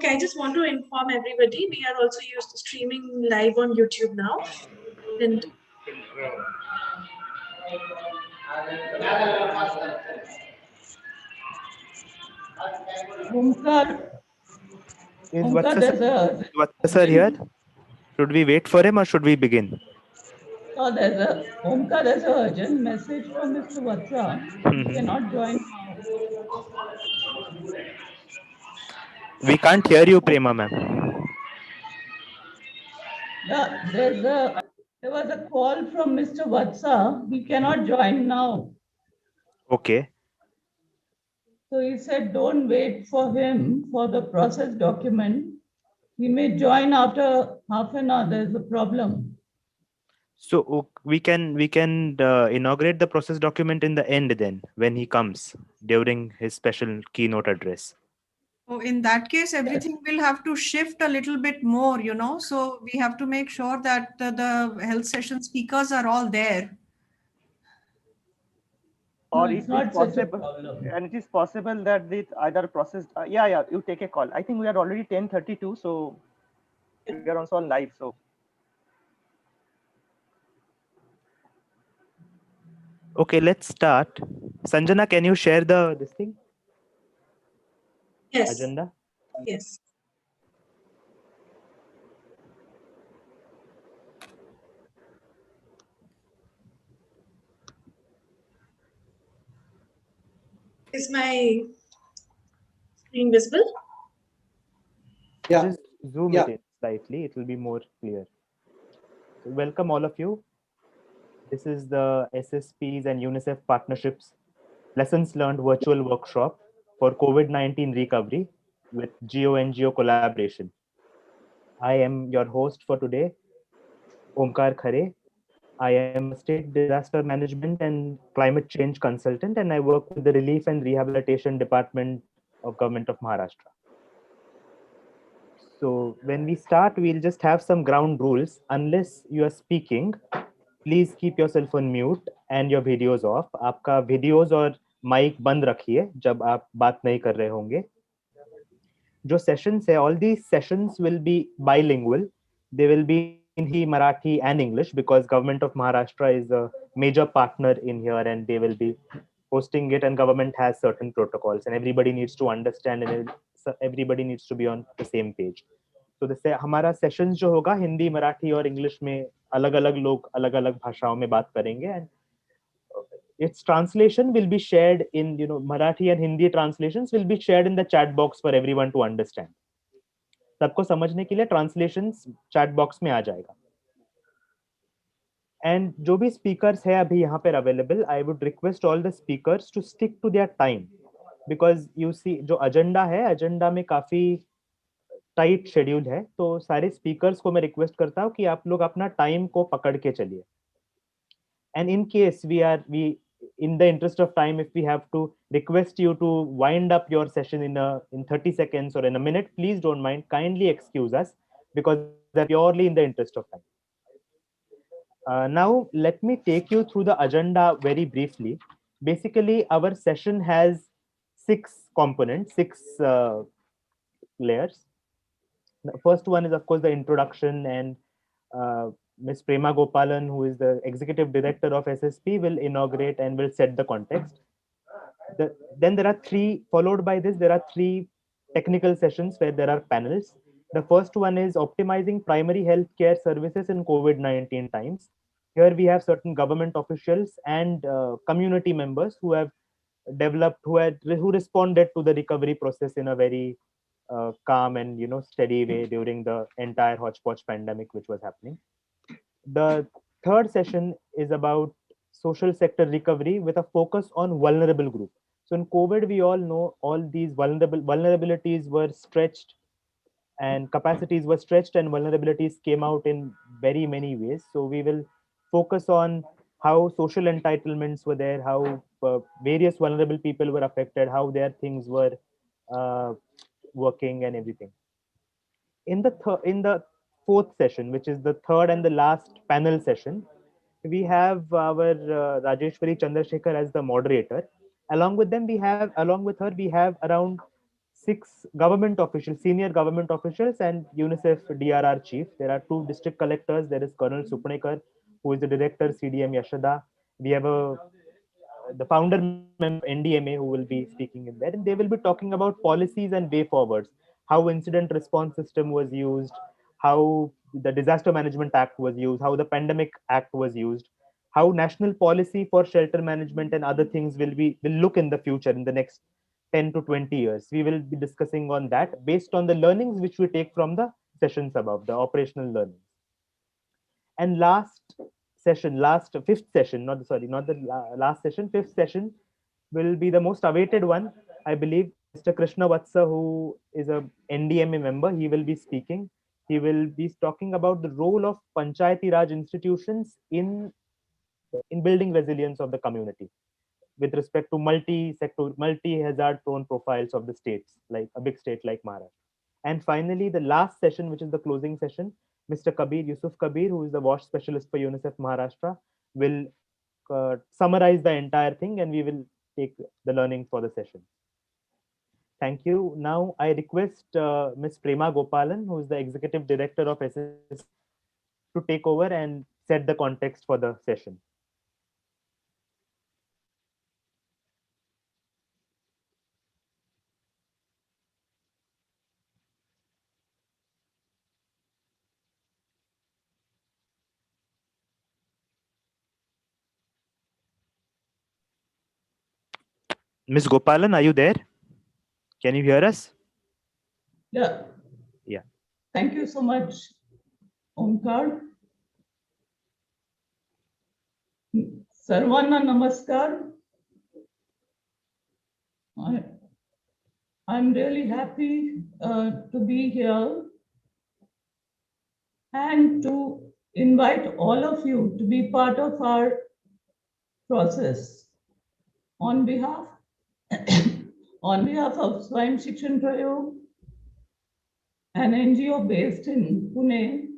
Okay, I just want to inform everybody, we are also used to streaming live on YouTube now. And Omkar, Is Omkar, there's a Vatsa sir here? Should we wait for him or should we begin? Omkar, there's an urgent message from Mr. Vatsa. He cannot join now. We can't hear you, Prema ma'am. There was a call from Mr. Vatsa. He cannot join now. Okay. So he said, don't wait for him for the process document. He may join after half an hour. There's a problem. So we can inaugurate the process document in the end then when he comes during his special keynote address. So in that case, everything will have to shift a little bit more, you know. So we have to make sure that the health session speakers are all there. No, Or it's it is not such a possible, problem. and it is possible that with either process, yeah, you take a call. I think we are already 10:32, so we are also on live. So Okay, let's start. Sanjana, can you share this thing? yes, Agenda? yes. Is my screen visible? Yeah. Just zoom it in slightly, it will be more clear. So welcome all of you. This is the SSPs and UNICEF partnerships lessons learned virtual workshop for COVID-19 recovery with GeoNGO collaboration. I am your host for today, Omkar Khare. I am a state disaster management and climate change consultant, and I work with the Relief and Rehabilitation Department of Government of Maharashtra. So when we start, we'll just have some ground rules. Unless you are speaking, please keep yourself on mute and your videos off. आपका videos और mic बंद रखिए जब आप बात नहीं कर रहे होंगे. जो sessions है, all these sessions will be bilingual. They will be in Hindi, Marathi, and English because Government of Maharashtra is a major partner in here, and they will be hosting it. And government has certain protocols, and everybody needs to understand, and everybody needs to be on the same page. तो जैसे हमारा sessions जो होगा हिंदी मराठी और English में अलग अलग लोग अलग अलग भाषाओं में बात करेंगे and its translation will be shared in Marathi and Hindi translations will be shared in the chat box for everyone to understand. सबको समझने के लिए translations chat box में आ जाएगा. And जो भी speakers है अभी यहाँ पर available, I would request all the speakers to stick to their time because you see जो agenda है agenda में काफी टाइट शेड्यूल है तो सारे स्पीकर्स को मैं रिक्वेस्ट करता हूँ कि आप लोग अपना टाइम को पकड़ के चलिए and in case we in the interest of time, if we have to request you to wind up your session in 30 seconds or in a minute, please don't mind, kindly excuse us because that's purely in the interest of time. Now let me take you through the agenda very briefly. Basically our session has 6 components, 6 layers. The first one is, of course, the introduction, and Ms. Prema Gopalan, who is the executive director of SSP, will inaugurate and will set the context. Then there are followed by this, there are 3 technical sessions where there are panels. The first one is optimizing primary healthcare services in COVID-19 times. Here we have certain government officials and community members who have who responded to the recovery process in a very calm and steady way during the entire hodgepodge pandemic which was happening. The third session is about social sector recovery with a focus on vulnerable group. So in COVID, we all know all these vulnerabilities were stretched and capacities were stretched and vulnerabilities came out in very many ways. So we will focus on how social entitlements were there, how various vulnerable people were affected, how their things were working and everything. In the fourth session, which is the third and the last panel session, we have our Rajeshwari Chandrasekhar as the moderator. Along with her, we have around 6 government officials, senior government officials, and UNICEF DRR chief. There are 2 district collectors. There is Colonel Supnekar, who is the director, CDM Yashada. We have the founder member NDMA who will be speaking in there, and they will be talking about policies and way forwards, how incident response system was used, how the Disaster Management Act was used, how the Pandemic Act was used, how national policy for shelter management and other things will look in the future in the next 10 to 20 years. We will be discussing on that based on the learnings which we take from the sessions above, the operational learnings. And last fifth session, not the last session, fifth session will be the most awaited one. I believe Mr. Krishna Vatsa, who is a NDMA member, he will be speaking. He will be talking about the role of Panchayati Raj institutions in building resilience of the community with respect to multi-sector, multi-hazard prone profiles of the states, like a big state like Maharashtra. And finally, the last session, which is the closing session, Mr. Yusuf Kabir, who is the WASH specialist for UNICEF Maharashtra, will summarize the entire thing, and we will take the learning for the session. Thank you. Now I request Ms. Prema Gopalan, who is the Executive Director of SSP, to take over and set the context for the session. Ms. Gopalan, are you there? Can you hear us? Yeah. Yeah. Thank you so much, Omkar. Sarvana Namaskar. I'm really happy to be here and to invite all of you to be part of our process. On behalf of Swayam Shikshan Prayog, an NGO based in Pune,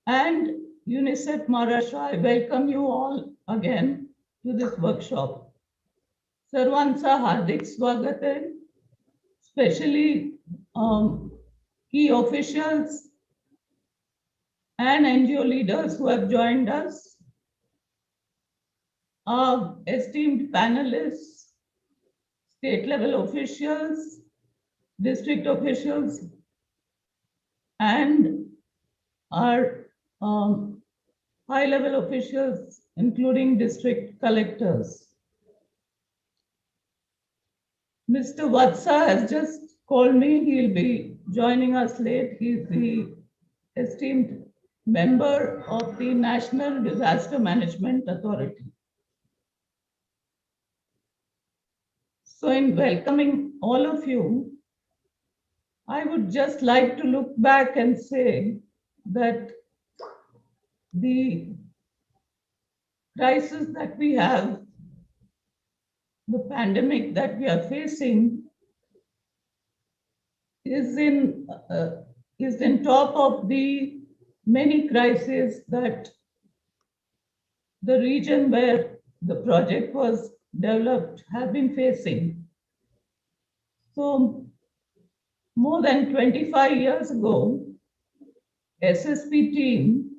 and UNICEF Maharashtra, I welcome you all again to this workshop. सर्वांचा हार्दिक स्वागत है, especially key officials and NGO leaders who have joined us, our esteemed panelists, state level officials, district officials, and our high level officials, including district collectors. Mr. Vatsa has just called me. He'll be joining us late. He's the esteemed member of the National Disaster Management Authority. So in welcoming all of you, I would just like to look back and say that the crisis that we have, the pandemic that we are facing, is in top of the many crises that the region where the project was developed have been facing. So more than 25 years ago, SSP team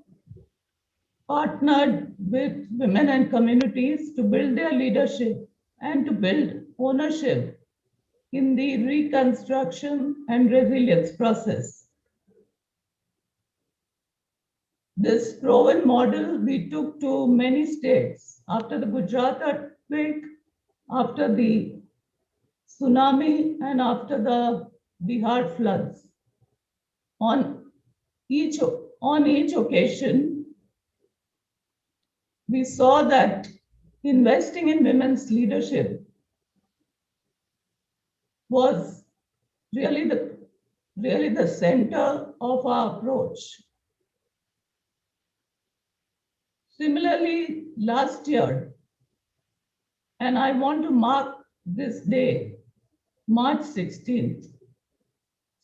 partnered with women and communities to build their leadership and to build ownership in the reconstruction and resilience process. This proven model we took to many states after the Gujarat earthquake, after the tsunami, and after the Bihar floods. On each occasion, we saw that investing in women's leadership was really the center of our approach. Similarly, last year, and I want to mark this day, March 16th.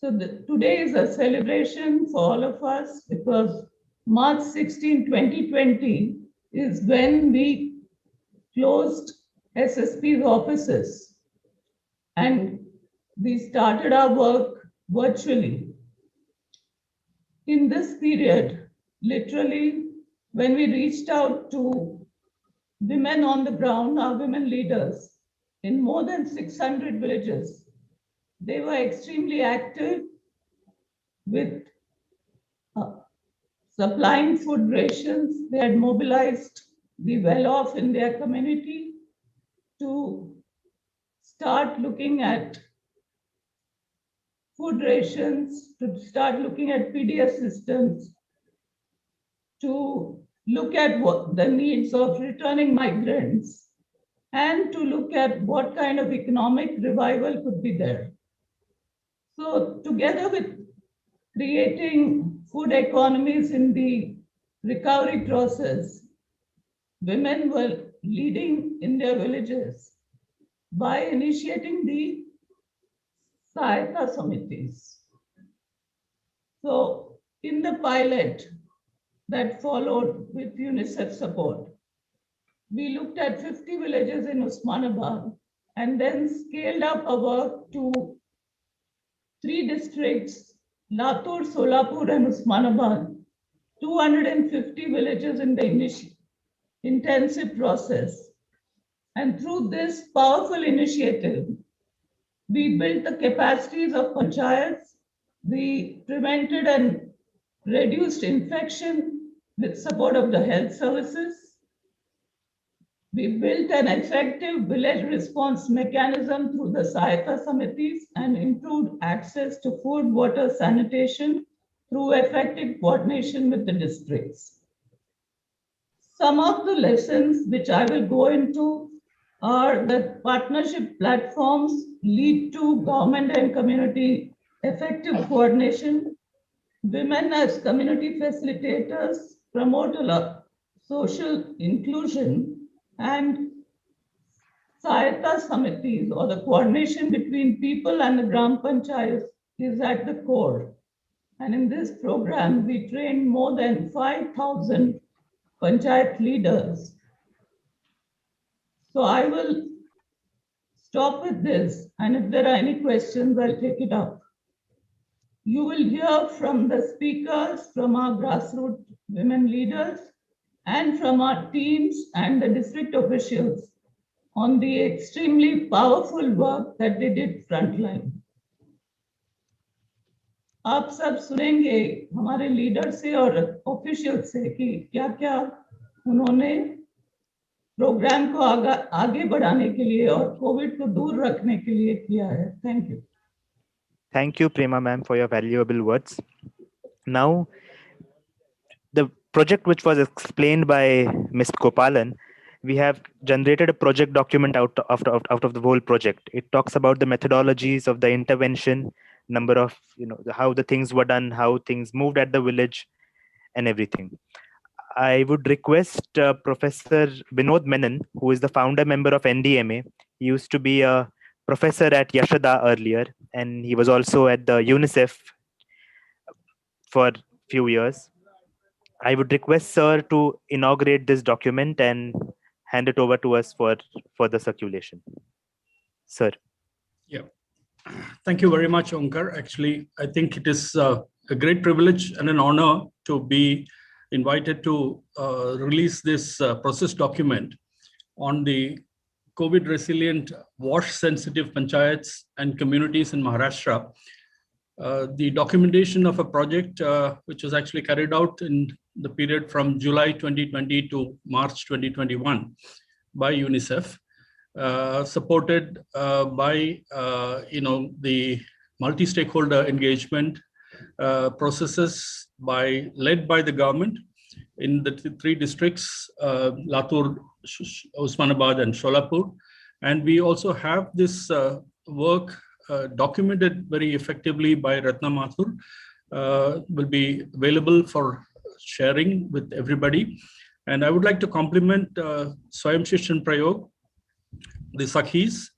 So today is a celebration for all of us because March 16, 2020 is when we closed SSP's offices. And we started our work virtually. In this period, literally, when we reached out to women on the ground, our women leaders, in more than 600 villages, they were extremely active with supplying food rations. They had mobilized the well-off in their community to start looking at food rations, to start looking at PD systems, to look at what the needs of returning migrants, and to look at what kind of economic revival could be there. So together with creating food economies in the recovery process, women were leading in their villages by initiating the Sahayata Samitis. So in the pilot that followed with UNICEF support, we looked at 50 villages in Osmanabad and then scaled up our work to 3 districts, Latur, Solapur and Osmanabad, 250 villages in the intensive process. And through this powerful initiative, we built the capacities of panchayats, we prevented and reduced infection with support of the health services. We built an effective village response mechanism through the Sahayata Samitis and improved access to food, water, sanitation through effective coordination with the districts. Some of the lessons which I will go into are that partnership platforms lead to government and community effective coordination. Women as community facilitators promote a social inclusion, and Sahayata Samitis, or the coordination between people and the Gram Panchayats, is at the core. And in this program, we trained more than 5,000 Panchayat leaders. So I will stop with this, and if there are any questions, I'll take it up. You will hear from the speakers, from our grassroots women leaders, and from our teams and the district officials on the extremely powerful work that they did frontline. आप सब सुनेंगे हमारे leader से और official से कि क्या-क्या उन्होंने प्रोग्राम को आगे बढ़ाने के लिए और कोविड को दूर रखने के लिए किया है. Thank you. Thank you, Prema ma'am, for your valuable words. Now, the project which was explained by Ms. Gopalan, we have generated a project document out of the whole project. It talks about the methodologies of the intervention, number of, how the things were done, how things moved at the village and everything. I would request Professor Vinod Menon, who is the founder member of NDMA. He used to be a professor at Yashoda earlier, and he was also at the UNICEF for a few years. I would request Sir to inaugurate this document and hand it over to us for the circulation. Sir. Yeah. Thank you very much, Onkar. Actually, I think it is a great privilege and an honor to be invited to release this process document on the COVID resilient wash sensitive panchayats and communities in Maharashtra. The documentation of a project which was actually carried out in the period from July 2020 to March 2021 by UNICEF, supported by the multi-stakeholder engagement processes led by the government in the 3 districts, Latur, Osmanabad and Solapur. And we also have this work documented very effectively by Ratna Mathur, will be available for sharing with everybody. And I would like to compliment Swayam Shishan Prayog, the Sakhis,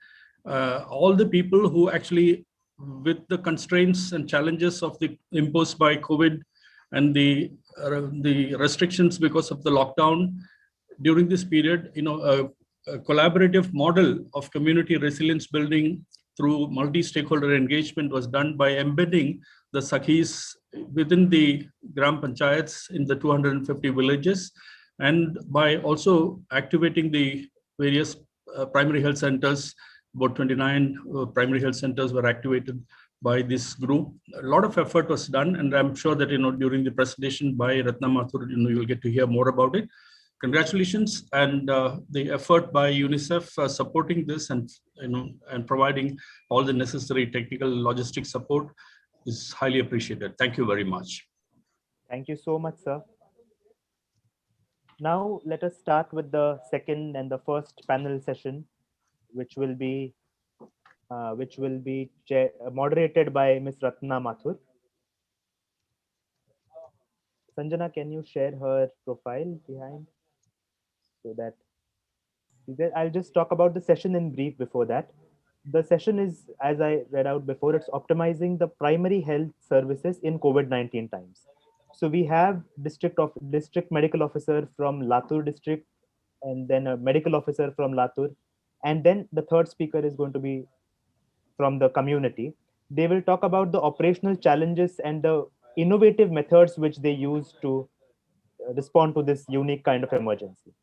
all the people who actually, with the constraints and challenges of the imposed by COVID and the restrictions because of the lockdown during this period, a collaborative model of community resilience building through multi-stakeholder engagement was done by embedding the Sakhis within the Gram Panchayats in the 250 villages, and by also activating the various primary health centers. About 29 primary health centers were activated by this group. A lot of effort was done, and I'm sure that during the presentation by Ratna Mathur, you'll get to hear more about it. Congratulations, and the effort by UNICEF supporting this and and providing all the necessary technical logistic support is highly appreciated. Thank you very much. Thank you so much, sir. Now let us start with the second and the first panel session, which will be moderated by Ms. Ratna Mathur. Sanjana, can you share her profile behind so that I'll just talk about the session in brief before that. The session is, as I read out before, it's optimizing the primary health services in COVID-19 times. So we have district medical officer from Latur district, and then a medical officer from Latur, and then the third speaker is going to be from the community. They will talk about the operational challenges and the innovative methods which they use to respond to this unique kind of emergency.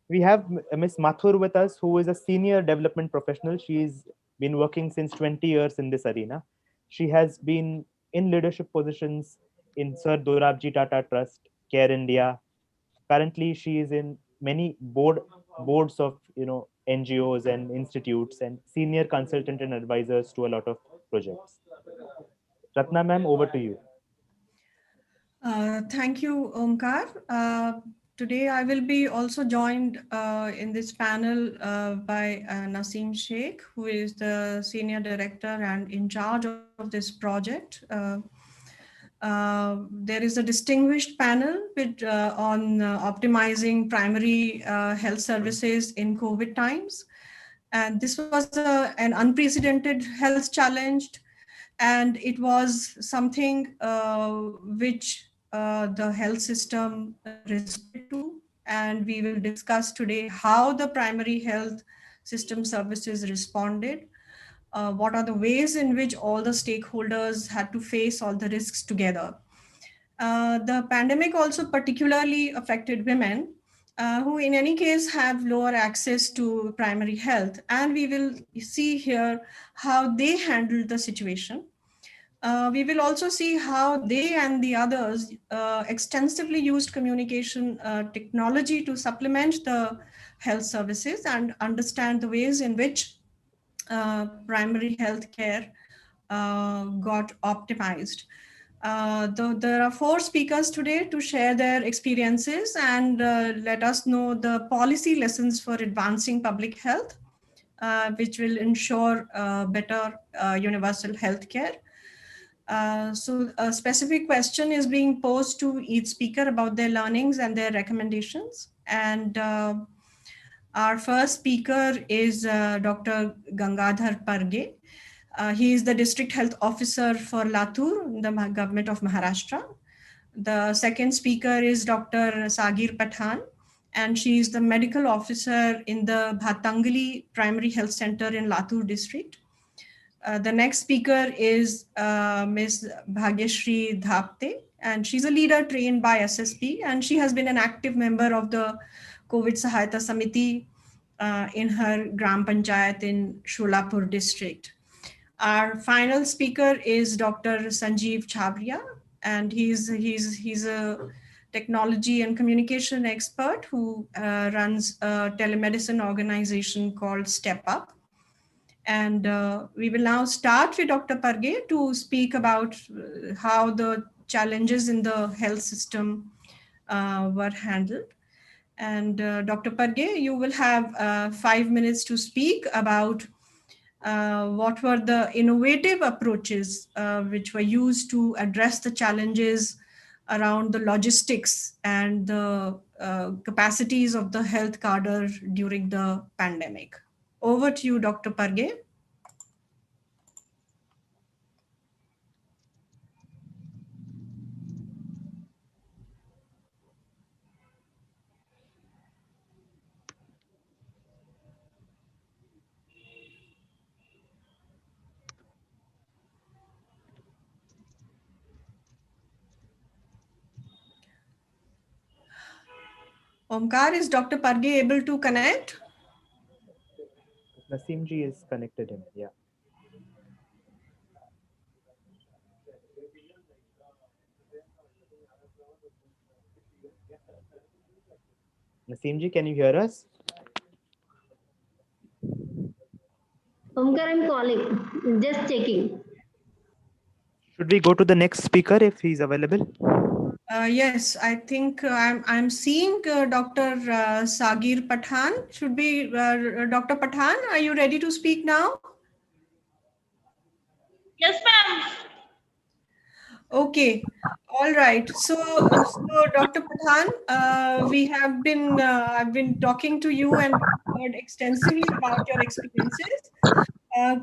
We have Ms. Mathur with us, who is a senior development professional. She's been working since 20 years in this arena. She has been in leadership positions in Sir Dorabji Tata Trust, Care India. Currently, she is in many boards of NGOs and institutes, and senior consultant and advisors to a lot of projects. Ratna ma'am, over to you. Thank you, Omkar. Today I will be also joined in this panel by Naseem Sheikh, who is the Senior Director and in charge of this project. There is a distinguished panel on optimizing primary health services in COVID times. And this was an unprecedented health challenge, and it was something which the health system responded to. And we will discuss today how the primary health system services responded. What are the ways in which all the stakeholders had to face all the risks together. The pandemic also particularly affected women who in any case have lower access to primary health. And we will see here how they handled the situation. We will also see how they and the others extensively used communication technology to supplement the health services and understand the ways in which primary health care got optimized. There are 4 speakers today to share their experiences and let us know the policy lessons for advancing public health, which will ensure better universal health care. So a specific question is being posed to each speaker about their learnings and their recommendations. And our first speaker is Dr. Gangadhar Parge. He is the District Health Officer for Latur, the government of Maharashtra. The second speaker is Dr. Sagir Pathan, and she is the Medical Officer in the Bhatangali Primary Health Center in Latur district. The next speaker is Ms. Bhagyashree Dhapte, and she's a leader trained by SSP, and she has been an active member of the COVID Sahayata Samiti in her Gram Panchayat in Sholapur district. Our final speaker is Dr. Sanjeev Chabria, and he's a technology and communication expert who runs a telemedicine organization called Step Up. And we will now start with Dr. Parge to speak about how the challenges in the health system were handled. And Dr. Parge, you will have 5 minutes to speak about what were the innovative approaches which were used to address the challenges around the logistics and the capacities of the health cadre during the pandemic. Over to you, Dr. Parge. Omkar, is Dr. Parge able to connect? Naseem ji is connected him. Yeah. Naseem ji, can you hear us? Omkar, I'm calling. Just checking. Should we go to the next speaker if he's available? Yes, I think I'm seeing Dr. Sagir Pathan. Should be Dr. Pathan. Are you ready to speak now? Yes, ma'am. Okay. All right. So Dr. Pathan, we have been I've been talking to you and heard extensively about your experiences.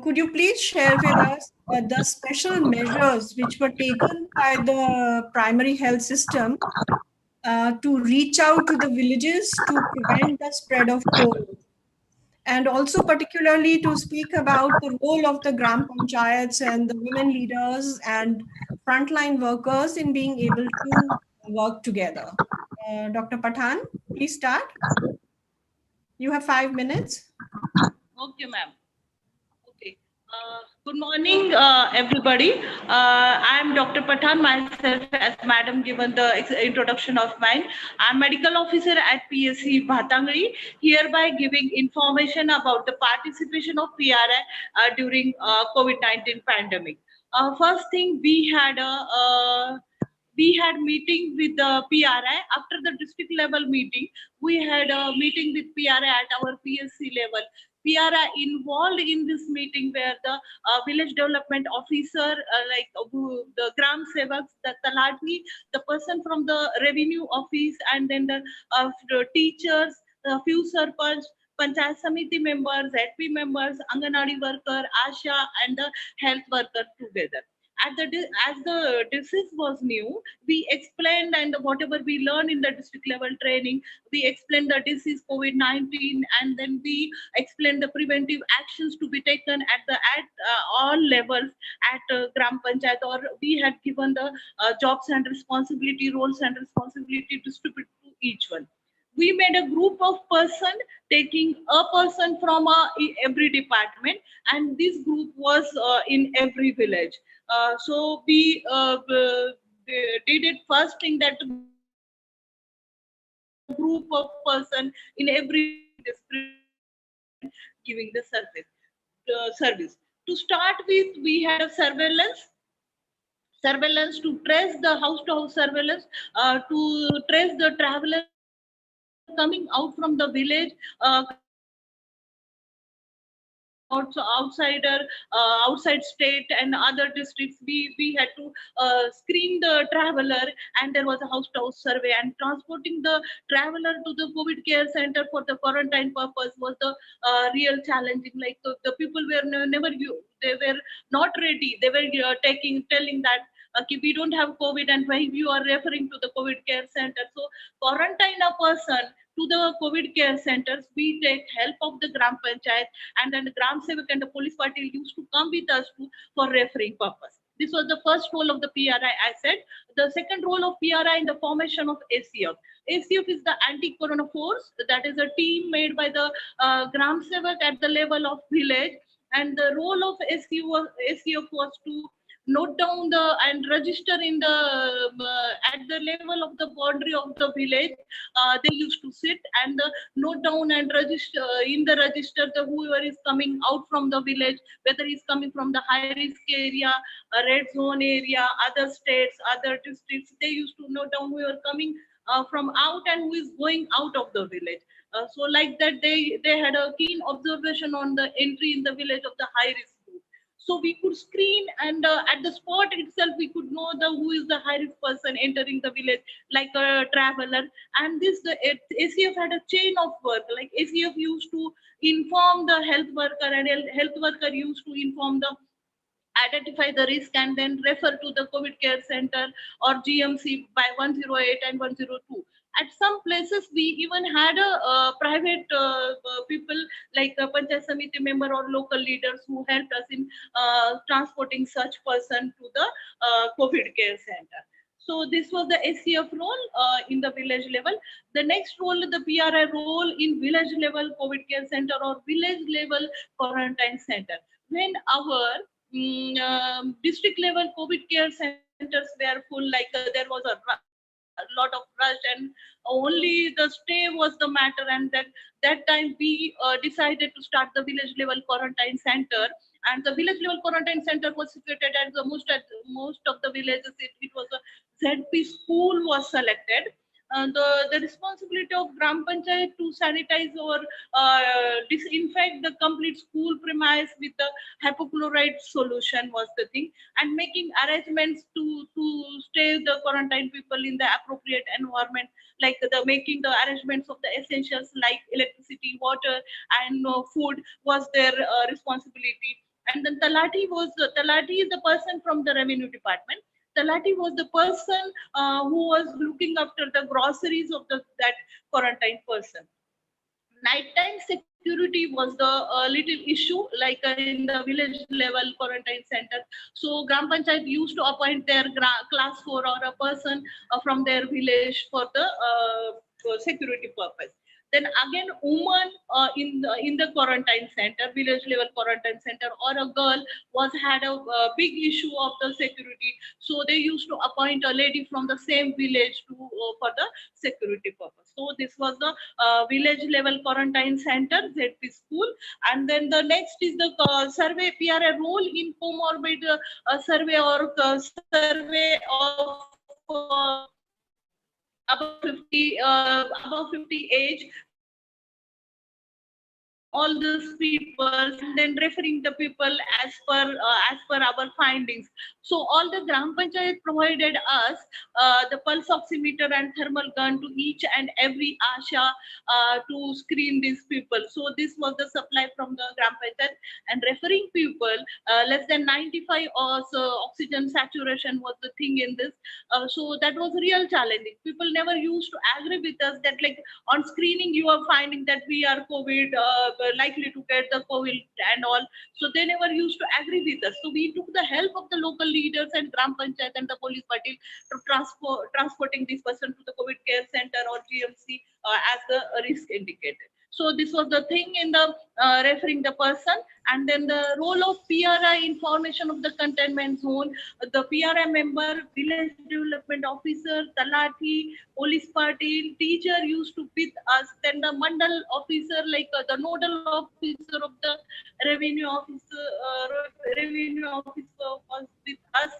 Could you please share with us the special measures which were taken by the primary health system to reach out to the villages to prevent the spread of COVID? And also particularly to speak about the role of the Gram Panchayats and the women leaders and frontline workers in being able to work together. Dr. Pathan, please start. You have 5 minutes. Okay, ma'am. Okay. Good morning, everybody. I'm Dr. Pathan, myself, as Madam given the introduction of mine. I'm medical officer at PSC Bhatangri, hereby giving information about the participation of PRI during COVID-19 pandemic. First thing, we had meeting with the PRI. After the district level meeting, we had a meeting with PRI at our PSC level. PRI involved in this meeting where the village development officer, the Gram Sevaks, the Talati, the person from the revenue office, and then the teachers, a few sarpanch, Panchayat Samiti members, ZP members, Anganadi worker, Asha, and the health worker together. As the disease was new, we explained, and whatever we learned in the district level training, we explained the disease COVID-19, and then we explained the preventive actions to be taken at all levels at Gram Panchayat, or we had given the jobs and responsibility, roles and responsibility distributed to each one. We made a group of person, taking a person from every department, and this group was in every village. So we did it first thing, that group of person in every district giving the service. To start with, we had a surveillance to trace the house to house surveillance, to trace the traveler coming out from the village, also outside state and other districts. We had to screen the traveler, and there was a house to house survey, and transporting the traveler to the COVID care center for the quarantine purpose was the real challenging. Like the people were they were not ready. They were telling that okay, we don't have COVID, and why you are referring to the COVID care center. So quarantine a person to the COVID care centers, we take help of the Gram Panchayat, and then the Gram Sevak and the police party used to come with us for referring purpose. This was the first role of the PRI, I said. The second role of PRI in the formation of ACF. ACF is the anti-corona force. That is a team made by the Gram Sevak at the level of village. And the role of ACF was to note down and register in the at the level of the boundary of the village. They used to sit and note down and register in the register the whoever is coming out from the village, whether he's coming from the high risk area, a red zone area, other states, other districts. They used to note down who are coming from out and who is going out of the village. So like that, they had a keen observation on the entry in the village of the high risk group. So we could screen, and at the spot itself, we could know who is the high risk person entering the village, like a traveler. And the ACF had a chain of work. Like ACF used to inform the health worker, and health worker used to inform the identify the risk and then refer to the COVID care center or GMC by 108 and 102. At some places, we even had a private people like a Panchayat Samiti member or local leaders who helped us in transporting such person to the COVID care center. So this was the SCF role in the village level. The next role, the PRI role in village level COVID care center or village level quarantine center. When our district level COVID care centers were full, like there was a lot of rush and only the stay was the matter, and that time we decided to start the village level quarantine center. And the village level quarantine center was situated at the most of the villages. It was a ZP school was selected. The responsibility of Gram Panchayat to sanitize or disinfect the complete school premise with the hypochlorite solution was the thing, and making arrangements to stay the quarantine people in the appropriate environment, like the making the arrangements of the essentials like electricity, water, and food was their responsibility. And then Talati is the person from the revenue department. Talati was the person who was looking after the groceries of that quarantine person. Nighttime security was the little issue, like in the village level quarantine center. So Gram Panchayat used to appoint their class 4 or a person from their village for the security purpose. Then again, woman in the quarantine center, village level quarantine center, or a girl was had a big issue of the security. So they used to appoint a lady from the same village to for the security purpose. So this was the village level quarantine center, ZP school. And then the next is the survey PRA role in comorbid survey or survey of above 50 age, all these people, and then referring the people as per our findings. So all the Gram Panchayat provided us the pulse oximeter and thermal gun to each and every ASHA to screen these people. So this was the supply from the Gram Panchayat, and referring people less than 95 or so oxygen saturation was the thing in this. So that was real challenging. People never used to agree with us that like on screening you are finding that we are COVID likely to get the COVID and all. So they never used to agree with us. So we took the help of the local leaders and Gram Panchayat and the police party to transporting this person to the COVID care center or GMC as the risk indicated. So this was the thing in the referring the person. And then the role of PRI in formation of the containment zone. The PRI member, village development officer, Talati, police party, teacher used to with us. Then the mandal officer, like the nodal officer of the revenue officer, was with us.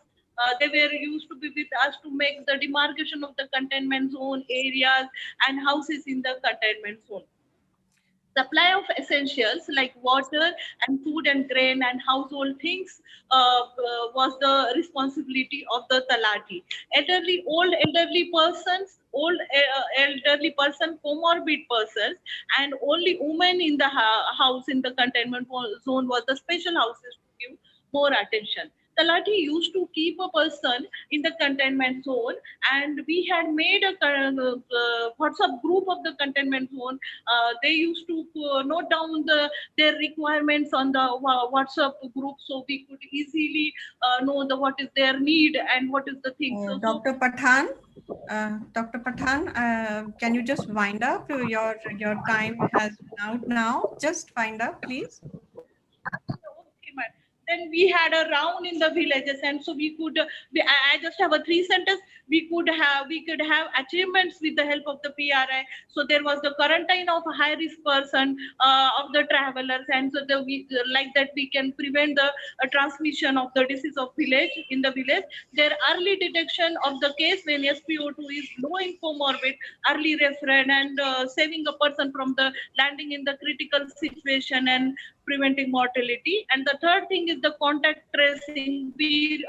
They were used to be with us to make the demarcation of the containment zone areas and houses in the containment zone. Supply of essentials like water and food and grain and household things was the responsibility of the Talati. Elderly persons, elderly person, comorbid persons, and only women in the house in the containment zone was the special houses to give more attention. Talati used to keep a person in the containment zone, and we had made a WhatsApp group of the containment zone. They used to note down their requirements on the WhatsApp group, so we could easily know what is their need and what is the thing. Dr. Pathan, can you just wind up? Your time has run out now. Just wind up, please. Okay, man. Then we had a round in the villages, and so we could. I just have a 3 sentence. We could have achievements with the help of the PRI. So there was the quarantine of a high risk person of the travelers, and so like that we can prevent the transmission of the disease of village in the village. Their early detection of the case when SpO2 is low in comorbid, early referral, and saving a person from the landing in the critical situation and preventing mortality. And the third thing is the contact tracing. We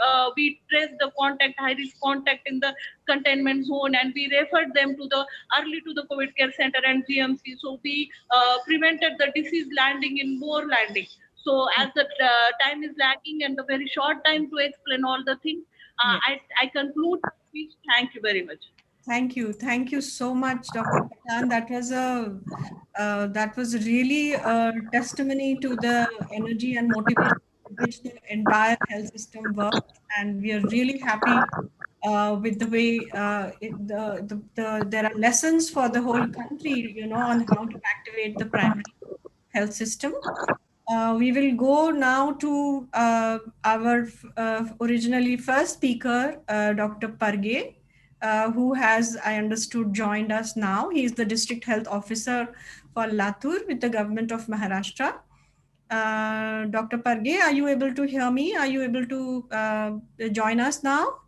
trace the high risk contact in the containment zone, and we referred them to the COVID care center and GMC. So we prevented the disease landing in more landing. So as the time is lacking and the very short time to explain all the things, I conclude the speech. Thank you very much. Thank you so much, Dr. Pathan. That was really a testimony to the energy and motivation with which the entire health system works, and we are really happy with the way there are lessons for the whole country, on how to activate the primary health system. We will go now to our originally first speaker, Dr. Parge, who has, I understood, joined us now. He is the District Health Officer for Latur with the government of Maharashtra. Dr. Parge, are you able to hear me? Are you able to join us now?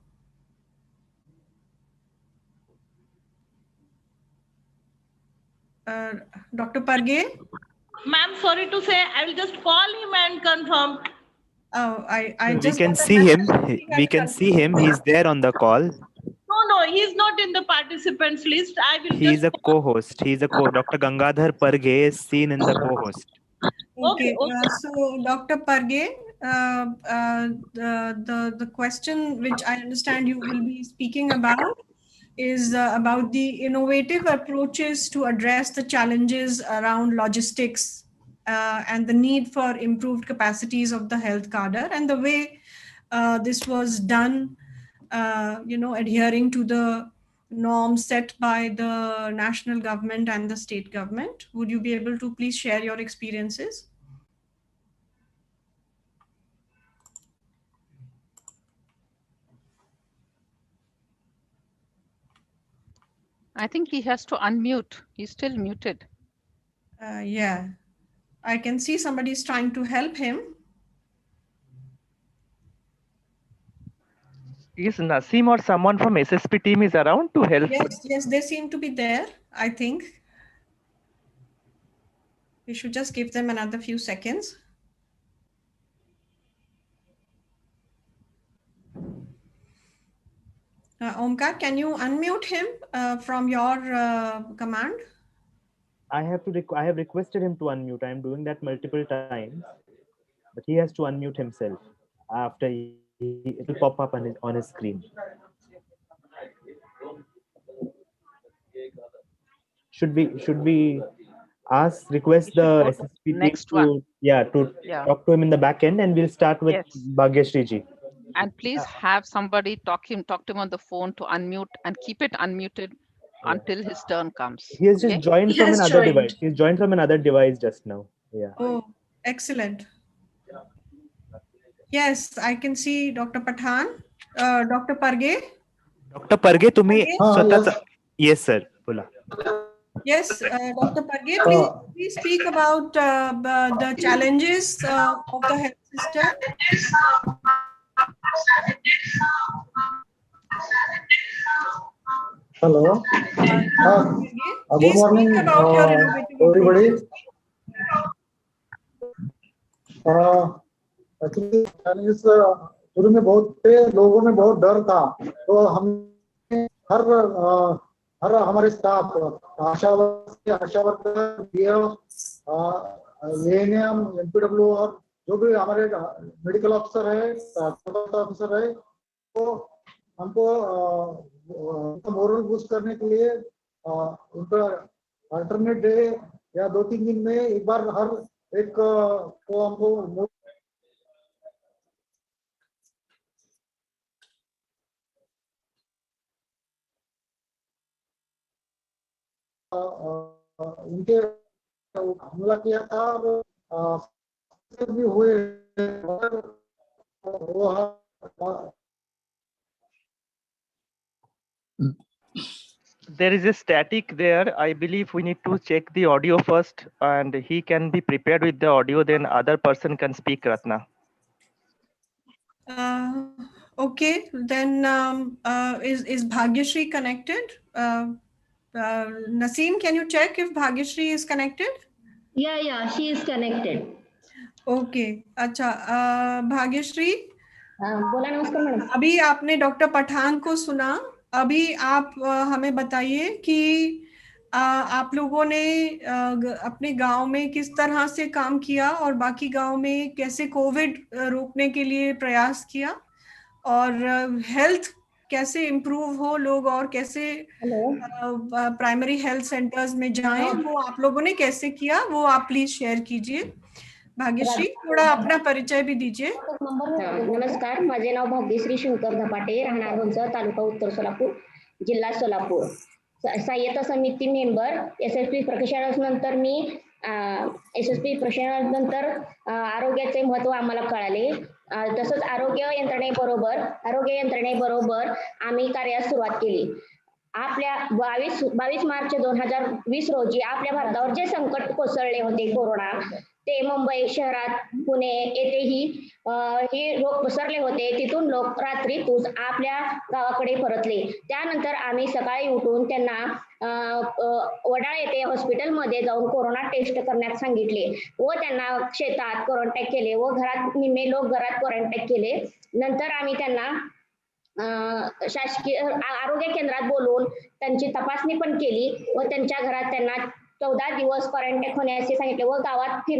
Dr. Parge? Ma'am, sorry to say, I will just call him and confirm. Oh, I We just can got a see message him. that he We had can see confirmed. him. He's there on the call. No, he's not in the participants list. I will He's just. a co-host. Dr. Gangadhar Parge is seen in the co-host. Okay, Okay. so Dr. Parge, the question which I understand you will be speaking about is about the innovative approaches to address the challenges around logistics and the need for improved capacities of the health cadre, and the way this was done, adhering to the norms set by the national government and the state government. Would you be able to please share your experiences? I think he has to unmute. He's still muted. Yeah, I can see somebody is trying to help him. Is Naseem or someone from SSP team is around to help? Yes, they seem to be there, I think. We should just give them another few seconds. Omkar, can you unmute him from your command? I have requested him to unmute. I am doing that multiple times, but he has to unmute himself after it will pop up on his screen. Should we request the SSP team next one. to talk to him in the back end, and we'll start with Bhagyashree ji. And please have somebody talk to him on the phone to unmute and keep it unmuted until his turn comes. He has just joined from another device. He's joined from another device just now. Yeah. Oh, excellent. Yes, I can see Dr. Pathan. Dr. Parge? Dr. Parge, तुम्ही स्वतःच. Yes, sir. बोला. Yes, Dr. Parge, please speak about the challenges of the health system. Hello. Good morning, about your innovative everybody. Actually, challenges शुरू में बहुत थे, लोगों में बहुत डर था, तो हमने हर हमारे स्टाफ, आशा वर्कर, एएनएम, एनपीडब्ल्यू और जो भी हमारे मेडिकल अफसर है, ऑफिसर है, तो हमको मोरल बूस्ट करने के लिए उनका अल्टरनेट डे या 2-3 दिन में एक बार हर एक को हमको उनके हमला किया था और भी हुए There is a static there. I believe we need to check the audio first, and he can be prepared with the audio, then other person can speak, Ratna. Okay, then is Bhagyashree connected? Naseem, can you check if Bhagyashree is connected? Yeah, she is connected. Okay, अच्छा, भाग्यश्री, बोला नमस्कार madam. अभी आपने doctor Pathan को सुना, अभी आप हमें बताइए कि आप लोगों ने अपने गांव में किस तरह से काम किया और बाकी गांव में कैसे कोविड रोकने के लिए प्रयास किया और हेल्थ कैसे इम्प्रूव हो लोग और कैसे प्राइमरी हेल्थ सेंटर्स में जाएं, वो आप लोगों ने कैसे किया, वो आप प्लीज शेयर कीजिए। भाग्यश्री, थोड़ा अपना परिचय भी दीजिए. नमस्कार, माझे नाव भाग्यश्री शंकर धपाटे, राहणार मंचर, तालुका उत्तर सोलापूर, जिल्हा सोलापूर. सहाय्यता समिती मेंबर. SSP प्रशिक्षणानंतर मी SSP प्रशिक्षणानंतर आरोग्याचे महत्त्व आम्हाला कळाले. तसंच आरोग्य यंत्रणेबरोबर आम्ही कार्यास सुरुवात केली. आपल्या 22 मार्च 2020 रोजी आपल्या भारतावर जे संकट कोसळले होते कोरोना, ते मुंबई शहरात, पुणे येथेही हे रोग पसरले होते. तिथून लोक रात्रीतून आपल्या गावाकडे परतले. त्यानंतर आम्ही सकाळी उठून त्यांना वडाळा येथे हॉस्पिटलमध्ये जाऊन कोरोना टेस्ट करण्यास सांगितले व त्यांना शेतात क्वारंटाईन केले व घरात निम्मे लोक घरात क्वारंटाईन केले. नंतर आम्ही त्यांना शासकीय आरोग्य केंद्रात बोलवून त्यांची तपासणी पण केली व त्यांच्या घरात त्यांना 14 दिवस क्वारंटाईन होण्याचे सांगितले व गावात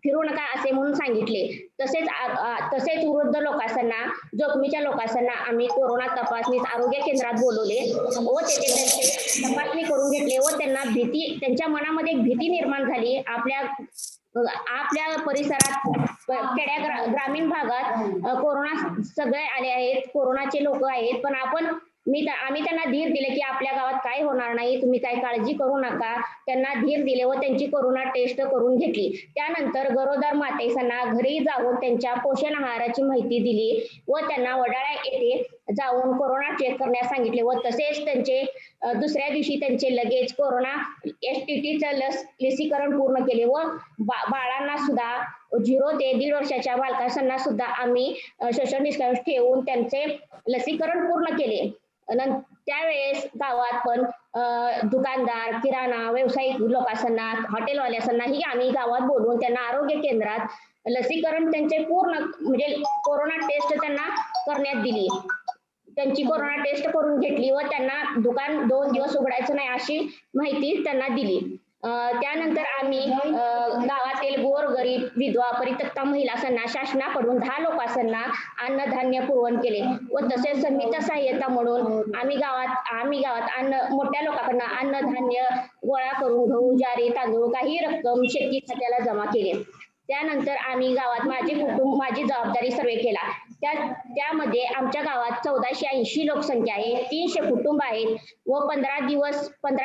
फिरू नका असे म्हणून सांगितले. तसेच वृद्ध लोकांना, जोखमीच्या लोकांना आम्ही कोरोना तपासणीस आरोग्य केंद्रात बोलवले व तेथे त्यांची तपासणी करून घेतले व त्यांच्या मनामध्ये एक भीती निर्माण झाली. आपल्या परिसरात ग्रामीण भागात कोरोना सगळे आले आहेत, कोरोनाचे लोक आहेत, पण आम्ही त्यांना धीर दिले की आपल्या गावात काय होणार नाही, तुम्ही काय काळजी करू नका. त्यांना धीर दिले व त्यांची कोरोना टेस्ट करून घेतली. त्यानंतर गरोदर मातेसांना घरी जाऊन त्यांच्या पोषण आहाराची माहिती दिली व त्यांना वडाळा येथे जाऊन कोरोना चेक करण्यास सांगितले व तसेच त्यांचे दुसऱ्या दिवशी त्यांचे लगेच कोरोना STTचं लसीकरण पूर्ण केले व बाळांना सुद्धा 0 ते 1.5 वर्षाच्या बालकांना सुद्धा आम्ही सोशल डिस्टन्स ठेवून त्यांचे लसीकरण पूर्ण केले. त्यावेळेस गावात पण दुकानदार, किराणा व्यावसायिक लोकांना, हॉटेलवाल्यांनाही आम्ही गावात बोलवून त्यांना आरोग्य केंद्रात लसीकरण त्यांचे पूर्ण म्हणजे कोरोना टेस्ट त्यांना करण्यात दिली. त्यांची कोरोना टेस्ट करून घेतली व त्यांना दुकान 2 दिवस उघडायचं नाही अशी माहिती त्यांना दिली. त्यानंतर आम्ही गावातील गोरगरीब, विधवा, परित्यक्ता महिलांना शासनाकडून 10 लोकांना अन्नधान्य पुरवण केले व तसेच समिती सहाय्यता म्हणून आम्ही गावात मोठ्या लोकांना अन्नधान्य गोळा करून गहू, ज्वारी, तांदूळ काही रक्कम शेती खात्याला जमा केले. त्यानंतर आम्ही गावात माझी जबाबदारी सर्वे केला. त्यामध्ये आमच्या गावात 1480 लोकसंख्या आहे, 300 कुटुंब आहेत व 15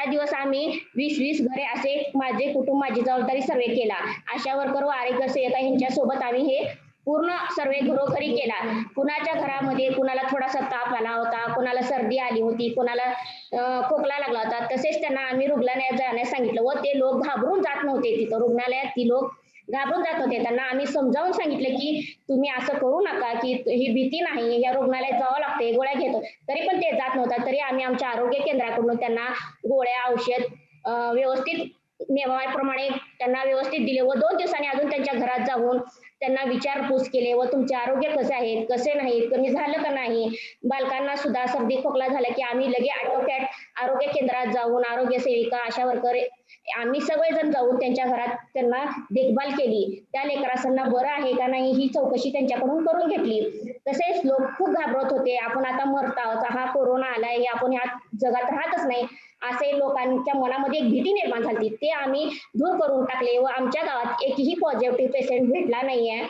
दिवस आम्ही 20 घरे असे माझे कुटुंब माझी जबाबदारी सर्वे केला. आशा वर्कर व आरोग्य सेविका यांच्यासोबत आम्ही हे पूर्ण सर्वे घरोघरी केला. कुणाच्या घरामध्ये कुणाला थोडासा ताप आला होता, कुणाला सर्दी आली होती, कुणाला खोकला लागला होता, तसेच त्यांना आम्ही रुग्णालयात जाण्यास सांगितलं व ते लोक घाबरून जात नव्हते. तिथं रुग्णालयात ती लोक घाबरून जात होते. त्यांना आम्ही समजावून सांगितलं की तुम्ही असं करू नका, की ही भीती नाही, या रुग्णालयात जावं लागते, गोळ्या घेतो, तरी पण ते जात नव्हता. तरी आम्ही आमच्या आरोग्य केंद्राकडून त्यांना गोळ्या, औषध व्यवस्थित नियमाप्रमाणे त्यांना व्यवस्थित दिले व 2 दिवसांनी अजून त्यांच्या घरात जाऊन त्यांना विचारपूस केले व तुमचे आरोग्य कसे आहेत, कसे नाही, कमी झालं का नाही. बालकांना सुद्धा सर्दी खोकला झाला की आम्ही लगे आटोक्यात आरोग्य केंद्रात जाऊन आरोग्य सेविका, आशा वर्कर आम्ही सगळेजण जाऊन त्यांच्या घरात त्यांना देखभाल केली. त्या लेकरांना बरं आहे का नाही ही चौकशी त्यांच्याकडून करून घेतली. तसेच लोक खूप घाबरत होते, आपण आता मरत आहोत, हा कोरोना आलाय, आपण ह्या जगात राहतच नाही असे लोकांच्या मनामध्ये एक भीती निर्माण झाली. ते आम्ही दूर करून टाकले व आमच्या गावात एकही पॉझिटिव्ह पेशंट भेटला नाहीये.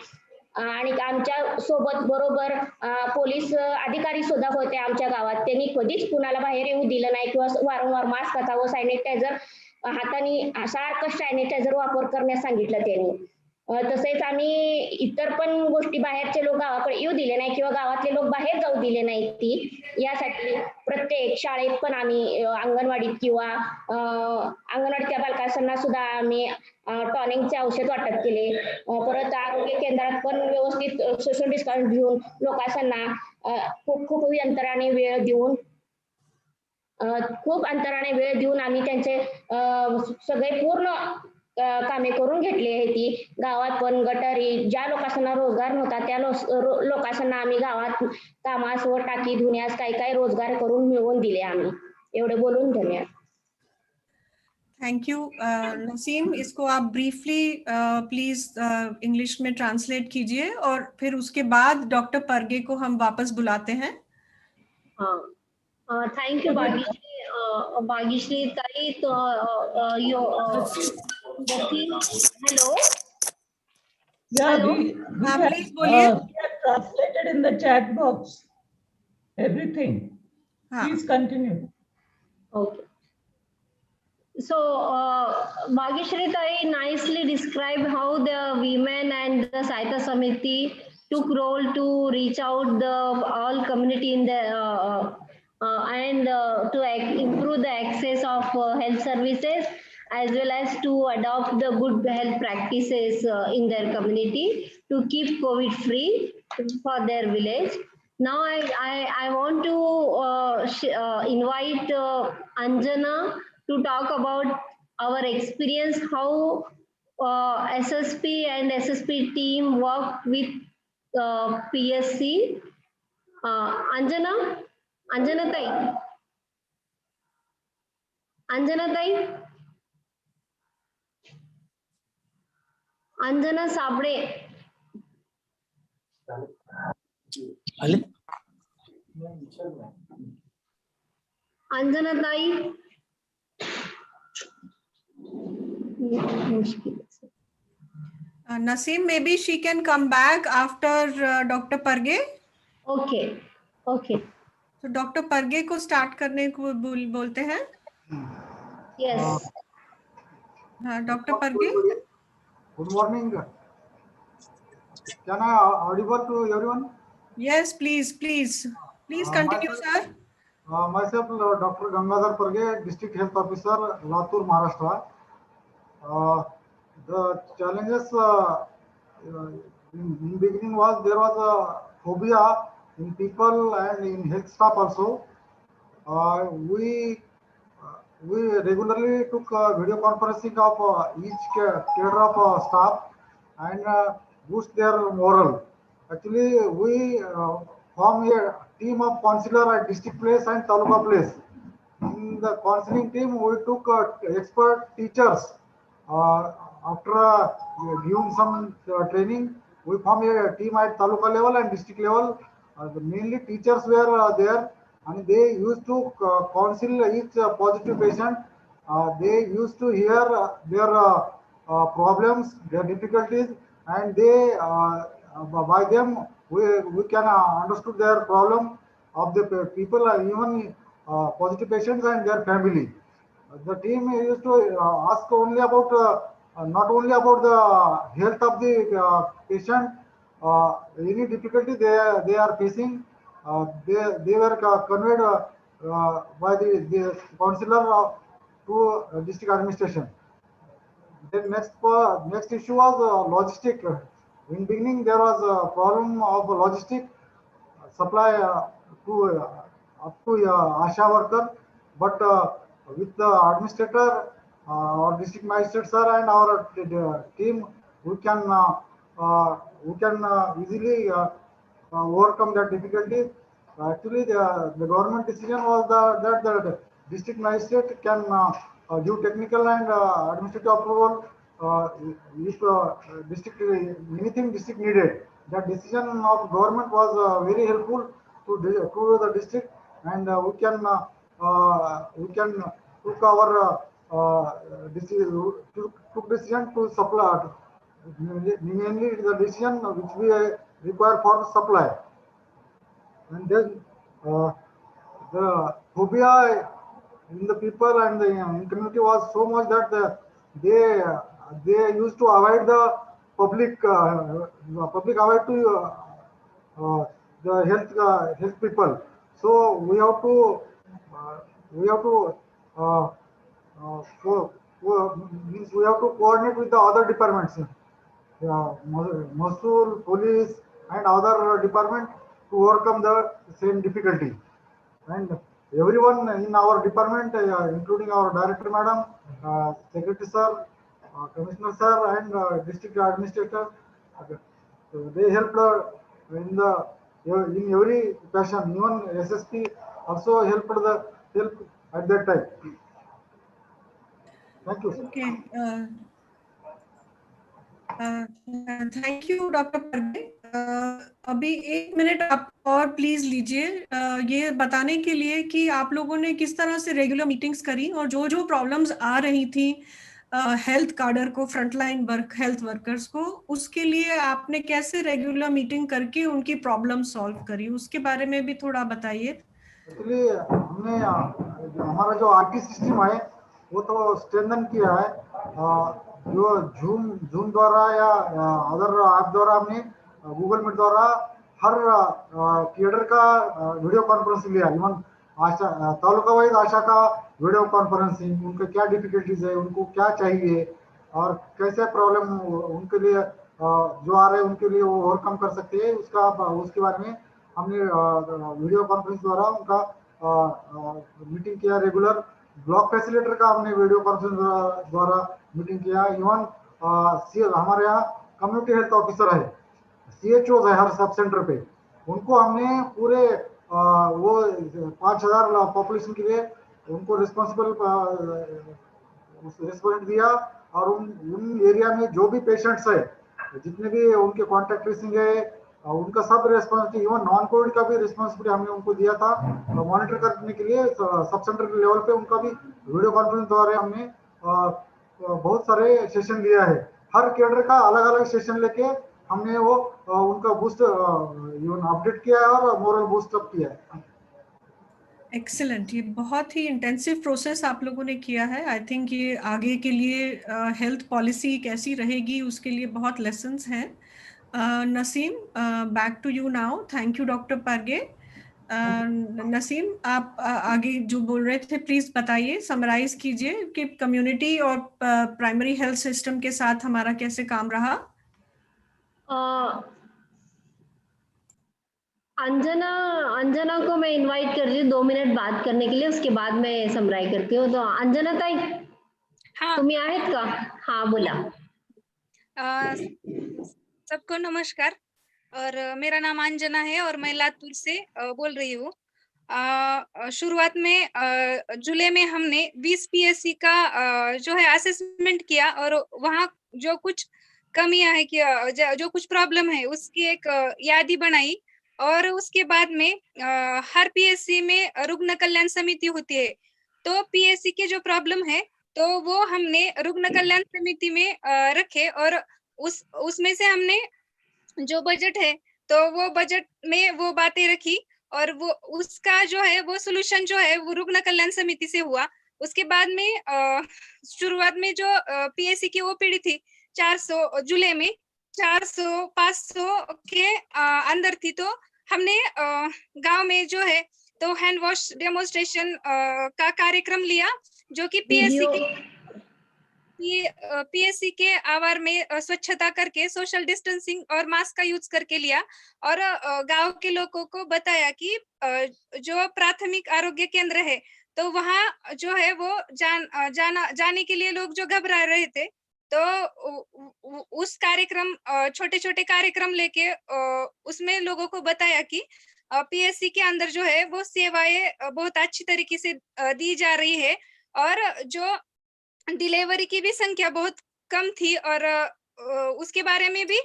आणि आमच्या सोबत बरोबर पोलीस अधिकारी सुद्धा होते आमच्या गावात. त्यांनी कधीच कुणाला बाहेर येऊ दिलं नाही किंवा वारंवार मास्क व सॅनिटायझर हाताने सारखं सॅनिटायझर वापर करण्यास सांगितलं त्यांनी. तसेच आम्ही इतर पण गोष्टी बाहेरचे लोक गावाकडे येऊ दिले नाही किंवा गावातले लोक बाहेर जाऊ दिले नाहीत. ती यासाठी प्रत्येक शाळेत पण आम्ही अंगणवाडीत किंवा अंगणवाडीच्या बालकांना सुद्धा आम्ही टॉनिकचे औषध वाटप केले. परत आरोग्य केंद्रात पण व्यवस्थित सोशल डिस्टन्स घेऊन लोकांना खूप अंतराने वेळ देऊन आम्ही त्यांचे सगळे पूर्ण कामे करून घेतली आहे. ती गावात पण गटारी ज्या लोकांना रोजगार नव्हता त्या लोकांना आम्ही गावात कामास व टाकी धुण्यास काही रोजगार करून मिळवून दिले आम्ही. एवढे बोलून धन्यवाद. Thank you Naseem. इसको आप ब्रीफली प्लीज इंग्लिश में ट्रांसलेट कीजिए और फिर उसके बाद डॉक्टर परगे को हम वापस बुलाते हैं. थैंक यू भाग्यश्री ताई. हेलो. Yeah, Hello? we हाँ, have, please बोलिए. we have translated in the chat box everything. हाँ. Please continue. Okay. So, Bhageshri Tai nicely described how the women and the Sahayata Samiti took role to reach out the all community in the and to improve the access of health services as well as to adopt the good health practices in their community to keep COVID free for their village. Now I want to invite Anjana to talk about our experience, how SSP and SSP team worked with PSC. Anjana, Anjana Tai, Anjana Tai, Anjana Sabre. Anjana Tai. Naseem, maybe she can come back after Dr. Parge. Okay, okay. तो doctor परगे को start करने को बोलते हैं. Yes. हाँ, doctor परगे. Good morning. Can I audible to everyone? Yes, please continue, sir. Myself, Dr. Gangadhar Parge, District Health Officer, Latur, Maharashtra. The challenges in beginning was there was a phobia in people and in health staff also. We regularly took video conferencing of each cadre of staff and boost their morale. Actually, we form a team of counselor at district place and taluka place. In the counseling team, we took expert teachers. After giving some training, we formed a team at taluka level and district level. Mainly teachers were there, and they used to counsel each positive patient. They used to hear their problems, their difficulties, and they by them we can understood their problem of the people, even positive patients and their family. The team used to ask only about not only about the health of the patient, any difficulty they are facing. They were conveyed by the counselor to district administration. Then next issue was logistic. In beginning, there was a problem of logistic supply to up to ASHA worker, but with the administrator or district magistrate sir and our team, we can easily overcome that difficulty. Actually, the government decision was that the district magistrate can give technical and administrative approval if district anything district needed. That decision of government was very helpful to the district, and we can took our took decision to supply, mainly the decision which we require for supply. And then the phobia in the people and the community was so much that they used to avoid the public avoid to the health people. So we have to means we have to coordinate with the other departments, Mahsool, police, and other department to overcome the same difficulty. And everyone in our department, including our director madam, secretary sir, commissioner sir, and district administrator, they helped in every fashion. Even SSP also help at that time. Thank you. Okay. Thank you doctor परगे. अभी 1 minute आप और please लीजिए, ये बताने के लिए कि आप लोगों ने किस तरह से रेगुलर मीटिंग्स करी और जो जो प्रॉब्लम्स आ रही थी हेल्थ कार्डर को, फ्रंटलाइन हेल्थ वर्कर्स को, उसके लिए आपने कैसे रेगुलर मीटिंग करके उनकी प्रॉब्लम सॉल्व करी, उसके बारे में भी थोड़ा बताइए। एक्चुअली हमने हमारा जो आरटी सिस्टम है वो तो स्ट्रेंथन किया है। जो जूम द्वारा या अदर ऐप द्वारा हमने गूगल मीट द्वारा हर कैडर का वीडियो कॉन्फ्रेंसिंग लिया। इवन आशा तालुका वाइज आशा का वीडियो कॉन्फ्रेंसिंग, उनके क्या डिफिकल्टीज है, उनको क्या चाहिए और कैसे प्रॉब्लम उनके लिए जो आ रहे हैं उनके लिए वो ओवरकम कर सकते हैं, उसके बारे में हमने वीडियो कॉन्फ्रेंस द्वारा उनका मीटिंग किया। रेगुलर ब्लॉक फैसिलिटेटर का हमने वीडियो कॉन्फ्रेंस द्वारा मीटिंग किया। इवन हमारे यहाँ कम्युनिटी हेल्थ ऑफिसर है, CHO है हर सब सेंटर पे, उनको हमने पूरे वो 5,000 पॉपुलेशन के लिए उनको रिस्पॉन्सिबल दिया। और उन एरिया में जो भी पेशेंट्स है, जितने भी उनके कॉन्टैक्ट ट्रेसिंग है, उनका सब रेस्पॉन्सिबिलिटी, इवन नॉन कोविड का भी रिस्पॉन्सिबिलिटी हमने उनको दिया था मॉनिटर करने के लिए। सब सेंटर के लेवल पे उनका भी वीडियो कॉन्फ्रेंस द्वारा हमने बहुत सारे सेशन लिया है। हर कैडर का अलग अलग सेशन लेके हमने वो उनका बूस्ट इवन अपडेट किया है और मोरल बूस्ट अप किया है। एक्सीलेंट, ये बहुत ही इंटेंसिव प्रोसेस आप लोगों ने किया है। आई थिंक ये आगे के लिए हेल्थ पॉलिसी कैसी रहेगी उसके लिए बहुत लेसन्स हैं। Naseem, back to you now. Thank you doctor Parge. Naseem, आप आगे जो बोल रहे थे प्लीज बताइए, समराइज कीजिए कि कम्युनिटी और प्राइमरी हेल्थ सिस्टम के साथ हमारा कैसे काम रहा। अंजना को मैं इनवाइट कर रही हूँ 2 मिनिट बात करने के लिए, उसके बाद मैं समराइज करती हूँ। तो अंजना ताई, तुम्ही आहेत का? हाँ बोला। सबको नमस्कार, और मेरा नाम अंजना है और मैं लातूर से बोल रही हूँ। शुरुआत में जुलाई में हमने 20 PSC का जो है असेसमेंट किया, और वहाँ जो कुछ कमियां है कि जो कुछ प्रॉब्लम है उसकी एक यादी बनाई। और उसके बाद में हर PSC में रुग्ण कल्याण समिति होती है, तो PSC के जो प्रॉब्लम है तो वो हमने रुग्ण कल्याण समिति में रखे, और उसमें से हमने जो बजट है तो वो बजट में वो बातें रखी, और वो उसका जो है वो सोल्यूशन जो है वो रुग्ण कल्याण समिति से हुआ। उसके बाद में शुरुआत में जो PSC की OPD थी 400 जुलाई में 400-500 के अंदर थी, तो हमने गांव में जो है तो हैंड वॉश डेमोन्स्ट्रेशन का कार्यक्रम लिया, जो कि PSC के आवार में स्वच्छता करके सोशल डिस्टेंसिंग और मास्क का यूज करके लिया। और गांव के लोगों को बताया कि जो प्राथमिक आरोग्य केंद्र है तो वहाँ जो है वो जाने के लिए लोग जो घबरा रहे थे, तो उस कार्यक्रम छोटे छोटे कार्यक्रम लेके उसमें लोगों को बताया कि PSC के अंदर जो है वो सेवाएं बहुत अच्छी तरीके से दी जा रही है, और जो डिलीवरी की भी संख्या बहुत कम थी, और उसके बारे में भी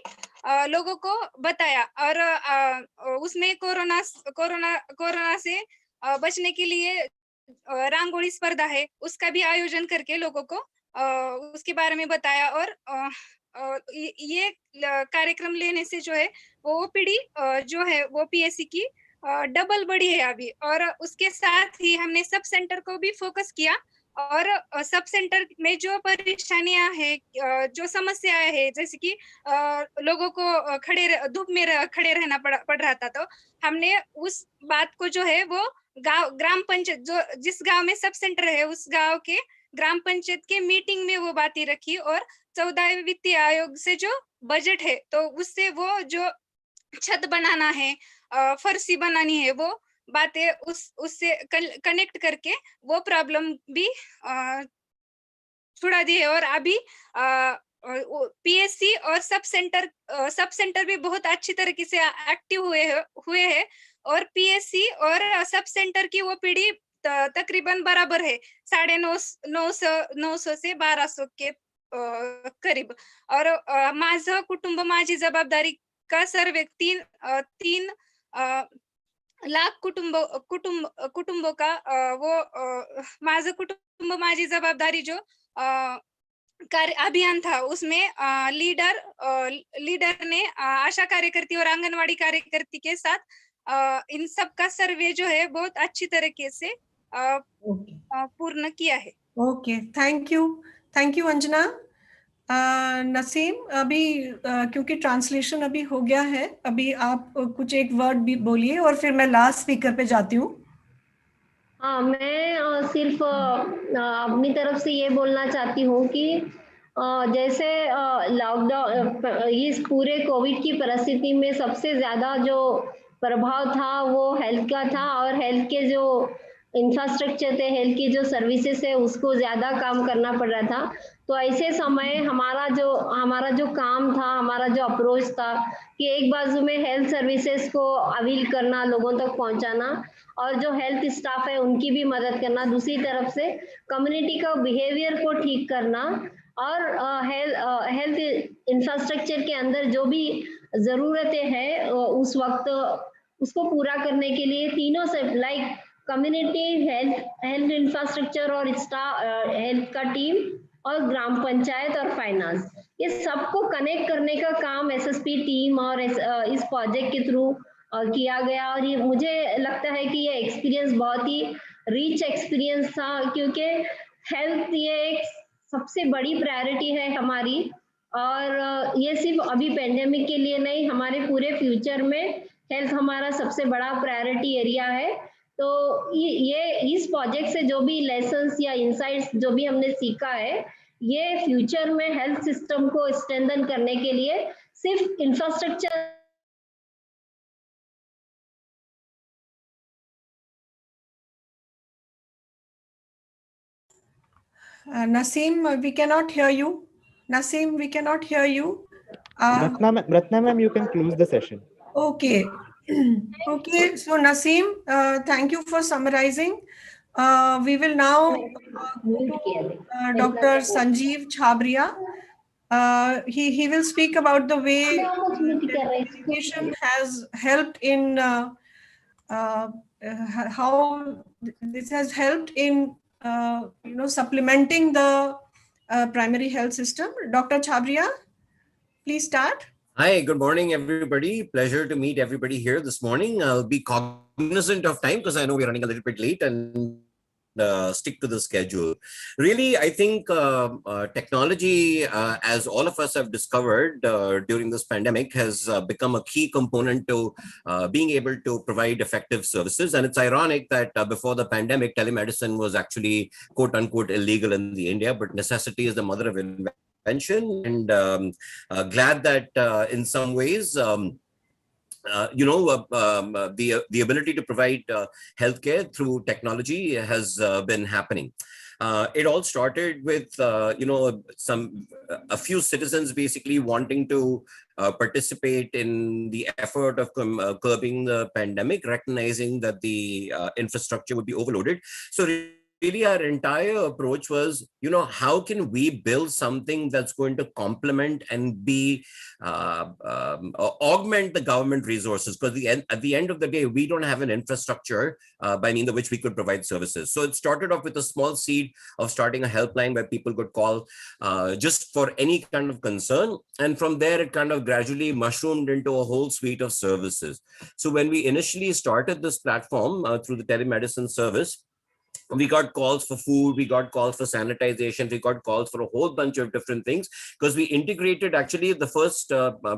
लोगों को बताया। और उसमें कोरोना से बचने के लिए रंगोली स्पर्धा है, उसका भी आयोजन करके लोगों को उसके बारे में बताया। और ये कार्यक्रम लेने से जो है वो OPD जो है वो PSC की डबल बढ़ी है अभी। और उसके साथ ही हमने सब सेंटर को भी फोकस किया, और सब सेंटर में जो परेशानियां है, जो समस्याएं है, जैसे कि लोगों को धूप में खड़े रहना पड़ रहा था, तो हमने उस बात को जो है वो ग्राम पंचायत, जो जिस गांव में सब सेंटर है उस गांव के ग्राम पंचायत के मीटिंग में वो बातें रखी। और 14वें वित्तीय आयोग से जो बजट है तो उससे वो जो छत बनाना है, फर्शी बनानी है, वो बातें उससे कनेक्ट करके वो प्रॉब्लम भी छुड़ा दी है। और अभी PSC और सब सेंटर भी बहुत अच्छी तरीके से एक्टिव हुए हैं, और PSC और सब सेंटर की OPD तकरीबन बराबर है, 950 से 1200 के करीब। और माझं कुटुंब माझी जबाबदारी का सर्वे 3 लाख कुटुंबों का वो माझं कुटुंब माझी जबाबदारी जो कार्य अभियान था, उसमें लीडर ने आशा कार्यकर्ती और आंगनवाड़ी कार्यकर्ती के साथ इन सब का सर्वे जो है बहुत अच्छी तरीके से पूर्ण किया है। Okay, thank you Anjana. Naseem, अभी क्योंकि ट्रांसलेशन अभी हो गया है, अभी आप कुछ एक वर्ड भी बोलिए और फिर मैं लास्ट स्पीकर पे जाती हूँ। हाँ, मैं सिर्फ अपनी तरफ से ये बोलना चाहती हूँ कि जैसे लॉकडाउन, इस पूरे कोविड की परिस्थिति में सबसे ज्यादा जो प्रभाव था वो हेल्थ का था, और हेल्थ के जो इंफ्रास्ट्रक्चर थे, हेल्थ की जो सर्विसेज है, उसको ज्यादा काम करना पड़ रहा था। तो ऐसे समय हमारा जो काम था, हमारा जो अप्रोच था कि एक बाजू में हेल्थ सर्विसेज को अवेल करना, लोगों तक पहुंचाना, और जो हेल्थ स्टाफ है उनकी भी मदद करना, दूसरी तरफ से कम्युनिटी का बिहेवियर को ठीक करना, और हेल्थ इंफ्रास्ट्रक्चर के अंदर जो भी जरूरतें हैं उस वक्त उसको पूरा करने के लिए तीनों से, लाइक कम्युनिटी, हेल्थ इंफ्रास्ट्रक्चर और हेल्थ का टीम, और ग्राम पंचायत और फाइनेंस, ये सबको कनेक्ट करने का काम एसएसपी टीम और इस प्रोजेक्ट के थ्रू किया गया। और ये मुझे लगता है कि ये एक्सपीरियंस बहुत ही रिच एक्सपीरियंस था, क्योंकि हेल्थ ये एक सबसे बड़ी प्रायोरिटी है हमारी, और ये सिर्फ अभी पेंडेमिक के लिए नहीं, हमारे पूरे फ्यूचर में हेल्थ हमारा सबसे बड़ा प्रायोरिटी एरिया है। तो ये इस प्रोजेक्ट से जो भी लेसन्स या इंसाइट्स जो भी हमने सीखा है, ये फ्यूचर में हेल्थ सिस्टम को स्ट्रेंथन करने के लिए सिर्फ infrastructure Naseem, we cannot hear you. Naseem, we cannot hear you. Ratna ma'am, you can close the session. Okay. Okay, so Naseem, thank you for summarizing. We will now go to Dr. Sanjeev Chhabria. He will speak about the way telecommunication has helped in how this has helped in supplementing the primary health system. Dr. Chhabria, please start. Hi, good morning, everybody. Pleasure to meet everybody here this morning. I'll be cognizant of time because I know we're running a little bit late, and stick to the schedule. Really, I think technology, as all of us have discovered during this pandemic, has become a key component to being able to provide effective services. And it's ironic that before the pandemic, telemedicine was actually quote unquote illegal in the India, but necessity is the mother of invention. And glad that in some ways, the ability to provide healthcare through technology has been happening. It all started with a few citizens basically wanting to participate in the effort of curbing the pandemic, recognizing that the infrastructure would be overloaded. So really our entire approach was, how can we build something that's going to complement and be augment the government resources? Because at the end of the day, we don't have an infrastructure by means of which we could provide services. So it started off with a small seed of starting a helpline where people could call just for any kind of concern. And from there, it kind of gradually mushroomed into a whole suite of services. So when we initially started this platform through the telemedicine service, we got calls for food, we got calls for sanitization, we got calls for a whole bunch of different things, because we integrated, actually the first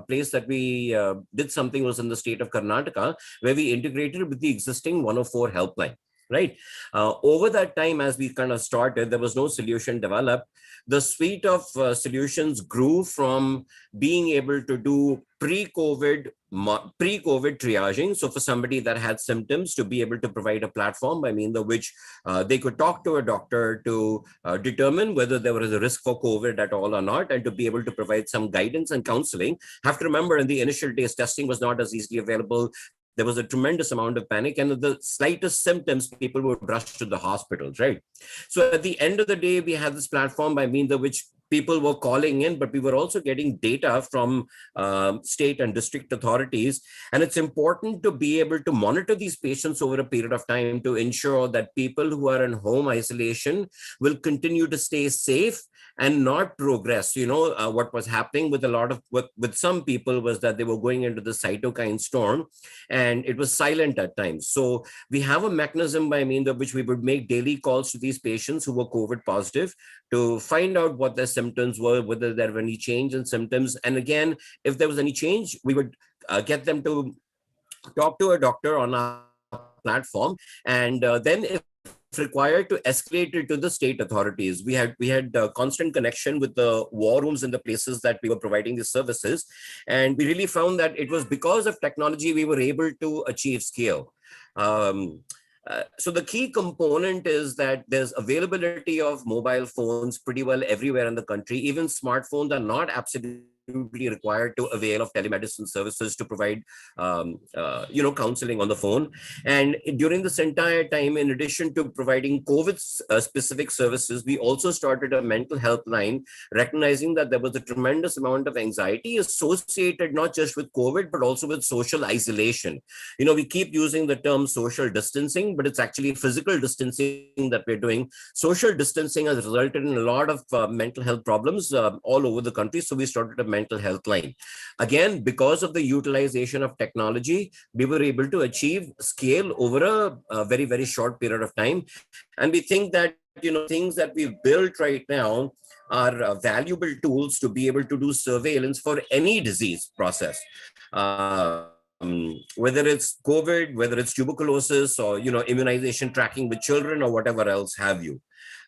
place that we did something was in the state of Karnataka, where we integrated with the existing 104 helpline. Right. Over that time, as we kind of started, there was no solution developed. The suite of solutions grew from being able to do pre-COVID triaging. So for somebody that had symptoms, to be able to provide a platform by means of which they could talk to a doctor to determine whether there was a risk for COVID at all or not, and to be able to provide some guidance and counseling. Have to remember, in the initial days, testing was not as easily available. There was a tremendous amount of panic, and the slightest symptoms, people would rush to the hospitals, right? So at the end of the day, we had this platform by means of which people were calling in, but we were also getting data from state and district authorities. And it's important to be able to monitor these patients over a period of time to ensure that people who are in home isolation will continue to stay safe and not progress. What was happening with a lot of with some people was that they were going into the cytokine storm, and it was silent at times. So we have a mechanism by means of which we would make daily calls to these patients who were COVID positive to find out what their symptoms were, whether there were any change in symptoms. And again, if there was any change, we would get them to talk to a doctor on our platform, and then if required, to escalate it to the state authorities. We had constant connection with the war rooms in the places that we were providing these services, and we really found that it was because of technology we were able to achieve scale. So the key component is that there's availability of mobile phones pretty well everywhere in the country. Even smartphones are not absolutely required to avail of telemedicine services to provide counseling on the phone. And during this entire time, in addition to providing COVID specific services, we also started a mental health line, recognizing that there was a tremendous amount of anxiety associated not just with COVID but also with social isolation. We keep using the term social distancing, but it's actually physical distancing that we're doing. Social distancing has resulted in a lot of mental health problems all over the country. So we started a mental health line. Again, because of the utilization of technology, we were able to achieve scale over a very, very short period of time. And we think that, things that we've built right now are valuable tools to be able to do surveillance for any disease process. Whether it's COVID, whether it's tuberculosis, or immunization tracking with children, or whatever else have you.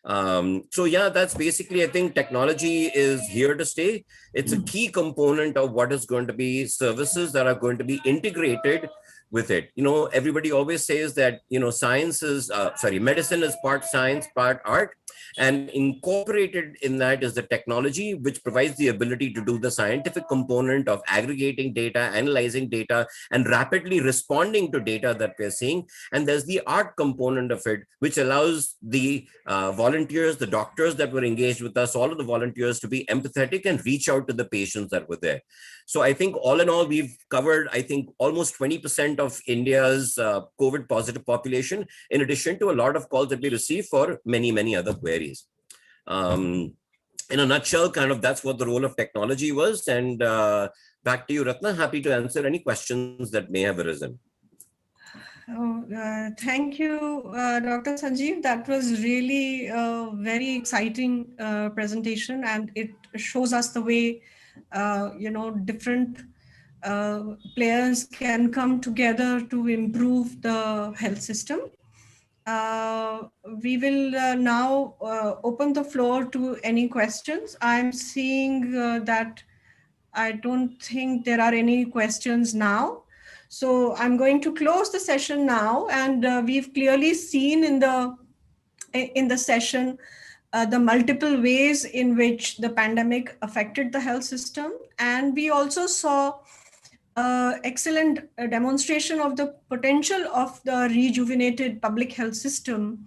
So yeah, that's basically, I think technology is here to stay. It's a key component of what is going to be services that are going to be integrated with it. Everybody always says that, medicine is part science, part art, and incorporated in that is the technology, which provides the ability to do the scientific component of aggregating data, analyzing data, and rapidly responding to data that we're seeing. And there's the art component of it, which allows the volunteers, the doctors that were engaged with us, all of the volunteers to be empathetic and reach out to the patients that were there. So I think all in all, we've covered, I think, almost 20% of India's COVID positive population, in addition to a lot of calls that we receive for many, many other queries. In a nutshell, kind of that's what the role of technology was. And back to you, Ratna. Happy to answer any questions that may have arisen. Thank you, Dr. Sanjeev. That was really a very exciting presentation, and it shows us the way, different players can come together to improve the health system. We will now open the floor to any questions. I'm seeing that I don't think there are any questions now. So I'm going to close the session now, and we've clearly seen in the session the multiple ways in which the pandemic affected the health system. And we also saw excellent demonstration of the potential of the rejuvenated public health system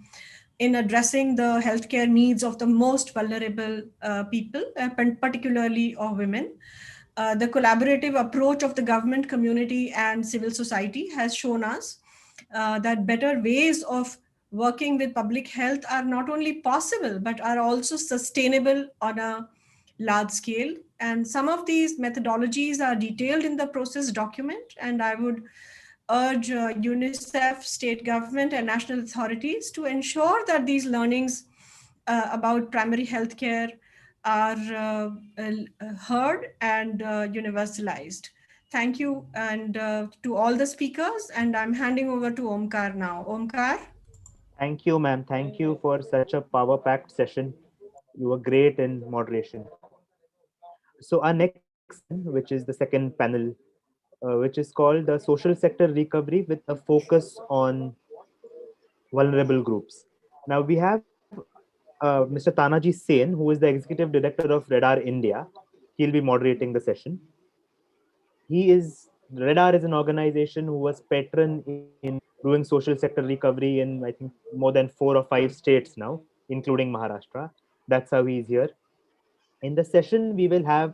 in addressing the healthcare needs of the most vulnerable people, particularly of women. The collaborative approach of the government, community, and civil society has shown us that better ways of working with public health are not only possible, but are also sustainable on a large scale. And some of these methodologies are detailed in the process document, and I would urge UNICEF, state government, and national authorities to ensure that these learnings about primary healthcare are heard and universalized. Thank you, and to all the speakers, and I'm handing over to Omkar now. Omkar? Thank you, ma'am. Thank you for such a power-packed session. You were great in moderation. So our next session, which is the second panel, which is called the Social Sector Recovery with a focus on vulnerable groups. Now we have Mr. Tanaji Sen, who is the Executive Director of Radar India. He'll be moderating the session. Radar is an organization who was patron in doing social sector recovery in, I think, more than 4 or 5 states now, including Maharashtra. That's how he's here. In the session, we will have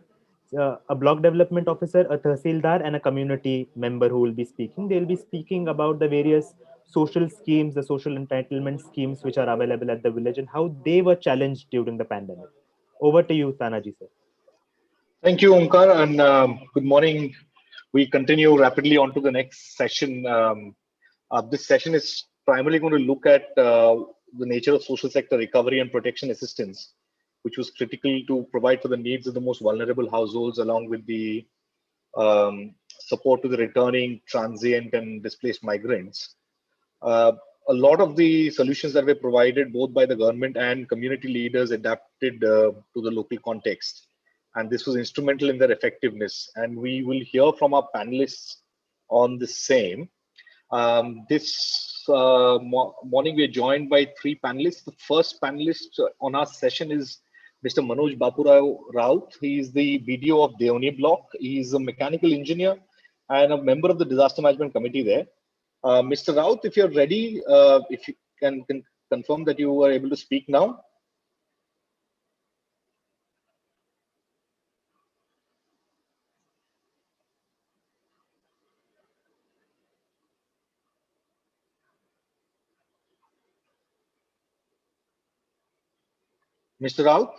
a block development officer, a tahsildar, and a community member who will be speaking. They'll be speaking about the various social schemes, the social entitlement schemes which are available at the village, and how they were challenged during the pandemic. Over to you, Tanaji sir. Thank you, Omkar, and good morning. We continue rapidly on to the next session. This session is primarily going to look at the nature of social sector recovery and protection assistance, which was critical to provide for the needs of the most vulnerable households, along with the support to the returning, transient, and displaced migrants. A lot of the solutions that were provided both by the government and community leaders adapted to the local context. And this was instrumental in their effectiveness. And we will hear from our panelists on the same. This morning, we are joined by three panelists. The first panelist on our session is Mr. Manoj Bapurao Raut. He is the BDO of Deoni block. He is a mechanical engineer and a member of the disaster management committee there. Mr. Raut, if you're ready, if you can confirm that you are able to speak now. Mr. Raut?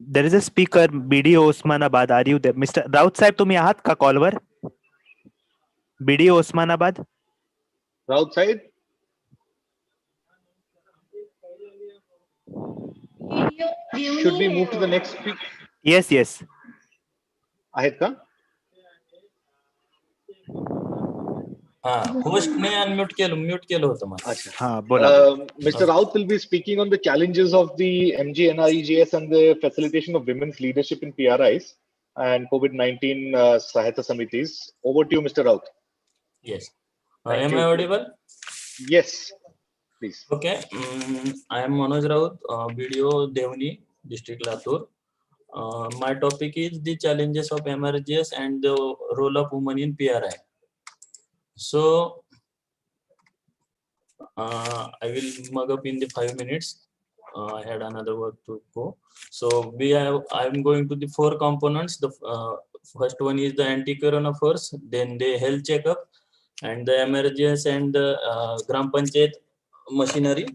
There is a speaker, BDO Osmanabad. Are you there? Mr. Raut साहेब तुम्ही आहात का कॉलवर? BDO Osmanabad? Raut side? Should we move to the next speaker? Yes, yes. आहेत का? Host ने unmute केलं होतं मला. अच्छा. हाँ, बोला. Mr. Raut will be speaking on the challenges of the MGNREGS and the facilitation of women's leadership in PRIs and COVID-19 Sahayata Samitis. Over to you, Mr. Raut. Yes. Am I audible? Yes, please. Okay. I am Manoj Raut, BDO Deoni, District Latur. My topic is the challenges of MRGS and the role of women in PRI. So I will mug up in the 5 minutes. I had another work to go. So I'm going to the 4 components. The first one is the anti-corona first, then the health checkup, and the emergence and the Gram Panchayat machinery,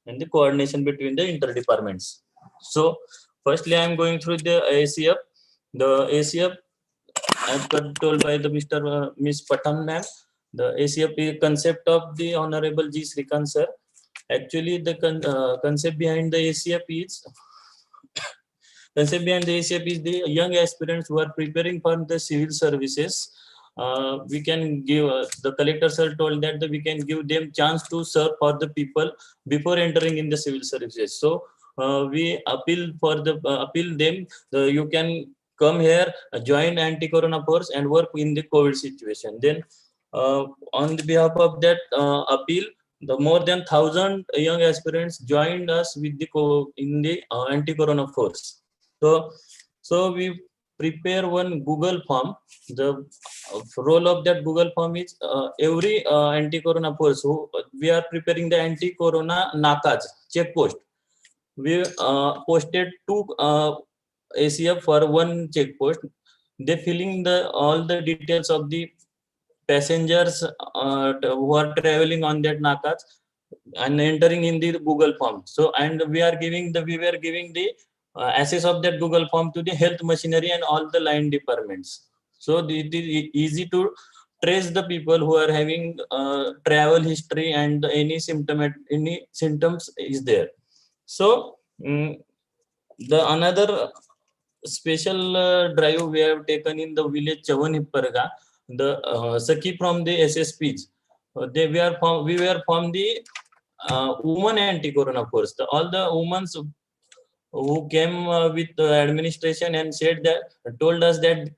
and the coordination between the inter-departments. So firstly, I'm going through the ACF. The ACF, as told by the Miss Pathan ma'am, the ACF concept of the Honorable G. Srikant sir. Actually, the concept behind the ACF is the young aspirants who are preparing for the civil services. We can give the collector sir told that we can give them chance to serve for the people before entering in the civil services. So we appeal them. You can come here, join anti-corona force and work in the COVID situation. Then on the behalf of that appeal, the more than 1,000 young aspirants joined us with in the anti-corona force. So we prepare one Google form. The role of that Google form is every anti-corona force who we are preparing the anti-corona nakas check post. We posted 2 ACF for 1 check post. They filling all the details of the passengers who are traveling on that nakas and entering in the Google form. So and we were giving the access of that Google form to the health machinery and all the line departments. So it is easy to trace the people who are having travel history and any symptoms is there. So another special drive we have taken in the village Chavanhipparga, the Sakhi from the SSPs. We were from the women anti-corona force. All the women who came with the administration and told us that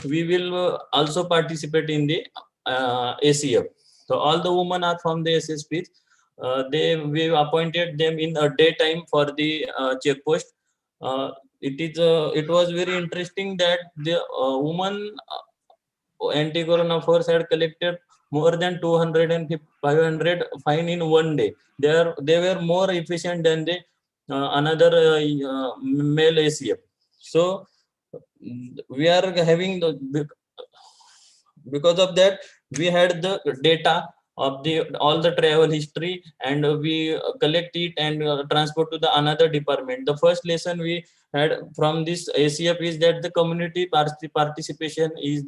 we will also participate in the ACF. So all the women are from the SSPs. We appointed them in a daytime for the check post. It was very interesting that the women anti-corona force had collected more than 200 and 500 fine in one day. They were more efficient than the another male ACF. So we are having because of that we had the data of all the travel history, and we collect it and transport to the another department. The first lesson we had from this ACF is that the community participation is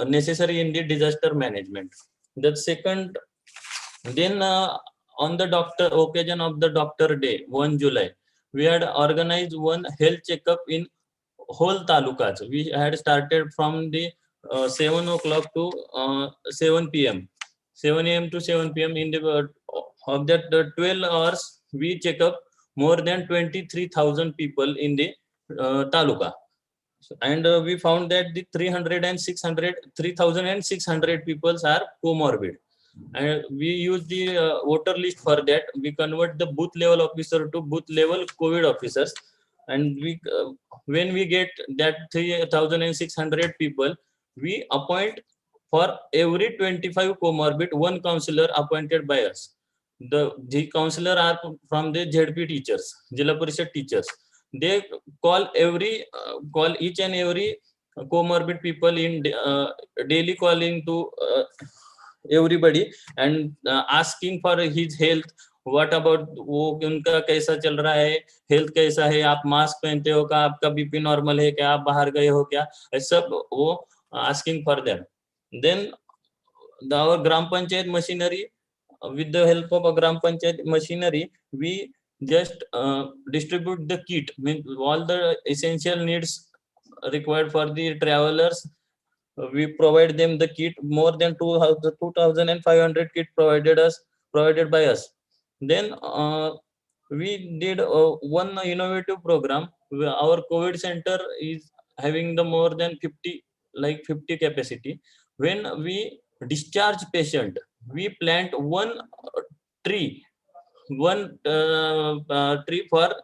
necessary in the disaster management. The second, then on the occasion of the Doctor Day, 1 July, we had organized one health checkup in whole talukas. We had started from the 7 o'clock to 7 p.m. 7 a.m. to 7 p.m. in the of that 12 hours, we check up more than 23,000 people in the taluka. And we found that the 3,600 people are comorbid. And we use the voter list for that. We convert the booth level officer to booth level COVID officers. And we when we get that 3,600 people, we appoint for every 25 comorbid one counselor appointed by us. The counselor are from the ZP teachers, Jilla Parishad teachers. They call each and every comorbid people in daily calling to everybody and asking for his health. What about वो उनका कैसा चल रहा है, health कैसा है, आप mask पहनते हो क्या, आपका बीपी नॉर्मल है क्या, आप बाहर गए हो क्या, सब वो asking for them. Then our gram panchayat machinery, with the help of a gram panchayat machinery, we just distribute the kit, means all the essential needs required for the travelers. We provide them the kit, more than 2,500 kit provided by us. Then we did one innovative program. Our COVID center is having the more than 50 capacity. When we discharge patient, we plant one tree for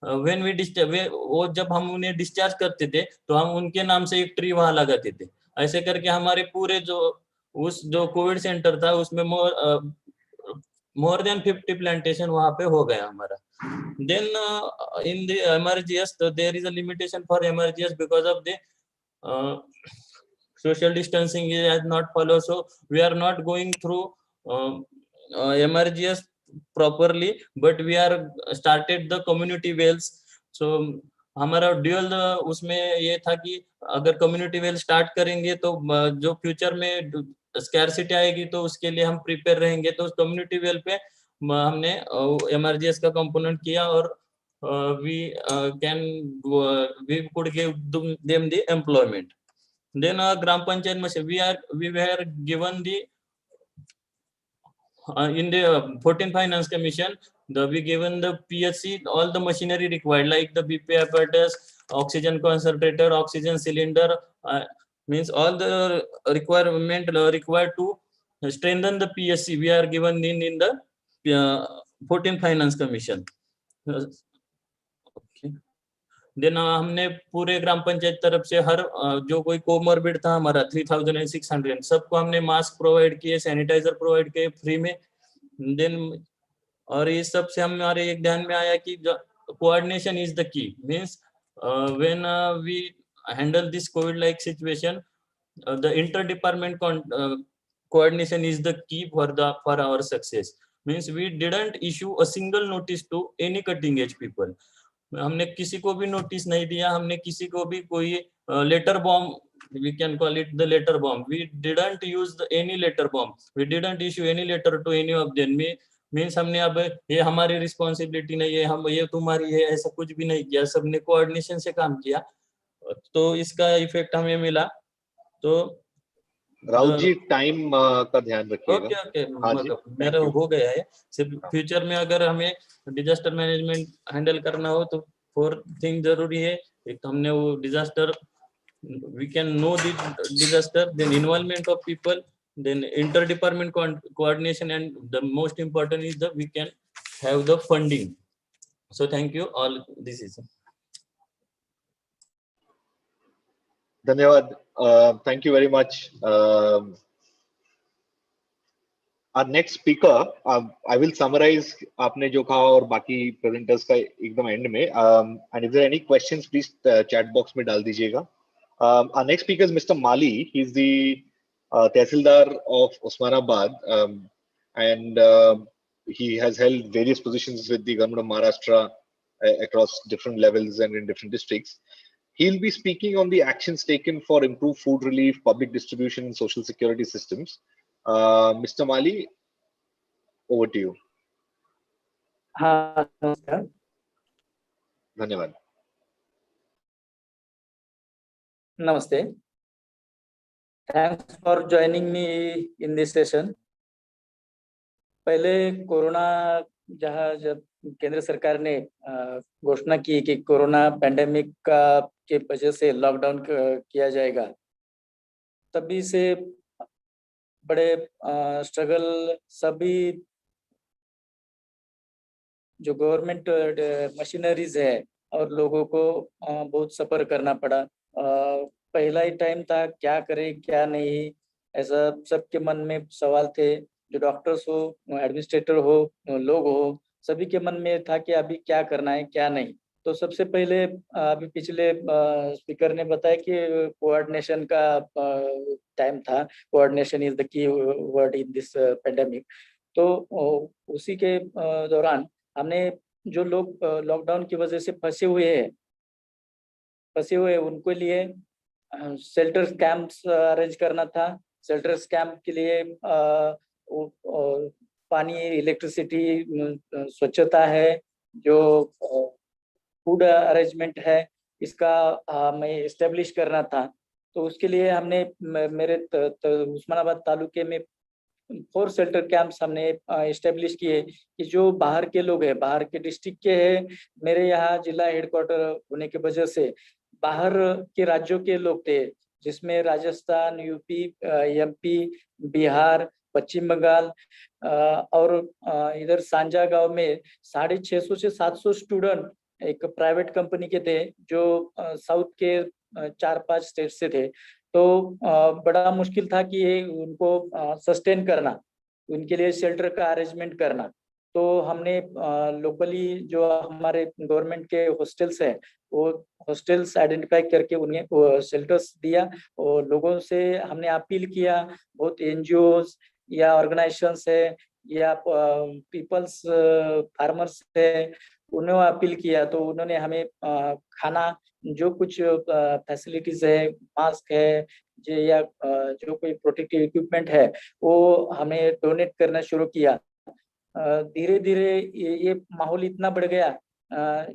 when we discharge. वो जब हम उन्हें discharge करते थे तो हम उनके नाम से एक ट्री वहां लगाते थे. ऐसे करके हमारे पूरे जो कोविड सेंटर था उसमें more than 50 plantation वहां पे हो गया हमारा. Then in the emergencies, there is a limitation for emergencies because of the social distancing is not followed, so we are not going through emergencies properly, but we are started the community wells. So हमारा dual उसमें ये था कि अगर community well start करेंगे तो जो future में स्कैरसिटी आएगी तो उसके लिए हम प्रिपेयर रहेंगे. तो उस कम्युनिटी वेल पे हमने एमआरजीएस का कंपोनेंट किया और we could give them the employment. Then gram panchayat we were given the in the 14 Finance Commission, we given the PHC all the machinery required, like the BP apparatus, oxygen concentrator, oxygen cylinder, means all the requirement required to strengthen the PHC. We are given in the 14 Finance Commission. Then हमने पूरे ग्राम पंचायत तरफ से हर जो कोई comorbid था हमारा 3,600 सबको हमने मास्क प्रोवाइड किए, सैनिटाइजर प्रोवाइड किए फ्री में. देन और ये सब से हमारे एक ध्यान में आया कि coordination is the key. Means when we handle this COVID like situation, the inter department coordination is the key for our success. Means we didn't issue a single notice to any cutting edge people. हमने किसी को भी notice नहीं दिया, हमने किसी को भी कोई letter bomb, we can call it the letter bomb, we didn't use any letter bomb, we didn't issue any letter to any of them. Means हमने अब ये हमारी रिस्पॉन्सिबिलिटी नहीं है, हम ये तुम्हारी है, ऐसा कुछ भी नहीं किया. सबने कोऑर्डिनेशन से काम किया तो इसका इफेक्ट हमें मिला. तो राहुल जी टाइम का ध्यान रखिएगा. ओके मेरा हो गया है. सिर्फ फ्यूचर में अगर हमें डिजास्टर मैनेजमेंट हैंडल करना हो तो 4 थिंग जरूरी है. एक हमने वो disaster, we can know the disaster, then involvement of people, then inter-department coordination, and the most important is that we can have the funding. So thank you all. This is धन्यवाद. Thank you very much. Our next speaker, I will summarize आपने जो कहा और बाकी presenters का एकदम end में. And if there are any questions, please chat box में डाल दीजिएगा. Our next speaker is Mr. Mali. He's the Tehsildar of Osmanabad, and he has held various positions with the government of Maharashtra across different levels and in different districts. He'll be speaking on the actions taken for improved food relief, public distribution, and social security systems. Mr. Mali, over to you. हाँ नमस्कार. धन्यवाद. Namaste. Thanks for joining me in this session. पहले corona जहाँ जब केंद्र सरकार ने घोषणा की कि कोरोना पैंडेमिक का के वजह से लॉकडाउन किया जाएगा, तभी से बड़े स्ट्रगल सभी जो गवर्नमेंट मशीनरीज है और लोगों को बहुत सफर करना पड़ा. पहला ही टाइम था, क्या करें क्या नहीं, ऐसा सबके मन में सवाल थे. जो डॉक्टर्स हो, एडमिनिस्ट्रेटर हो, लोग हो, सभी के मन में था कि अभी क्या करना है क्या नहीं. तो सबसे पहले अभी पिछले स्पीकर ने बताया कि कोऑर्डिनेशन का टाइम था. कोऑर्डिनेशन इज द की वर्ड इन दिस पेंडेमिक. तो उसी के दौरान हमने जो लोग लॉकडाउन की वजह से फंसे हुए उनके लिए शेल्टर कैंप्स अरेंज करना था. शेल्टर कैंप के लिए पानी, इलेक्ट्रिसिटी, स्वच्छता है, जो फूड अरेंजमेंट है, इसका हमें एस्टेब्लिश करना था. तो उसके लिए हमने मेरे उस्मानाबाद तालुके में 4 शेल्टर कैंप्स हमने एस्टेब्लिश किए कि जो बाहर के लोग हैं, बाहर के डिस्ट्रिक्ट के हैं. मेरे यहाँ जिला हेडक्वार्टर होने की वजह से बाहर के राज्यों के लोग थे, जिसमें राजस्थान, यूपी, एमपी, बिहार, पश्चिम बंगाल और इधर सांजा गांव में 650 से 700 स्टूडेंट एक प्राइवेट कंपनी के थे, जो साउथ के 4-5 स्टेट से थे. तो बड़ा मुश्किल था कि ये उनको सस्टेन करना, उनके लिए शेल्टर का अरेंजमेंट करना. तो हमने लोकली जो हमारे गवर्नमेंट के हॉस्टल्स हैं, वो हॉस्टल्स आइडेंटिफाई करके उन्हें शेल्टर्स दिया. और लोगों से हमने अपील किया, बहुत एनजीओज या ऑर्गेनाइजेशंस है या पीपल्स फार्मर्स है, उन्होंने अपील किया. तो उन्होंने हमें खाना, जो कुछ फैसिलिटीज है, मास्क है या जो कोई प्रोटेक्टिव इक्विपमेंट है, वो हमें डोनेट करना शुरू किया. धीरे धीरे ये माहौल इतना बढ़ गया,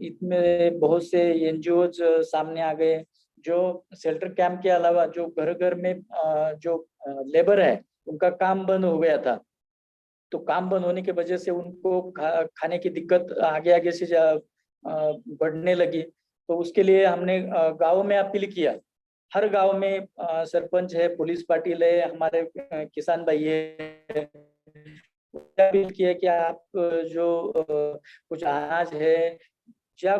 इसमें बहुत से एनजीओज सामने आ गए, जो शेल्टर कैंप के अलावा जो घर घर में जो लेबर है, उनका काम बंद हो गया था. तो काम बंद होने की वजह से उनको खाने की दिक्कत आगे से बढ़ने लगी. तो उसके लिए हमने गाँव में अपील किया. हर गांव में सरपंच है, पुलिस पाटिल है, हमारे किसान भाई है, अपील किया कि आप जो कुछ अनाज है या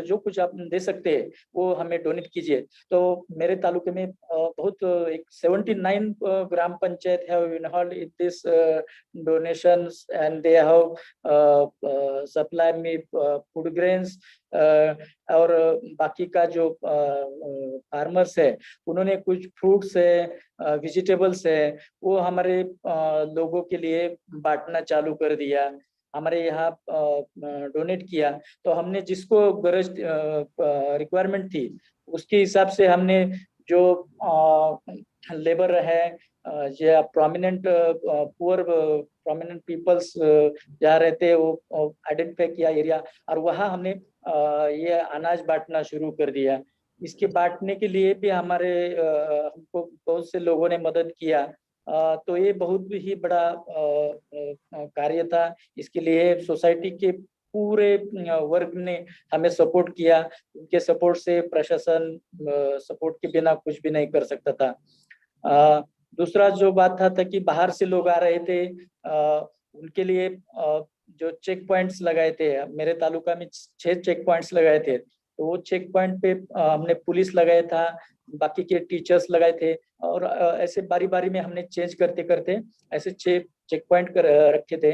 जो कुछ आप दे सकते हैं वो हमें डोनेट कीजिए. तो मेरे तालुके में बहुत एक 79 ग्राम panchayat have involved in this donations, and they have supply me food grains. और बाकी का जो फार्मर्स है, उन्होंने कुछ फ्रूट्स है, वेजिटेबल्स है, वो हमारे लोगों के लिए बांटना चालू कर दिया, हमारे यहाँ डोनेट किया. तो हमने जिसको गरज रिक्वायरमेंट थी, उसके हिसाब से हमने जो लेबर है या प्रोमिनेंट पुअर प्रोमिनेंट पीपल्स जहाँ रहते हैं, वो आइडेंटिफाई किया एरिया, और वहाँ हमने ये अनाज बांटना शुरू कर दिया. इसके बांटने के लिए भी हमारे हमको बहुत से लोगों ने मदद किया. तो ये बहुत ही बड़ा कार्य था. इसके लिए सोसाइटी के पूरे वर्ग ने हमें सपोर्ट किया. उनके सपोर्ट से प्रशासन सपोर्ट के बिना कुछ भी नहीं कर सकता था. दूसरा जो बात था कि बाहर से लोग आ रहे थे, उनके लिए जो चेक पॉइंट्स लगाए थे, मेरे तालुका में 6 चेक पॉइंट्स लगाए थे. तो वो चेक पॉइंट पे हमने पुलिस लगाया था, बाकी के टीचर्स लगाए थे, और ऐसे बारी बारी में हमने चेंज करते करते ऐसे 6 चेक पॉइंट रखे थे.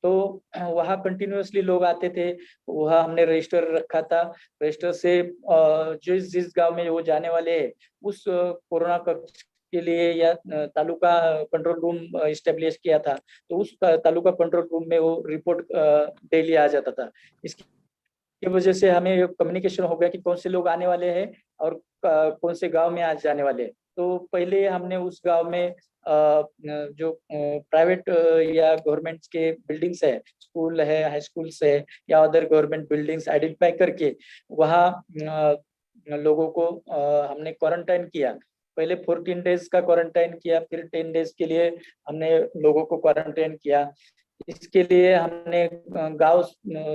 तो वहाँ कंटिन्यूअसली लोग आते थे, वहाँ हमने रजिस्टर रखा था. रजिस्टर से जिस गांव में वो जाने वाले हैं, उस कोरोना के लिए या तालुका कंट्रोल रूम इस्टेब्लिश किया था, तो उस तालुका कंट्रोल रूम में वो रिपोर्ट डेली आ जाता था। इसकी वजह से हमें कम्युनिकेशन हो गया कि कौन से लोग आने वाले हैं और कौन से गांव में आज जाने वाले हैं। तो पहले हमने उस गांव में जो प्राइवेट या गवर्नमेंट के बिल्डिंग्स है, स्कूल है, हाई स्कूल्स है या अदर गवर्नमेंट बिल्डिंग्स आइडेंटिफाई करके वहाँ लोगों को हमने क्वारंटाइन किया। पहले 14 डेज का क्वारंटाइन किया, फिर 10 डेज के लिए हमने लोगों को क्वारंटाइन किया। इसके लिए हमने गांव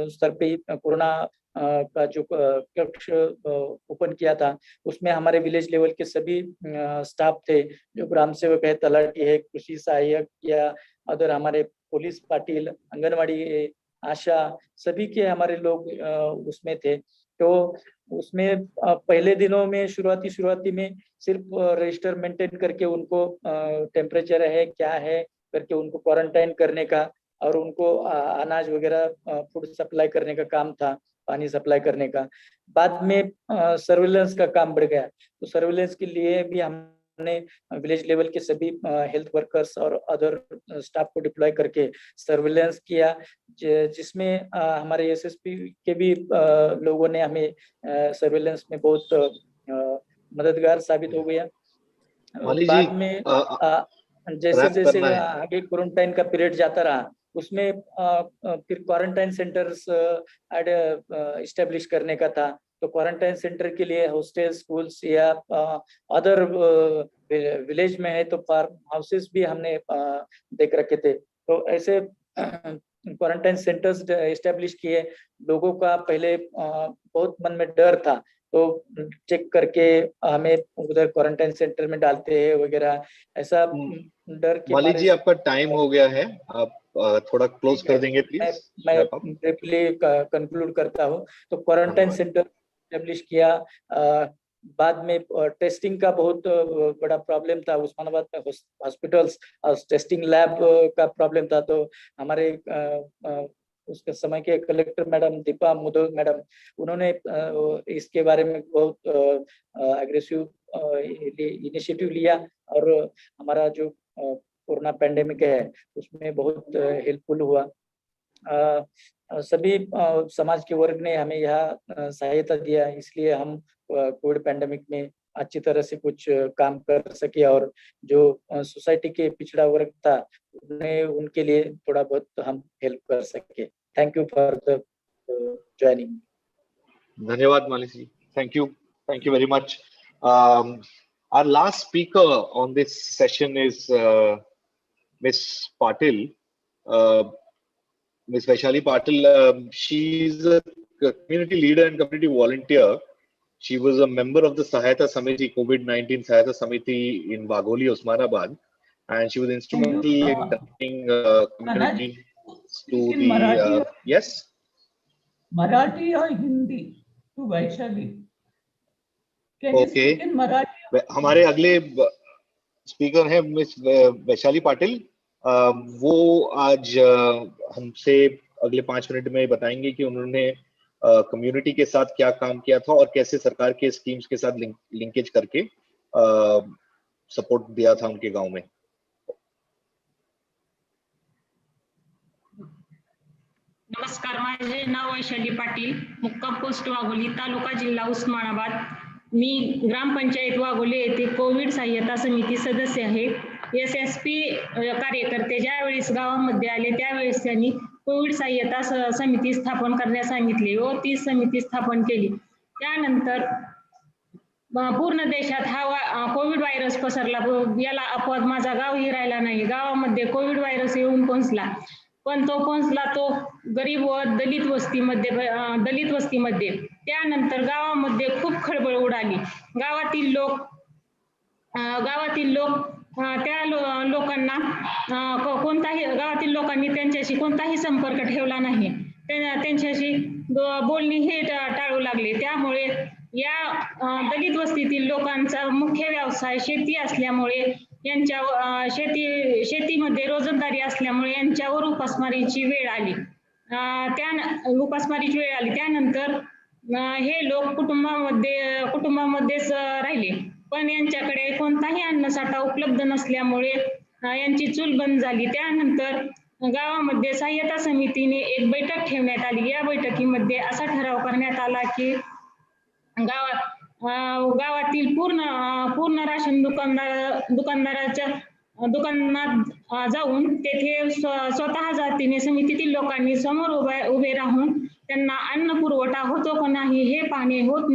स्तर पे कोरोना का जो कक्ष ओपन किया था, उसमें हमारे विलेज लेवल के सभी स्टाफ थे, जो ग्राम सेवक है, तलाटी है, कृषि सहायक या अदर हमारे पुलिस पाटिल, आंगनवाड़ी, आशा, सभी के हमारे लोग उसमें थे। तो उसमें पहले दिनों में शुरुआती में सिर्फ रजिस्टर मेंटेन करके उनको टेम्परेचर है क्या है करके उनको क्वारंटाइन करने का और उनको अनाज वगैरह फूड सप्लाई करने का काम था, पानी सप्लाई करने का। बाद में सर्विलेंस का काम बढ़ गया, तो सर्विलेंस के लिए भी हमने विलेज लेवल के सभी हेल्थ वर्कर्स और अदर स्टाफ को डिप्लॉय करके सर्विलेंस किया, जिसमें हमारे SSP के भी लोगों ने हमें सर्विलेंस में बहुत मददगार साबित हो गया। बाद में जैसे आगे क्वारंटाइन का पीरियड जाता रहा, उसमें फिर क्वारंटाइन सेंटर्स इस्टेब्लिश करने का था। तो क्वारंटाइन सेंटर के लिए हॉस्टल, स्कूल्स या अदर विलेज में है तो फार्म हाउसेस भी हमने देख रखे थे। तो ऐसे क्वारंटाइन सेंटर्स इस्टेब्लिश किए। लोगों का पहले बहुत मन में डर था, तो चेक करके हमें उधर क्वारंटाइन सेंटर में डालते हैं वगैरह, ऐसा डर के मालिक जी आपका टाइम हो गया है, आप थोड़ा क्लोज कर देंगे प्लीज। मैं ब्रीफली कंक्लूड करता हूँ। तो क्वारंटाइन सेंटर एस्टेब्लिश किया। बाद में टेस्टिंग का बहुत बड़ा प्रॉब्लम था उस्मानाबाद में, हॉस्पिटल्स और टेस्टिंग लैब का प्रॉब्लम था। तो हमारे उसके समय के कलेक्टर मैडम दीपा मुदोल मैडम, उन्होंने इसके बारे में बहुत एग्रेसिव इनिशिएटिव लिया और हमारा जो कोरोना पैंडेमिक है उसमें बहुत हेल्पफुल हुआ। सभी समाज के वर्ग ने हमें यहाँ सहायता दिया, इसलिए हम कोविड पैंडेमिक में अच्छी तरह से कुछ काम कर सके और जो सोसाइटी के पिछड़ा वर्ग था उनके लिए थोड़ा बहुत हम हेल्प कर सके। Thank you for the joining. धन्यवाद Malik ji, thank you very much. Our last speaker on this session is Ms. Patil. Ms. Vaishali Patil, she is a community leader and community volunteer. She was a member of the Sahayata Samiti, COVID-19 Sahayata Samiti in Wagholi, Osmanabad, and she was instrumental in connecting community to the yes. Marathi or Hindi to Vaishali? Can you Okay. speak in Marathi? हमारे अगले speaker हैं miss Vaishali Patil. वो आज हमसे अगले 5 minute में बताएंगे कि उन्होंने कम्युनिटी के साथ क्या काम किया था और कैसे सरकार के स्कीम्स के साथ लिंकेज करके सपोर्ट दिया था उनके गांव में। नमस्कार, माझे नाव वैशाली पाटील, मुक्काम पोस्ट वाघोली, तालुका जिल्हा उस्मानाबाद। मी ग्रामपंचायत वाघोली येथे कोविड सहाय्यता समिती सदस्य आहे। SSP कार्यकर्ते ज्यावेळेस गावामध्ये आले त्यावेळेस त्यांनी कोविड सहाय्यता समिती स्थापन करण्यास सांगितले व ती समिती स्थापन केली। त्यानंतर पूर्ण देशात हा कोविड व्हायरस पसरला, याला अपवाद माझा गावही राहिला नाही। गावामध्ये कोविड व्हायरस येऊन पोहोचला, पण तो पोहोचला तो गरीब व दलित वस्तीमध्ये। त्यानंतर गावामध्ये खूप खळबळ उडाली। गावातील लोक त्या लोकांना गावातील लोकांनी त्यांच्याशी कोणताही संपर्क ठेवला नाही, त्यांच्याशी बोलणी हे टाळू लागले। त्यामुळे या दलित वस्तीतील लोकांचा मुख्य व्यवसाय शेती असल्यामुळे यांच्या शेतीमध्ये रोजंदारी असल्यामुळे यांच्यावर उपासमारीची वेळ आली। त्यानंतर हे लोक कुटुंबामध्येच राहिले। पण यांच्याकडे कोणताही अन्नसाठा उपलब्ध नसल्यामुळे यांची चूल बंद झाली. त्यानंतर गावामध्ये सहाय्यता समितीने एक बैठक ठेवण्यात आली. या बैठकीमध्ये असा ठराव करण्यात आला की गावातील पूर्ण राशन दुकानात जाऊन तेथे स्वतः जातीने समितीतील लोकांनी समोर उभे राहून त्यांना अन्न पुरवठा होतो का नाही हे पाहणे, होत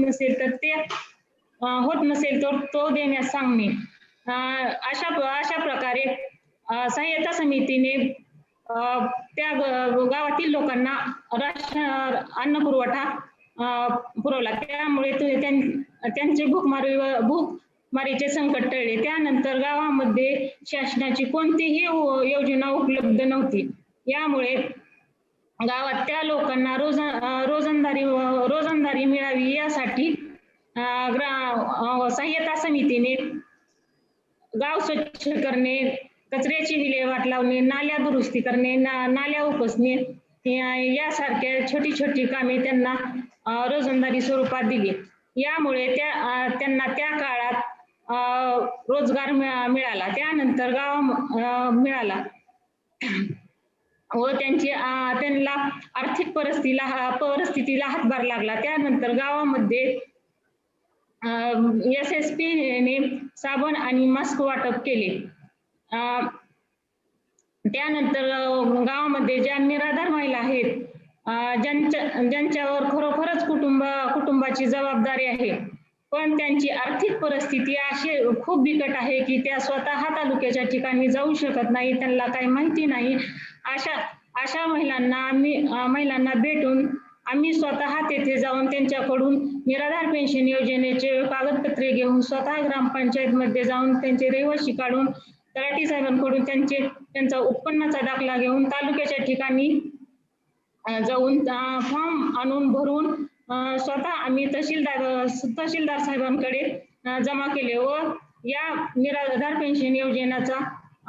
नसेल तर तो देण्यास सांगणे. अशा प्रकारे सहाय्यता समितीने त्या गावातील लोकांना अन्न पुरवठा पुरवला. त्यामुळे त्यांचे भूकमारीचे संकट टळले. त्यानंतर गावामध्ये शासनाची कोणतीही योजना उपलब्ध नव्हती. यामुळे गावात त्या लोकांना रोजंदारी मिळावी यासाठी सहाय्यता समितीने गाव स्वच्छ करणे, कचऱ्याची विल्हेवाट लावणे, नाल्या दुरुस्ती करणे, नाल्या उपसणे यासारख्या छोटी छोटी कामे त्यांना रोजंदारी स्वरूपात दिली. यामुळे त्यांना त्या काळात रोजगार मिळाला. त्यानंतर मिळाला व त्यांना आर्थिक परिस्थितीला हातभार लागला. त्यानंतर गावामध्ये SSP ने साबण आणि मास्क वाटप केले. त्यानंतर गावामध्ये ज्या निराधार महिला आहेत, ज्यांच्यावर खरोखरच कुटुंबाची जबाबदारी आहे, पण त्यांची आर्थिक परिस्थिती अशी खूप बिकट आहे की त्या स्वतः तालुक्याच्या ठिकाणी जाऊ शकत नाही, त्यांना काही माहिती नाही. अशा महिलांना भेटून आम्ही स्वतः तेथे जाऊन त्यांच्याकडून निराधार पेन्शन योजनेचे कागदपत्रे घेऊन स्वतः ग्रामपंचायत मध्ये जाऊन त्यांचे रहिवासी काढून तलाठी साहेबांकडून त्यांचा उत्पन्नाचा दाखला घेऊन तालुक्याच्या ठिकाणी जाऊन फॉर्म आणून भरून स्वतः आम्ही तहसीलदार साहेबांकडे जमा केले व या निराधार पेन्शन योजनेचा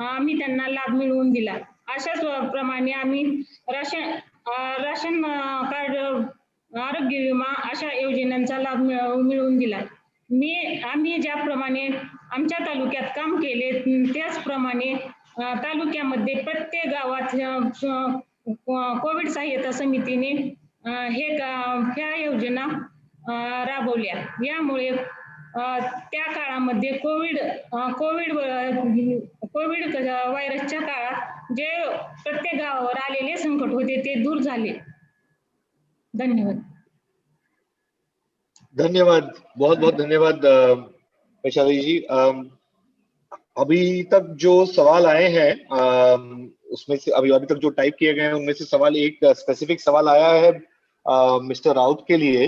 आम्ही त्यांना लाभ मिळवून दिला. अशाच प्रमाणे आम्ही राशन कार्ड, आरोग्य विमा अशा योजनांचा लाभ मिळवून दिला. आम्ही ज्याप्रमाणे आमच्या तालुक्यात काम केले त्याचप्रमाणे तालुक्यामध्ये प्रत्येक गावात कोविड सहाय्यता समितीने ह्या योजना राबवल्या. यामुळे त्या काळामध्ये कोविड व्हायरसच्या काळात जे प्रत्येक गावावर आलेले संकट होते ते दूर झाले. धन्यवाद. धन्यवाद, बहुत बहुत धन्यवाद वैशाली जी. अभी तक जो सवाल आए हैं उसमें से अभी तक जो टाइप किए गए हैं उनमें से सवाल, एक स्पेसिफिक सवाल आया है मिस्टर राउत के लिए.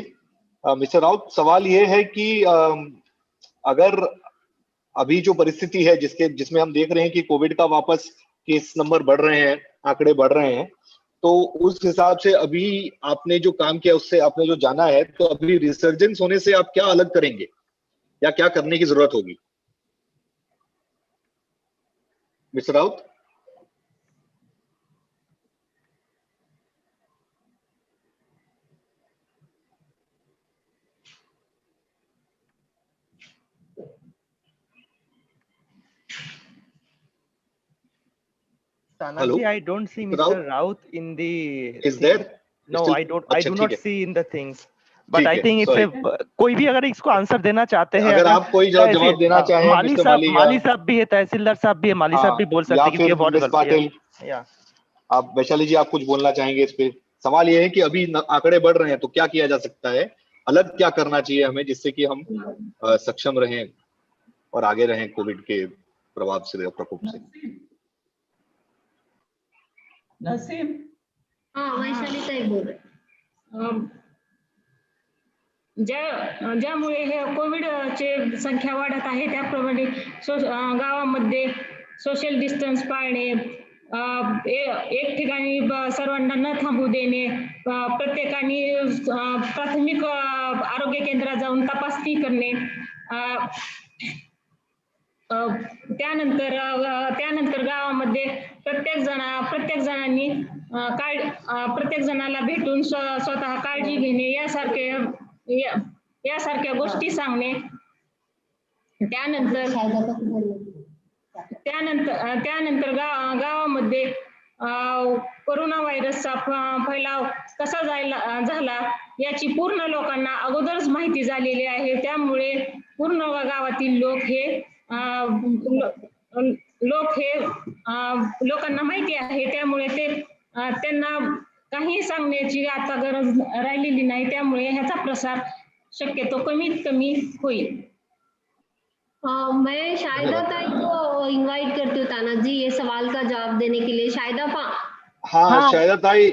मिस्टर राउत, सवाल ये है कि अगर अभी जो परिस्थिति है जिसमें हम देख रहे हैं कि कोविड का वापस केस नंबर बढ़ रहे हैं, आंकड़े बढ़ रहे हैं, तो उस हिसाब से अभी आपने जो काम किया उससे आपने जो जाना है, तो अभी रिसर्जेंस होने से आप क्या अलग करेंगे या क्या करने की जरूरत होगी? Mister Raut. Tanaji, I don't see Mr. Raut in the. Is there? No, Still? I do not see in the things. But I ठीक है, think it's sorry. कोई भी अगर इसको आंसर देना चाहते हैं, अगर आप कोई जवाब देना चाहें, माली साहब भी है, तहसीलदार साहब भी है, माली साहब भी बोल सकते हैं या फिर मिस पाटिल, या आप वैशाली जी आप कुछ बोलना चाहेंगे इस पे? सवाल ये है कि अभी आंकड़े बढ़ रहे हैं तो क्या किया जा सकता है, अलग क्या करना चाहिए हमें जिससे कि हम सक्षम रहें और आगे रहें कोविड के प्रभाव से, प्रकोप से. नसीम. वैशाली ताई बोल रहे. ज्यामुळे हे कोविडचे संख्या वाढत आहे त्याप्रमाणे गावामध्ये सोशल डिस्टन्स पाळणे, एक ठिकाणी सर्वांना न थांबू देणे, प्रत्येकाने प्राथमिक आरोग्य केंद्रात जाऊन तपासणी करणे, त्यानंतर गावामध्ये प्रत्येक जणाला भेटून स्वतः काळजी घेणे यासारख्या गोष्टी सांगणे त्यानंतर गावामध्ये कोरोना व्हायरसचा फैलाव कसा झाला याची पूर्ण लोकांना अगोदरच माहिती झालेली आहे. त्यामुळे पूर्ण गावातील लोकांना माहिती आहे. त्यामुळे त्यांना काही सांगण्याची आता गरज राहिलेली नाही. त्यामुळे ह्याचा प्रसार शक्यतो कमीत कमी होईल. मैं शाहिदा ताई को इनवाइट करती हूँ ताना जी ये सवाल का जवाब देने के लिए. शाहिदा हाँ शाहिदा ताई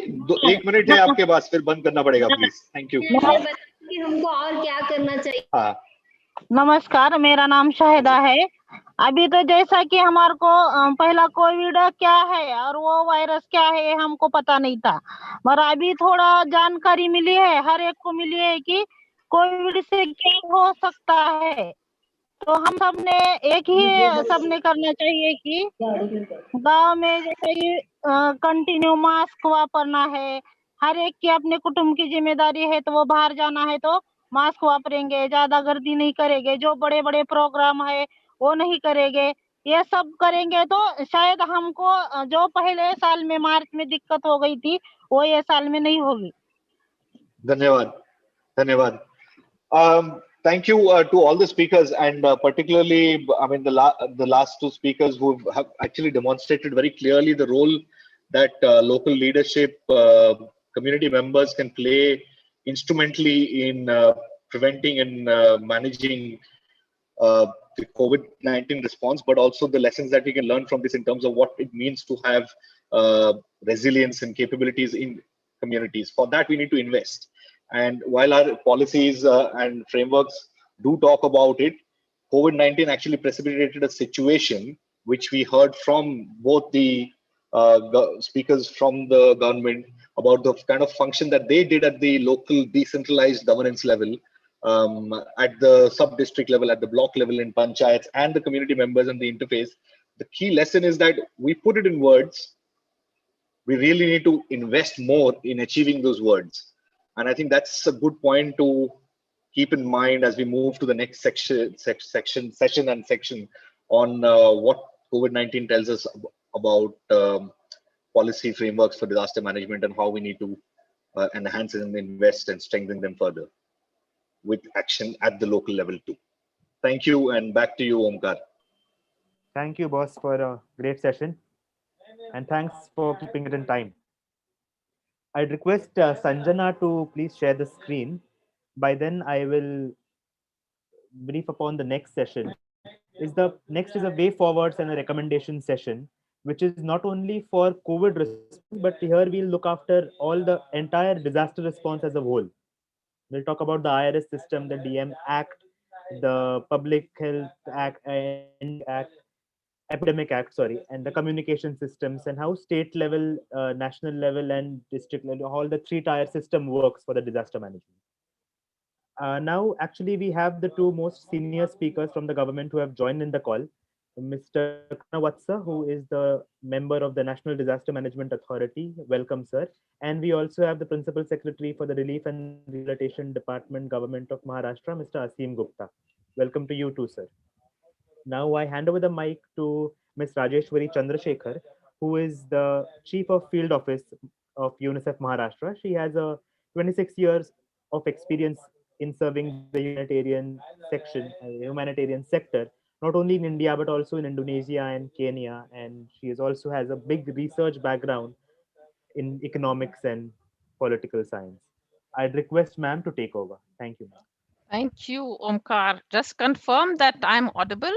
1 मिनट है आपके पास, फिर बंद करना पड़ेगा प्लीज. Thank you. कि हमको और क्या करना चाहिए. हाँ नमस्कार, मेरा नाम शाहिदा है. अभी तो जैसा कि हमारे को पहला कोविड क्या है और वो वायरस क्या है हमको पता नहीं था, मगर अभी थोड़ा जानकारी मिली है, हर एक को मिली है कि कोविड से क्या हो सकता है. तो हम सबने एक ही सबने करना चाहिए कि गांव में जैसे कि कंटिन्यू मास्क वापरना है. हर एक की अपने कुटुंब की जिम्मेदारी है, तो वो बाहर जाना है तो मास्क वापरेंगे, ज्यादा गर्दी नहीं करेंगे, जो बड़े बड़े प्रोग्राम है वो नहीं करेंगे. ये सब करेंगे तो शायद हमको जो पहले साल में मार्च में दिक्कत हो गई थी वो ये साल में नहीं होगी. धन्यवाद. धन्यवाद. Thank you to all the speakers, and particularly, I mean, the last two speakers who have actually demonstrated very clearly the role that local leadership, community members can play instrumentally in preventing and managing the COVID-19 response, but also the lessons that we can learn from this in terms of what it means to have resilience and capabilities in communities. For that, we need to invest. And while our policies and frameworks do talk about it, COVID-19 actually precipitated a situation which we heard from both the speakers from the government about the kind of function that they did at the local decentralized governance level, at the sub-district level, at the block level in panchayats, and the community members and the interface. The key lesson is that we put it in words. We really need to invest more in achieving those words. And I think that's a good point to keep in mind as we move to the next section on what COVID-19 tells us about policy frameworks for disaster management and how we need to enhance and invest and strengthen them further with action at the local level too. Thank you, and back to you, Omkar. Thank you, boss, for a great session. And thanks for keeping it in time. I'd request Sanjana to please share the screen. By then, I will brief upon the next session. Next is a way forwards and a recommendation session, which is not only for COVID response, but here we'll look after all the entire disaster response as a whole. We'll talk about the IRS system, the DM Act, the Public Health Act, and Epidemic Act, sorry, and the communication systems, and how state level, national level, and district level, all the 3-tier system works for the disaster management. Now, actually, we have the two most senior speakers from the government who have joined in the call. Mr. Vatsa, who is the member of the National Disaster Management Authority. Welcome, sir. And we also have the Principal Secretary for the Relief and Rehabilitation Department, Government of Maharashtra, Mr. Asim Gupta. Welcome to you too, sir. Now I hand over the mic to Ms. Rajeshwari Chandrasekhar, who is the Chief of Field Office of UNICEF Maharashtra. She has 26 years of experience in serving the humanitarian sector, not only in India, but also in Indonesia and Kenya. And she also has a big research background in economics and political science. I'd request ma'am to take over. Thank you, ma'am. Thank you, Omkar. Just confirm that I'm audible.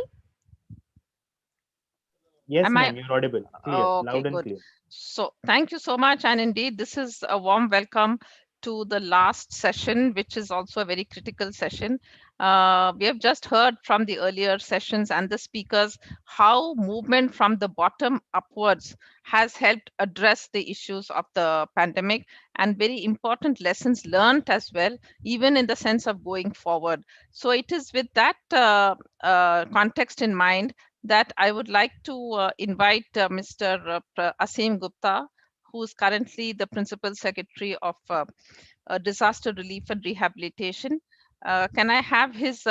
Yes, ma'am, you're audible, clear, okay, loud and good. clear. So thank you so much. And indeed, this is a warm welcome to the last session, which is also a very critical session. We have just heard from the earlier sessions and the speakers how movement from the bottom upwards has helped address the issues of the pandemic, and very important lessons learned as well, even in the sense of going forward. So it is with that context in mind that I would like to invite Mr. Asim Gupta, who is currently the Principal Secretary of Disaster Relief and Rehabilitation. Can I have his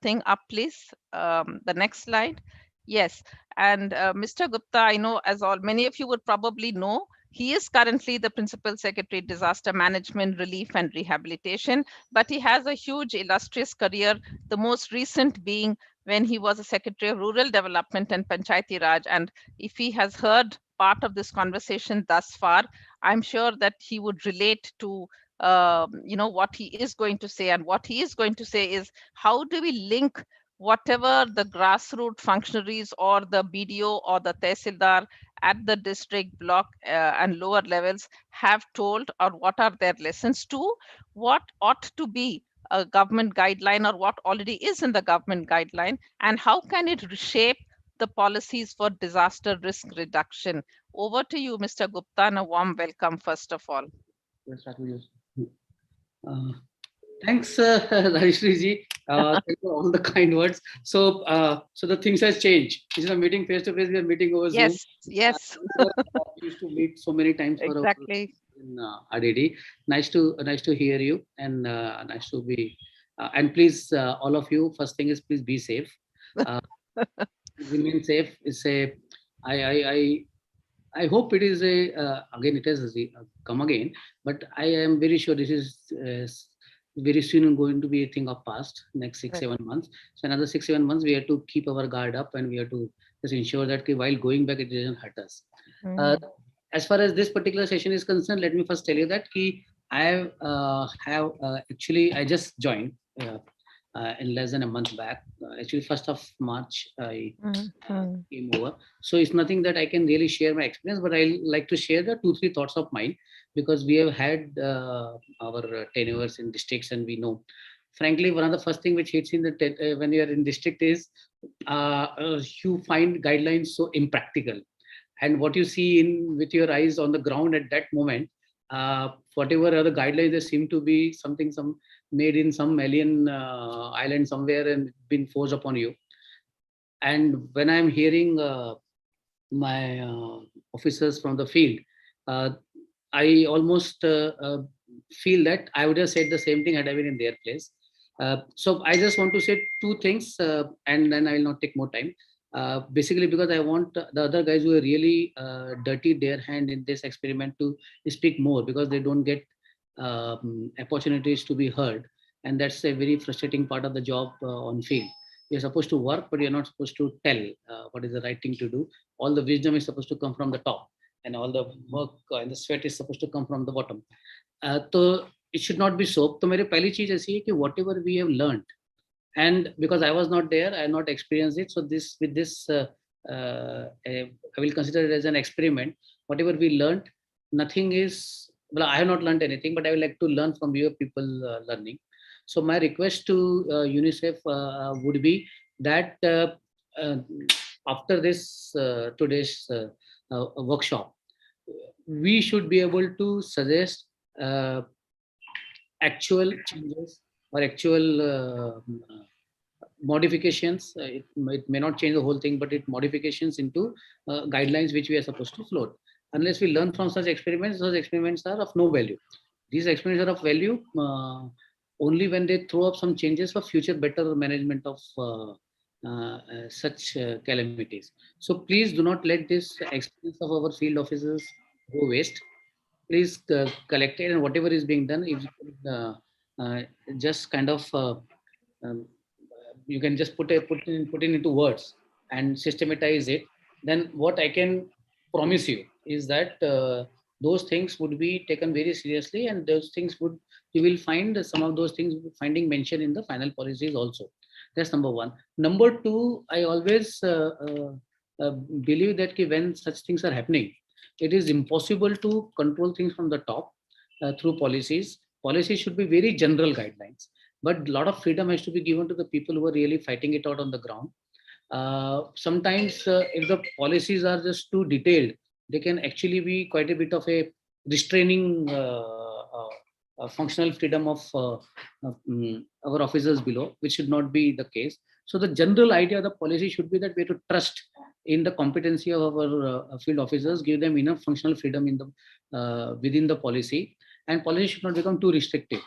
thing up, please? The next slide. Yes. And Mr. Gupta, I know, as all many of you would probably know, he is currently the Principal Secretary, Disaster Management, Relief and Rehabilitation, but he has a huge illustrious career, the most recent being when he was a Secretary of Rural Development and Panchayati Raj. And if he has heard part of this conversation thus far, I'm sure that he would relate to what he is going to say. And what he is going to say is, how do we link whatever the grassroots functionaries or the BDO or the Tehsildar at the district, block and lower levels have told, or what are their lessons to what ought to be a government guideline, or what already is in the government guideline, and how can it reshape the policies for disaster risk reduction. Over to you, Mr. Gupta, and a warm welcome first of all. Thanks, Rajeshri ji. Thanks for all the kind words. So, so the things has changed. Instead of meeting face to face, we are meeting over Zoom. Yes. We used to meet so many times for exactly in ADD. Nice to hear you, and nice to be. And please, all of you, first thing is please be safe. Remain safe. It's a. I hope it is a again it has come again, but I am very sure this is very soon going to be a thing of past, next 6-7 months. So another 6-7 months we have to keep our guard up, and we have to just ensure that while going back it doesn't hurt us. As far as this particular session is concerned, let me first tell you that I have actually I just joined in less than a month back. Actually, 1st of March, I came over. So it's nothing that I can really share my experience, but I like to share the 2-3 thoughts of mine, because we have had our tenures in districts, and we know. Frankly, one of the first thing which hits in the when you are in district is you find guidelines so impractical, and what you see in with your eyes on the ground at that moment, whatever other guidelines, they seem to be something made in some alien island somewhere and been forced upon you. And when I'm hearing my officers from the field, I almost feel that I would have said the same thing had I been in their place. So I just want to say 2 things, and then I will not take more time. Basically, because I want the other guys who are really dirty their hand in this experiment to speak more, because they don't get opportunities to be heard, and that's a very frustrating part of the job on field. You're supposed to work, but you're not supposed to tell what is the right thing to do. All the wisdom is supposed to come from the top, and all the work and the sweat is supposed to come from the bottom. So it should not be so. So my pehli cheez aisi hai ki whatever we have learned, and because I was not there, I have not experienced it. So I will consider it as an experiment. Whatever we learned, nothing is. Well, I have not learned anything, but I would like to learn from your people learning. So my request to UNICEF would be that after this today's workshop, we should be able to suggest actual changes or actual modifications. It may not change the whole thing, but it modifications into guidelines which we are supposed to float. Unless we learn from such experiments are of no value. These experiments are of value only when they throw up some changes for future better management of such calamities. So please do not let this experience of our field officers go waste. Please collect it, and whatever is being done, if just kind of you can just put it into words and systematize it. Then what I can promise you is that those things would be taken very seriously, and those things you will find some of those things finding mention in the final policies also. That's number 1. Number 2, I always believe that when such things are happening, it is impossible to control things from the top through policies. Policies should be very general guidelines, but a lot of freedom has to be given to the people who are really fighting it out on the ground. Sometimes if the policies are just too detailed, they can actually be quite a bit of a restraining functional freedom of our officers below, which should not be the case. So the general idea of the policy should be that we have to trust in the competency of our field officers, give them enough functional freedom in the within the policy, and policy should not become too restrictive.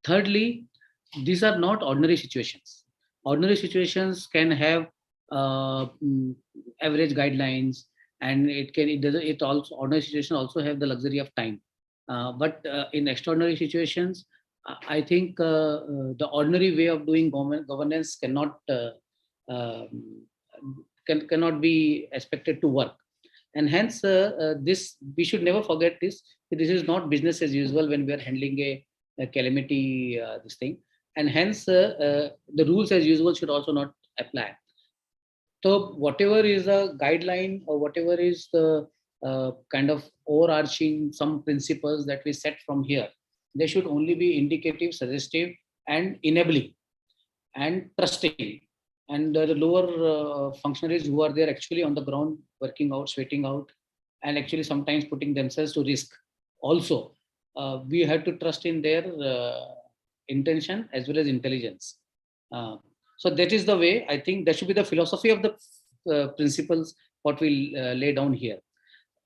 Thirdly, these are not ordinary situations. Ordinary situations can have average guidelines, and it also ordinary situations also have the luxury of time. But in extraordinary situations, I think the ordinary way of doing governance cannot be expected to work. And hence, this we should never forget this. This is not business as usual when we are handling a calamity, this thing. And hence, the rules as usual should also not apply. So whatever is a guideline or whatever is the kind of overarching some principles that we set from here, they should only be indicative, suggestive, and enabling and trusting. And the lower functionaries who are there actually on the ground, working out, sweating out, and actually sometimes putting themselves to risk. Also, we have to trust in their intention as well as intelligence. So that is the way, I think that should be the philosophy of the principles what we lay down here.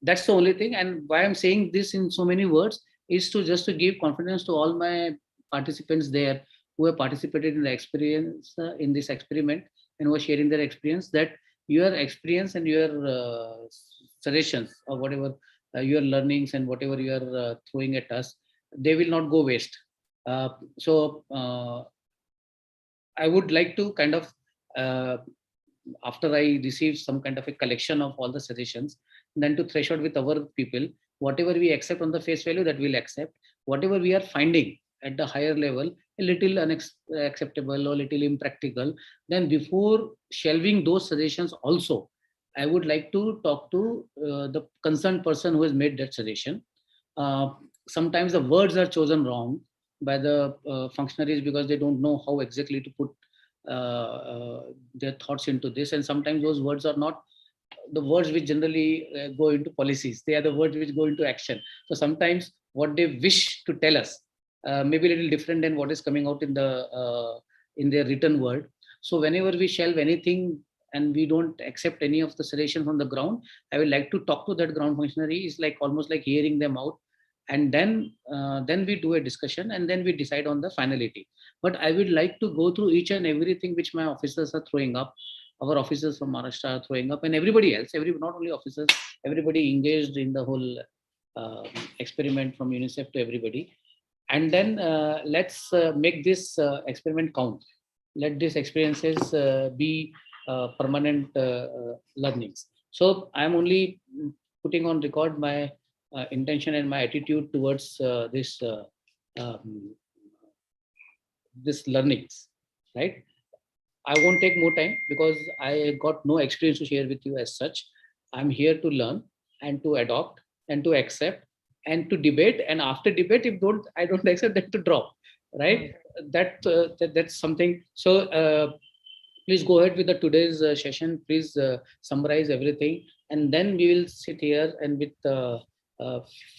That's the only thing. And why I'm saying this in so many words is to just to give confidence to all my participants there who have participated in the experience in this experiment and who are sharing their experience, that your experience and your suggestions or whatever your learnings and whatever you are throwing at us, they will not go waste. So I would like to kind of, after I receive some kind of a collection of all the suggestions, then to threshold with our people, whatever we accept on the face value, that we'll accept. Whatever we are finding at the higher level, a little unacceptable or little impractical, then before shelving those suggestions also, I would like to talk to the concerned person who has made that suggestion. Sometimes the words are chosen wrong by the functionaries because they don't know how exactly to put their thoughts into this, and sometimes those words are not the words which generally go into policies. They are the words which go into action. So sometimes what they wish to tell us may be a little different than what is coming out in their written word. So whenever we shelve anything and we don't accept any of the suggestions from the ground, I would like to talk to that ground functionary. It's like almost like hearing them out, and then we do a discussion and then we decide on the finality. But I would like to go through each and everything which my officers are throwing up, our officers from Maharashtra are throwing up, and everybody else, not only officers, everybody engaged in the whole experiment from UNICEF to everybody. And then let's make this experiment count. Let these experiences be permanent learnings. So I'm only putting on record my intention and my attitude towards this learnings, right? I won't take more time because I got no experience to share with you as such. I'm here to learn and to adopt and to accept and to debate. And after debate, if I don't accept, that to drop, right? That's something. So please go ahead with the today's session. Please summarize everything, and then we will sit here and with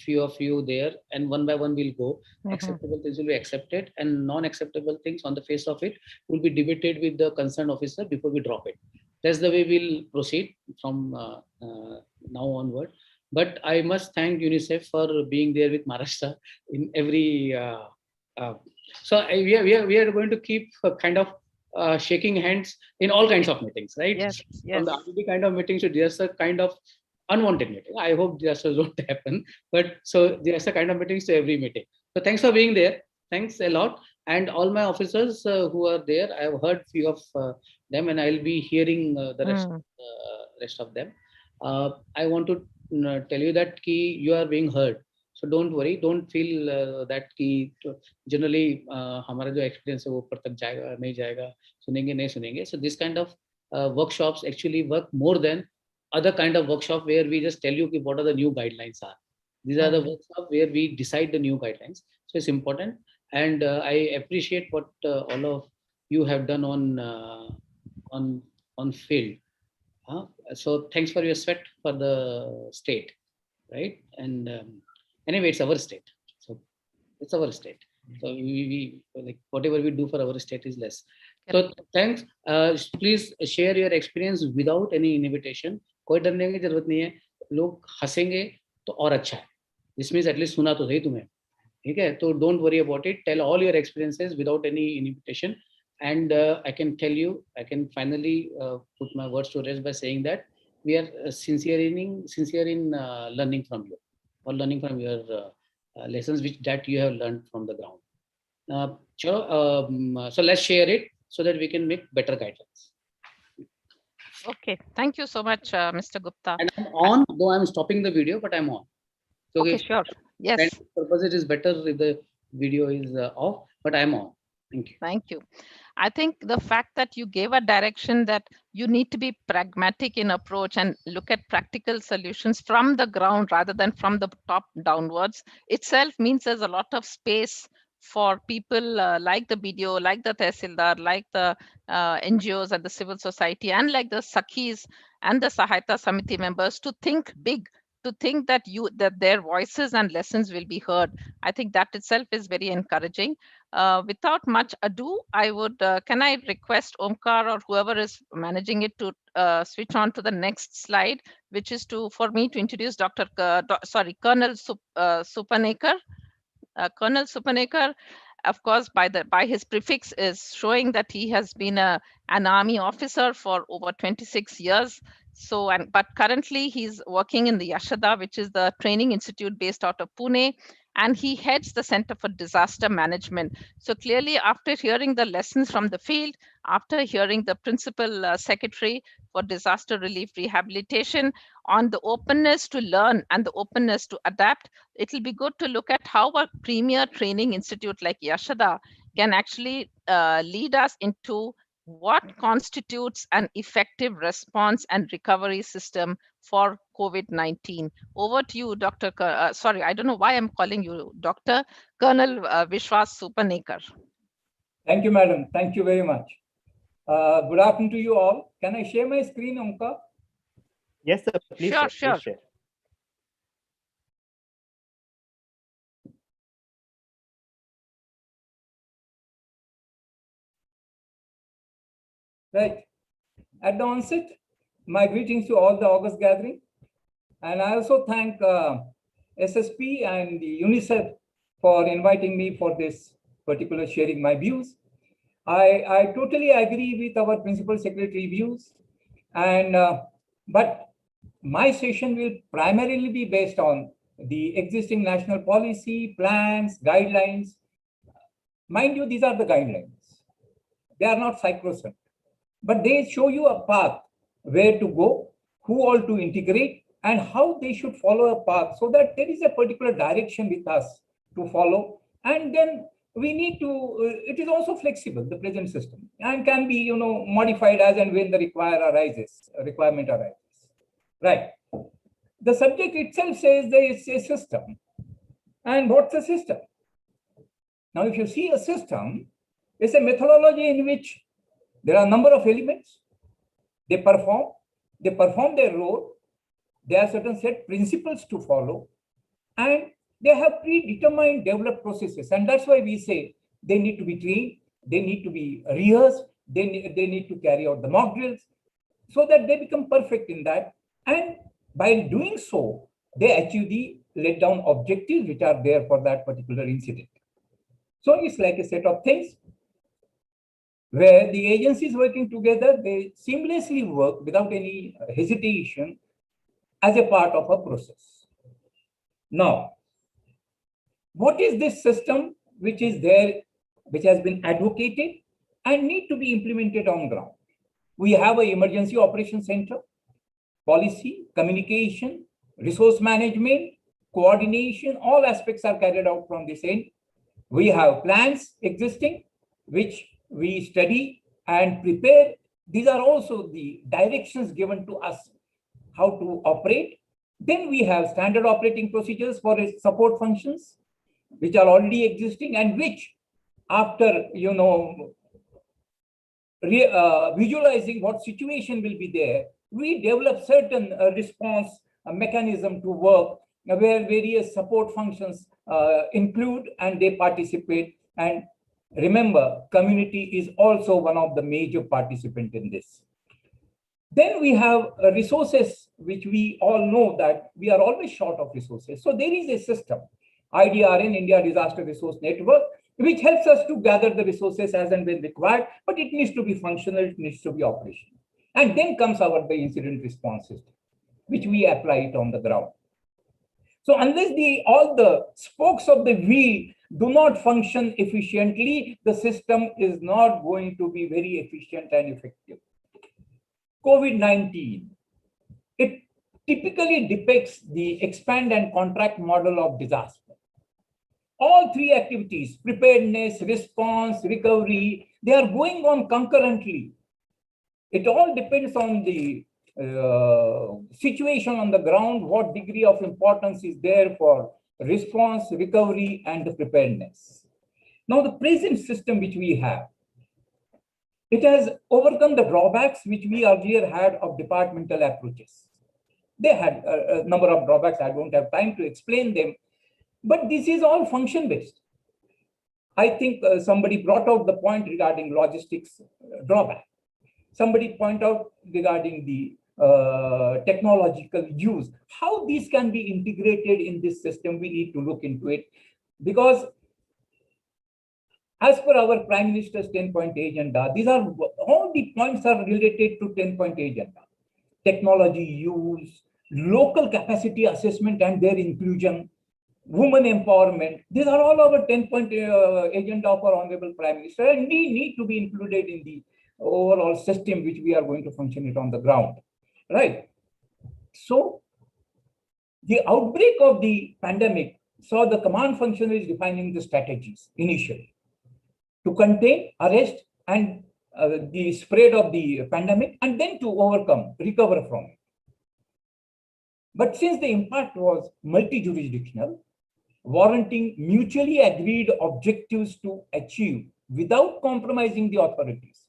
few of you there, and one by one we'll go. Acceptable things will be accepted, and non-acceptable things on the face of it will be debated with the concerned officer before we drop it. That's the way we'll proceed from now onward. But I must thank UNICEF for being there with Maharashtra in every. We are going to keep kind of shaking hands in all kinds of meetings, right? Yes. From the RDD kind of meetings to just a kind of unwanted meeting. I hope just don't happen, but so there's a kind of meetings to every meeting. So thanks for being there. Thanks a lot. And all my officers who are there, I have heard few of them, and I'll be hearing the rest of them. I want to tell you that you are being heard. So don't worry, don't feel that generally हमारा जो experience है वो ऊपर तक जाएगा नहीं जाएगा, सुनेंगे नहीं सुनेंगे. So this kind of workshops actually work more than other kind of workshop where we just tell you what are the new guidelines are. These are the workshops where we decide the new guidelines. So it's important, and I appreciate what all of you have done on field. So thanks for your sweat for the state, right? And anyway, it's our state. So it's our state. So we like whatever we do for our state is less. So thanks. Please share your experience without any invitation. कोई डरने की जरूरत नहीं है. लोग हंसेंगे तो और अच्छा है. This means at least सुना तो सही तुम्हें. Okay, so don't worry about it. Tell all your experiences without any invitation. And I can tell you, I can finally put my words to rest by saying that we are sincere in learning from you, or learning from your lessons that you have learned from the ground. So let's share it so that we can make better guidelines. Okay, thank you so much, Mr. Gupta. And I'm on, though I'm stopping the video, but I'm on. So okay, sure. Yes. Purpose, it is better if the video is off, but I'm on. Thank you. Thank you. I think the fact that you gave a direction that you need to be pragmatic in approach and look at practical solutions from the ground rather than from the top downwards itself means there's a lot of space for people like the BDO, like the Tehsildar, like the NGOs and the civil society, and like the Sakhis and the Sahayata Samiti members to think big, to think that their voices and lessons will be heard. I think that itself is very encouraging. Without much ado, I would, can I request Omkar or whoever is managing it to switch on to the next slide, which is for me to introduce Colonel Supanekar. Colonel Supanekar, of course, by his prefix is showing that he has been an army officer for over 26 years. So, but currently he's working in the Yashada, which is the training institute based out of Pune, and he heads the Center for Disaster Management. So clearly, after hearing the lessons from the field, after hearing the Principal Secretary for Disaster Relief Rehabilitation on the openness to learn and the openness to adapt, it will be good to look at how a premier training institute like Yashada can actually lead us into what constitutes an effective response and recovery system for COVID-19. Over to you, Dr. Sorry, I don't know why I'm calling you Dr. Colonel Vishwas Supanekar. Thank you, madam. Thank you very much. Good afternoon to you all. Can I share my screen, Omkar? Yes, sir. Please, sure, sir. Sure. Please share. Right. At the onset, my greetings to all the August gathering. And I also thank SSP and the UNICEF for inviting me for this particular sharing my views. I totally agree with our Principal Secretary views. And but my session will primarily be based on the existing national policy, plans, guidelines. Mind you, these are the guidelines. They are not sacrosanct, but they show you a path where to go, who all to integrate, and how they should follow a path so that there is a particular direction with us to follow. And then we need to, it is also flexible, the present system, and can be, modified as and when the requirement arises. Right. The subject itself says there is a system. And what's a system? Now, if you see a system, it's a methodology in which there are a number of elements. They perform their role. There are certain set principles to follow, and they have predetermined developed processes. And that's why we say they need to be trained, they need to be rehearsed, they need to carry out the mock drills so that they become perfect in that. And by doing so, they achieve the laid down objectives which are there for that particular incident. So it's like a set of things where the agencies working together, they seamlessly work without any hesitation as a part of a process. Now, what is this system which is there, which has been advocated and need to be implemented on ground? We have an emergency operations center, policy, communication, resource management, coordination, all aspects are carried out from this end. We have plans existing, which we study and prepare. These are also the directions given to us how to operate. Then we have standard operating procedures for support functions, which are already existing and which, after visualizing what situation will be there, we develop certain response mechanism to work where various support functions include and they participate. And remember, community is also one of the major participants in this. Then we have resources, which we all know that we are always short of resources. So there is a system IDRN, India Disaster Resource Network, which helps us to gather the resources as and when required, but it needs to be functional, it needs to be operational. And then comes the incident response system, which we apply it on the ground. So unless all the spokes of the wheel do not function efficiently, the system is not going to be very efficient and effective. COVID-19, it typically depicts the expand and contract model of disaster. All three activities, preparedness, response, recovery, they are going on concurrently. It all depends on the situation on the ground, what degree of importance is there for response, recovery, and the preparedness. Now, the present system which we have, it has overcome the drawbacks which we earlier had of departmental approaches. They had a number of drawbacks. I don't have time to explain them, but this is all function-based. I think somebody brought out the point regarding logistics drawback. Somebody point out regarding the technological use. How these can be integrated in this system, we need to look into it, because as per our Prime Minister's 10-point agenda, these are all the points are related to 10-point agenda. Technology use, local capacity assessment and their inclusion, women empowerment. These are all our 10-point agenda of our Honorable Prime Minister, and we need to be included in the overall system which we are going to function it on the ground, right? So the outbreak of the pandemic saw the command functionaries defining the strategies initially to contain, arrest, and the spread of the pandemic, and then to overcome, recover from it. But since the impact was multi-jurisdictional, warranting mutually agreed objectives to achieve without compromising the authorities,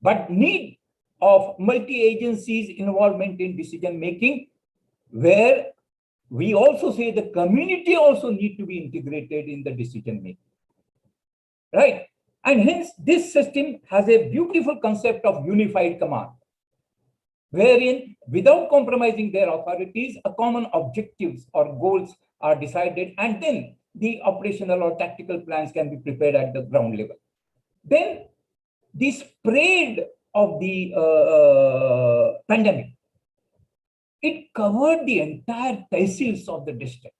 but need of multi-agencies involvement in decision-making, where we also say the community also need to be integrated in the decision-making, right? And hence, this system has a beautiful concept of unified command, wherein without compromising their authorities, a common objectives or goals are decided, and then the operational or tactical plans can be prepared at the ground level. Then the spread of the pandemic, it covered the entire tehsils of the district.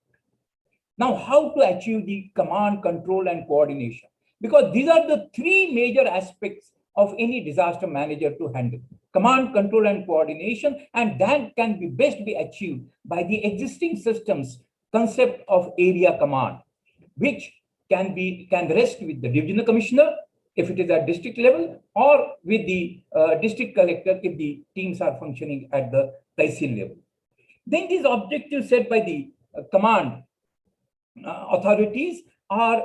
Now, how to achieve the command, control, and coordination? Because these are the three major aspects of any disaster manager to handle: command, control, and coordination, and that can be best be achieved by the existing systems concept of area command, which can rest with the divisional commissioner if it is at district level, or with the district collector if the teams are functioning at the tehsil level. Then these objectives set by the command authorities are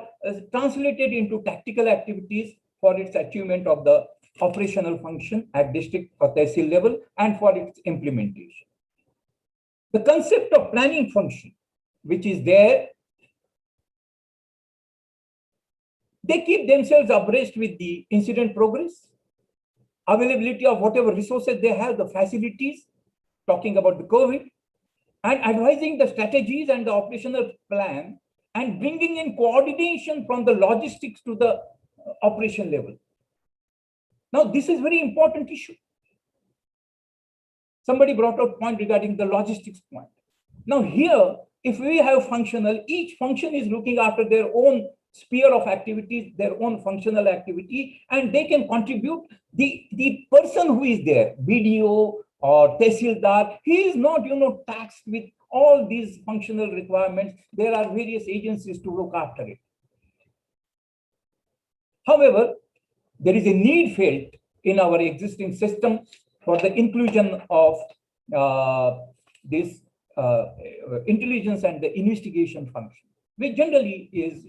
translated into tactical activities for its achievement of the operational function at district or tehsil level and for its implementation. The concept of planning function, which is there, they keep themselves abreast with the incident progress, availability of whatever resources they have, the facilities, talking about the COVID, and advising the strategies and the operational plan, and bringing in coordination from the logistics to the operation level. Now, this is very important issue. Somebody brought out point regarding the logistics point. Now here, if we have functional, each function is looking after their own sphere of activities, their own functional activity, and they can contribute. The person who is there, BDO or Tehsildar, he is not, taxed with all these functional requirements. There are various agencies to look after it. However, there is a need felt in our existing system for the inclusion of this intelligence and the investigation function, which generally is,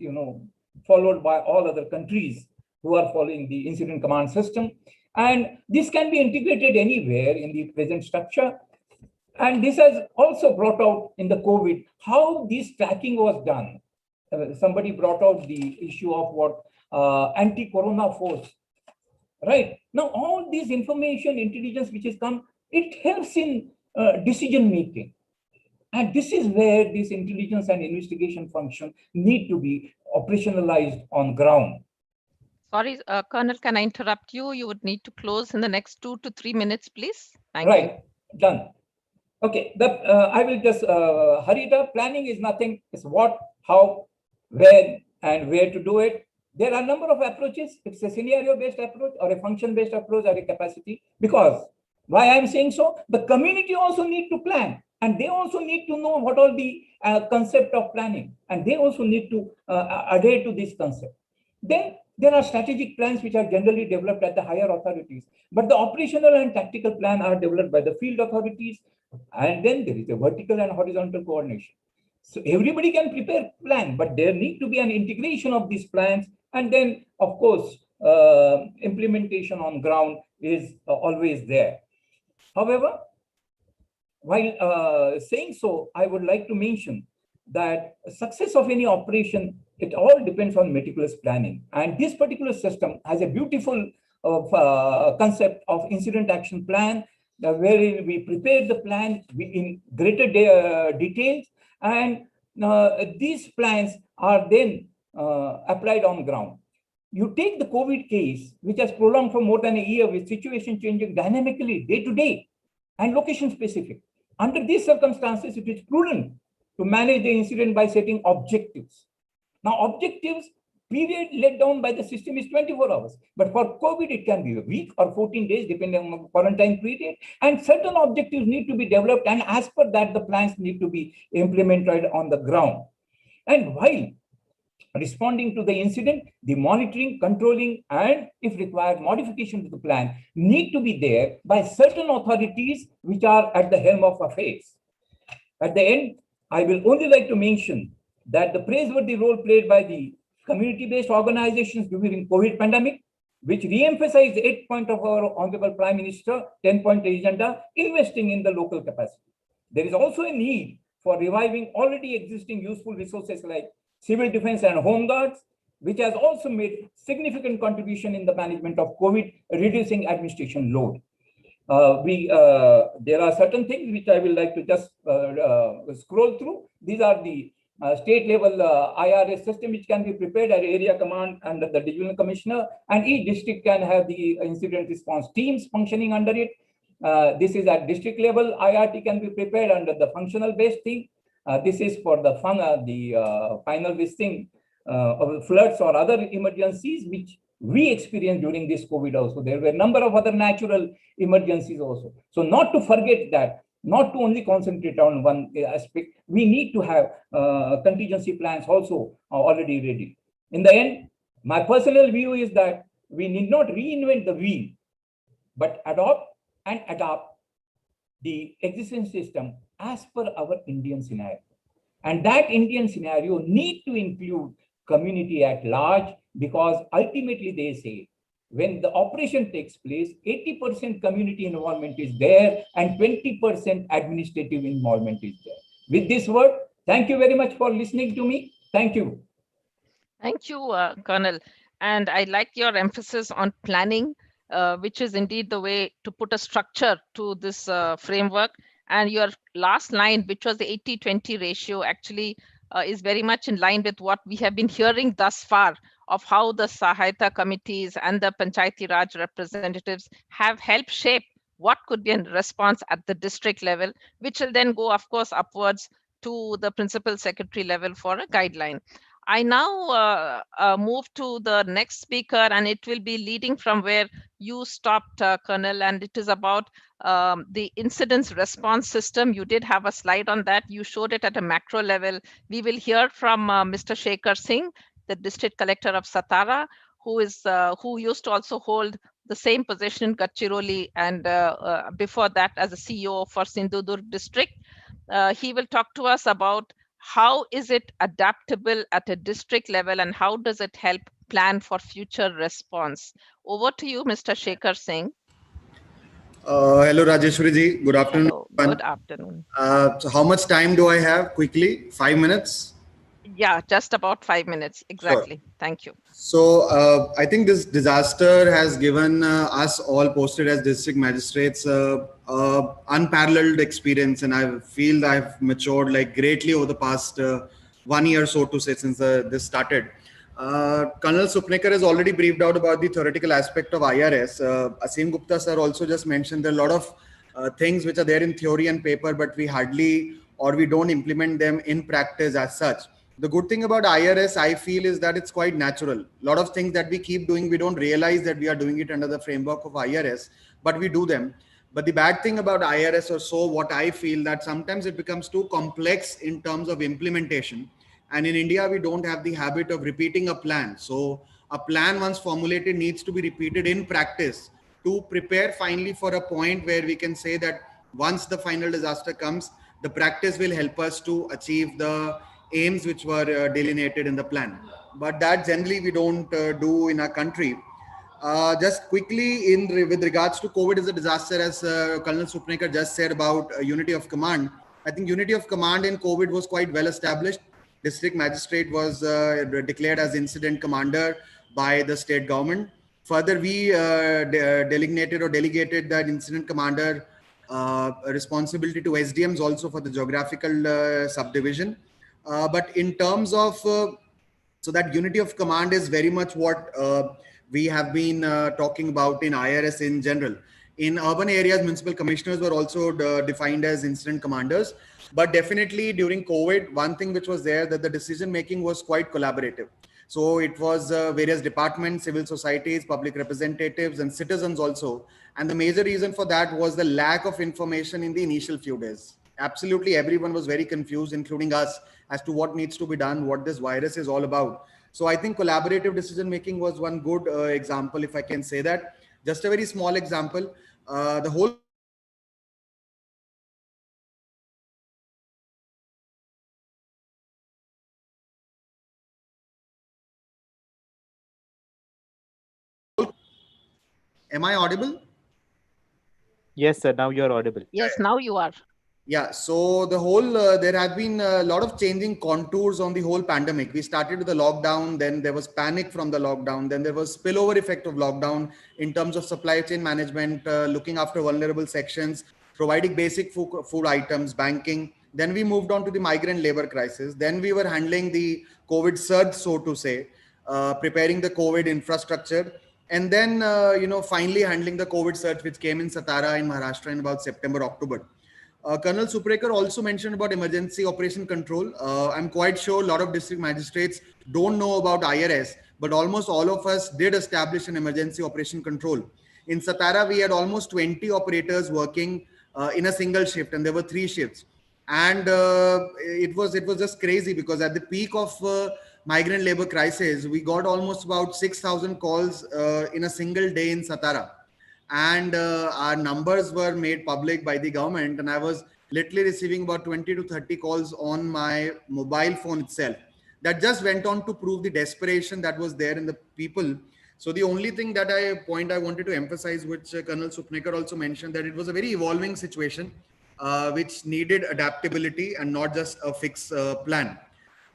followed by all other countries who are following the incident command system. And this can be integrated anywhere in the present structure. And this has also brought out in the COVID how this tracking was done. Somebody brought out the issue of what anti-corona force, right? Now, all this information, intelligence which has come, it helps in decision making. And this is where this intelligence and investigation function need to be operationalized on ground. Sorry, Colonel, can I interrupt you? You would need to close in the next 2 to 3 minutes, please. Thank you. Right, done. Okay, I will just hurry it up. Planning is nothing. It's what, how, when, and where to do it. There are a number of approaches. It's a scenario-based approach or a function-based approach or a capacity. Because why I'm saying so? The community also need to plan, and they also need to know what all the concept of planning, and they also need to adhere to this concept. Then there are strategic plans which are generally developed at the higher authorities, but the operational and tactical plan are developed by the field authorities, and then there is a vertical and horizontal coordination. So everybody can prepare plan, but there need to be an integration of these plans, and then of course implementation on ground is always there. However, while saying so, I would like to mention that success of any operation, it all depends on meticulous planning. And this particular system has a beautiful concept of incident action plan, wherein we prepare the plan in greater details, and these plans are then applied on ground. You take the COVID case, which has prolonged for more than a year with situation changing dynamically day to day and location specific. Under these circumstances, it is prudent to manage the incident by setting objectives. Now, objectives period laid down by the system is 24 hours, but for COVID, it can be a week or 14 days, depending on the quarantine period. And certain objectives need to be developed, and as per that, the plans need to be implemented on the ground. And while responding to the incident, the monitoring, controlling, and if required, modification to the plan need to be there by certain authorities which are at the helm of affairs. At the end, I will only like to mention that the praiseworthy role played by the community-based organizations during COVID pandemic, which re-emphasized the 8 point of our Honorable Prime Minister 10-point agenda, investing in the local capacity. There is also a need for reviving already existing useful resources like civil defense and home guards, which has also made significant contribution in the management of COVID, reducing administration load. There are certain things which I will like to just scroll through. These are the state level IRS system which can be prepared at area command under the divisional commissioner, and each district can have the incident response teams functioning under it. This is at district level. IRT can be prepared under the functional based thing. This is for the final listing of floods or other emergencies which we experienced during this COVID also. There were a number of other natural emergencies also. So not to forget that, not to only concentrate on one aspect, we need to have contingency plans also already ready. In the end, my personal view is that we need not reinvent the wheel, but adopt and adapt the existing system as per our Indian scenario. And that Indian scenario need to include community at large, because ultimately they say, when the operation takes place, 80% community involvement is there and 20% administrative involvement is there. With this word, thank you very much for listening to me. Thank you. Thank you, Colonel. And I like your emphasis on planning, which is indeed the way to put a structure to this framework. And your last line, which was the 80-20 ratio, actually is very much in line with what we have been hearing thus far of how the Sahayata committees and the Panchayati Raj representatives have helped shape what could be a response at the district level, which will then go, of course, upwards to the principal secretary level for a guideline. I now move to the next speaker, and it will be leading from where you stopped, Colonel, and it is about the incidents response system. You did have a slide on that. You showed it at a macro level. We will hear from Mr. Shekhar Singh, the district collector of Satara, who used to also hold the same position in Gadchiroli, and before that as a CEO for Sindhudurg district. He will talk to us about how is it adaptable at a district level and how does it help plan for future response. Over to you, Mr. Shekhar Singh. Hello, Rajeshwari ji. Good afternoon. Hello. Good afternoon. So how much time do I have? Quickly, 5 minutes? Yeah, just about 5 minutes. Exactly. Thank you. So I think this disaster has given us all posted as district magistrates unparalleled experience, and I feel that I've matured like greatly over the past 1 year, so to say, since this started. Colonel Supnekar has already briefed out about the theoretical aspect of IRS. Asim Gupta sir also just mentioned there are a lot of things which are there in theory and paper, but we hardly or we don't implement them in practice as such. The good thing about IRS, I feel, is that it's quite natural. A lot of things that we keep doing, we don't realize that we are doing it under the framework of IRS, but we do them. But the bad thing about IRS, or so what I feel, that sometimes it becomes too complex in terms of implementation. And in India, we don't have the habit of repeating a plan. So a plan once formulated needs to be repeated in practice to prepare finally for a point where we can say that once the final disaster comes, the practice will help us to achieve the aims which were delineated in the plan. But that generally we don't do in our country. Just quickly, with regards to COVID as a disaster, as Colonel Supnekar just said about unity of command, I think unity of command in COVID was quite well established. District magistrate was declared as incident commander by the state government. Further, we designated or delegated that incident commander responsibility to SDMs also for the geographical subdivision. But in terms of, so that unity of command is very much what we have been talking about in IRS in general. In urban areas, municipal commissioners were also defined as incident commanders. But definitely during COVID, one thing which was there, that the decision making was quite collaborative. So it was various departments, civil societies, public representatives, and citizens also. And the major reason for that was the lack of information in the initial few days. Absolutely everyone was very confused, including us, as to what needs to be done, what this virus is all about. So I think collaborative decision making was one good example, if I can say that. Just a very small example. The whole Am I audible? Yes, sir. Now you're audible. Yes, now you are. Yeah, so the whole, there have been a lot of changing contours on the whole pandemic. We started with the lockdown, then there was panic from the lockdown, then there was spillover effect of lockdown in terms of supply chain management, looking after vulnerable sections, providing basic food items, banking. Then we moved on to the migrant labor crisis. Then we were handling the COVID surge, so to say, preparing the COVID infrastructure. And then, finally handling the COVID surge, which came in Satara in Maharashtra in about September, October. Colonel Suprekar also mentioned about emergency operation control. I'm quite sure a lot of district magistrates don't know about IRS, but almost all of us did establish an emergency operation control. In Satara, we had almost 20 operators working in a single shift, and there were 3 shifts. And it was just crazy, because at the peak of migrant labor crisis, we got almost about 6,000 calls in a single day in Satara. And our numbers were made public by the government, and I was literally receiving about 20 to 30 calls on my mobile phone itself. That just went on to prove the desperation that was there in the people. So the only thing that I wanted to emphasize, which Colonel Supnekar also mentioned, that it was a very evolving situation which needed adaptability and not just a fixed plan.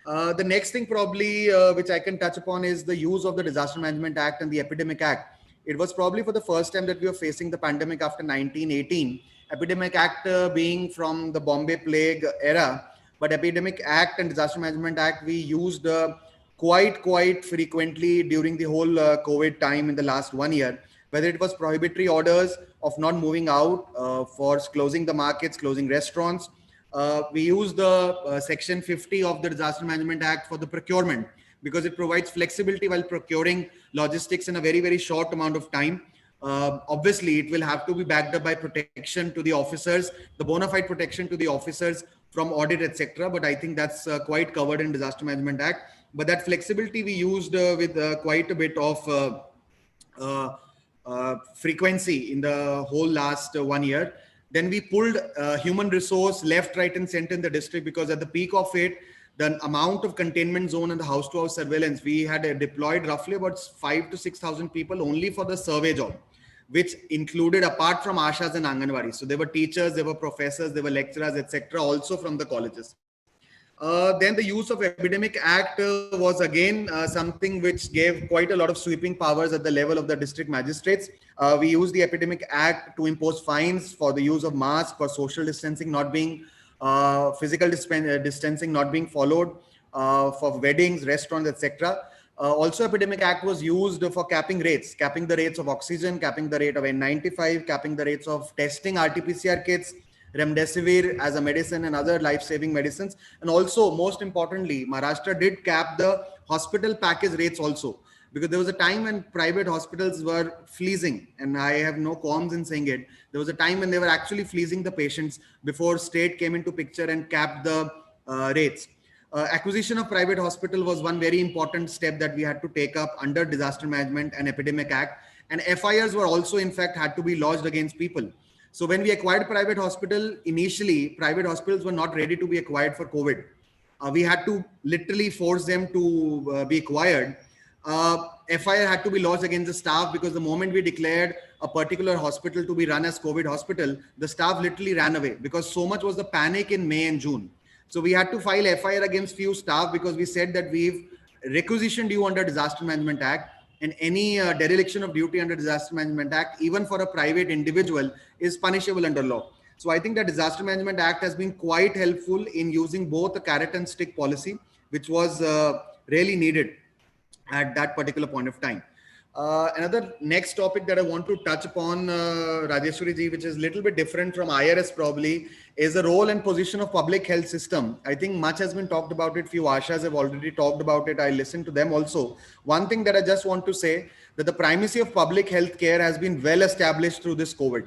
The next thing probably which I can touch upon is the use of the Disaster Management Act and the Epidemic Act. It was probably for the first time that we were facing the pandemic after 1918. Epidemic Act being from the Bombay plague era, but Epidemic Act and Disaster Management Act we used quite frequently during the whole COVID time in the last 1 year. Whether it was prohibitory orders of not moving out, for closing the markets, closing restaurants. We use the section 50 of the Disaster Management Act for the procurement, because it provides flexibility while procuring logistics in a very short amount of time. Obviously, it will have to be backed up by protection to the officers, the bona fide protection to the officers from audit, etc. But I think that's quite covered in Disaster Management Act. But that flexibility we used with quite a bit of frequency in the whole last 1 year. Then we pulled human resource left, right, and center in the district, because at the peak of it, the amount of containment zone and the house-to-house surveillance, we had deployed roughly about 5,000 to 6,000 people only for the survey job, which included, apart from Ashas and Anganwadi. So there were teachers, there were professors, there were lecturers, etc., also from the colleges. Then the use of Epidemic Act was again something which gave quite a lot of sweeping powers at the level of the district magistrates. We used the Epidemic Act to impose fines for the use of masks, for social distancing not being, physical distancing not being followed, for weddings, restaurants, etc. Also, Epidemic Act was used for capping the rates of oxygen, capping the rate of N95, capping the rates of testing RT-PCR kits, remdesivir as a medicine and other life-saving medicines. And also, most importantly, Maharashtra did cap the hospital package rates also, because there was a time when private hospitals were fleecing, and I have no qualms in saying it. There was a time when they were actually fleecing the patients before state came into picture and capped the rates. Acquisition of private hospital was one very important step that we had to take up under Disaster Management and Epidemic Act. And FIRs were also, in fact, had to be lodged against people. So when we acquired private hospital, initially, private hospitals were not ready to be acquired for COVID. We had to literally force them to be acquired. FIR had to be lodged against the staff, because the moment we declared a particular hospital to be run as COVID hospital, the staff literally ran away, because so much was the panic in May and June. So we had to file FIR against few staff, because we said that we've requisitioned you under Disaster Management Act, and any dereliction of duty under Disaster Management Act, even for a private individual, is punishable under law. So I think that Disaster Management Act has been quite helpful in using both a carrot and stick policy, which was really needed at that particular point of time. Another next topic that I want to touch upon, Rajeshwari ji, which is a little bit different from IRS probably, is the role and position of public health system. I think much has been talked about it. Few Ashas have already talked about it. I listened to them also. One thing that I just want to say, that the primacy of public health care has been well established through this COVID.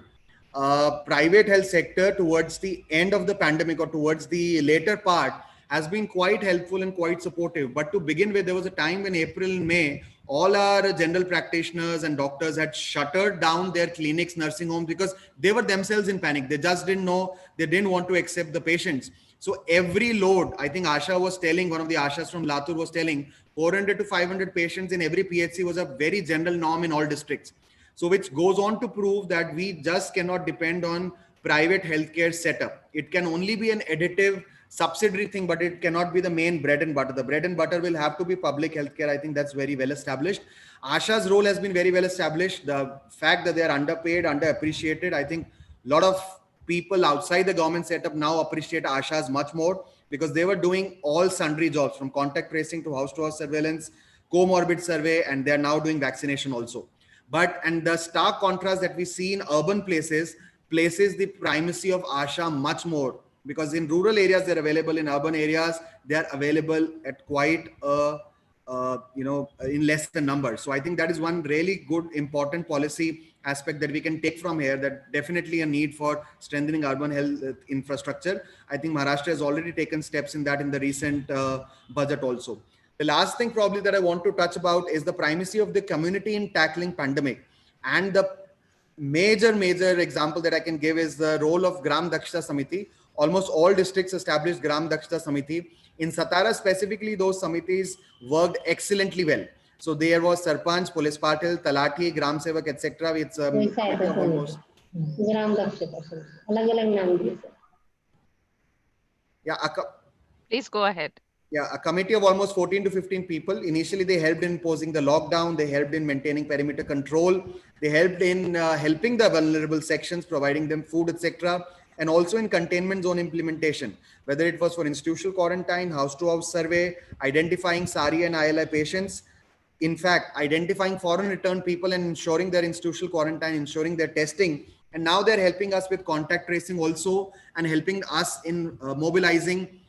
Private health sector towards the end of the pandemic or towards the later part has been quite helpful and quite supportive. But to begin with, there was a time when April and May, all our general practitioners and doctors had shuttered down their clinics, nursing homes, because they were themselves in panic. They just didn't know, they didn't want to accept the patients. So every load, I think Asha was telling, one of the Ashas from Latur was telling, 400 to 500 patients in every PHC was a very general norm in all districts. So which goes on to prove that we just cannot depend on private healthcare setup. It can only be an additive subsidiary thing, but it cannot be the main bread and butter. The bread and butter will have to be public healthcare. I think that's very well established. Asha's role has been very well established. The fact that they are underpaid, underappreciated, I think a lot of people outside the government setup now appreciate Asha's much more, because they were doing all sundry jobs from contact tracing to house surveillance, comorbid survey, and they're now doing vaccination also. But, and the stark contrast that we see in urban places places the primacy of Asha much more, because in rural areas they're available, in urban areas they're available at quite in less than numbers. So I think that is one really good important policy aspect that we can take from here, that definitely a need for strengthening urban health infrastructure. I think Maharashtra has already taken steps in that in the recent budget also. The last thing probably that I want to touch about is the primacy of the community in tackling pandemic. And the major example that I can give is the role of Gram Dakshta Samiti. Almost all districts established Gram Dakshta Samiti. In Satara specifically, those Samitis worked excellently well. So there was Sarpanch, Police Patil, Talati, Gram Sevak, etc. It's almost. Yeah. Please go ahead. Yeah, a committee of almost 14 to 15 people. Initially, they helped in imposing the lockdown. They helped in maintaining perimeter control. They helped in helping the vulnerable sections, providing them food, etc. And also in containment zone implementation, whether it was for institutional quarantine, house-to-house survey, identifying SARI and ILI patients. In fact, identifying foreign returned people and ensuring their institutional quarantine, ensuring their testing. And now they're helping us with contact tracing also, and helping us in mobilizing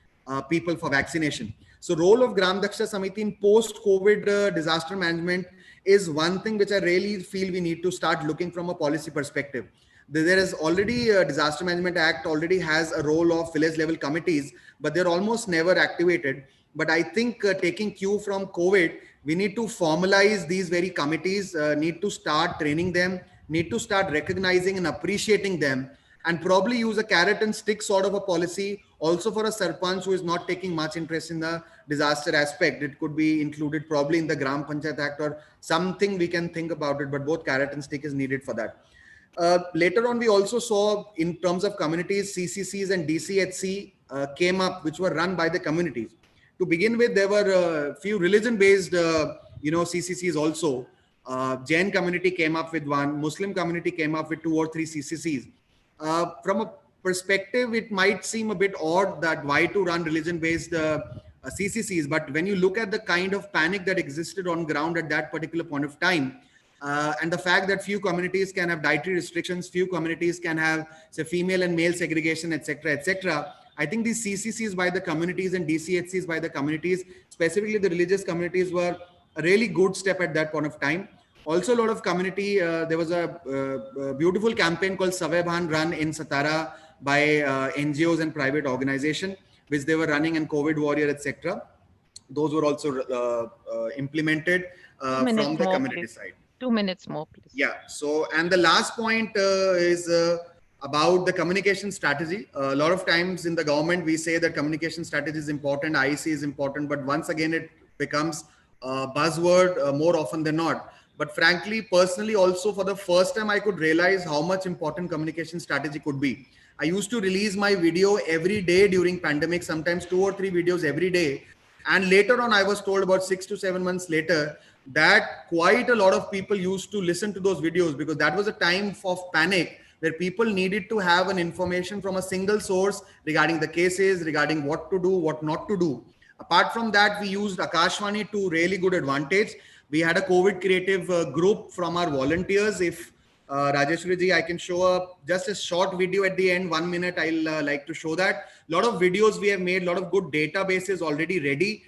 people for vaccination. So role of Gram Dakshta Samiti in post-COVID disaster management is one thing which I really feel we need to start looking from a policy perspective. There is already a Disaster Management Act already has a role of village level committees, but they're almost never activated. But I think taking cue from COVID, we need to formalize these very committees, need to start training them, need to start recognizing and appreciating them, and probably use a carrot and stick sort of a policy also for a Sarpanch who is not taking much interest in the disaster aspect. It could be included probably in the Gram Panchayat Act or something we can think about it, but both carrot and stick is needed for that. Later on, we also saw in terms of communities, CCCs and DCHC came up, which were run by the communities. To begin with, there were a few religion-based, CCCs also. Jain community came up with one, Muslim community came up with 2 or 3 CCCs. From a perspective, it might seem a bit odd that why to run religion-based CCCs, but when you look at the kind of panic that existed on ground at that particular point of time, and the fact that few communities can have dietary restrictions, few communities can have, say, female and male segregation, etc., etc. I think these CCCs by the communities and DCHCs by the communities, specifically the religious communities, were a really good step at that point of time. Also, a lot of community, there was a beautiful campaign called Savay Bhan run in Satara by NGOs and private organization, which they were running, and COVID Warrior, etc. Those were also implemented from the community side. 2 minutes more, please. Yeah. So, and the last point is about the communication strategy. A lot of times in the government, we say that communication strategy is important, IEC is important, but once again, it becomes a buzzword more often than not. But frankly, personally, also for the first time, I could realize how much important communication strategy could be. I used to release my video every day during pandemic, sometimes 2 or 3 videos every day. And later on, I was told about 6 to 7 months later that quite a lot of people used to listen to those videos, because that was a time of panic where people needed to have an information from a single source regarding the cases, regarding what to do, what not to do. Apart from that, we used Akashvani to really good advantage. We had a COVID creative group from our volunteers. If Rajeshwari ji, I can show just a short video at the end, 1 minute. I'll like to show that. A lot of videos we have made, a lot of good databases already ready.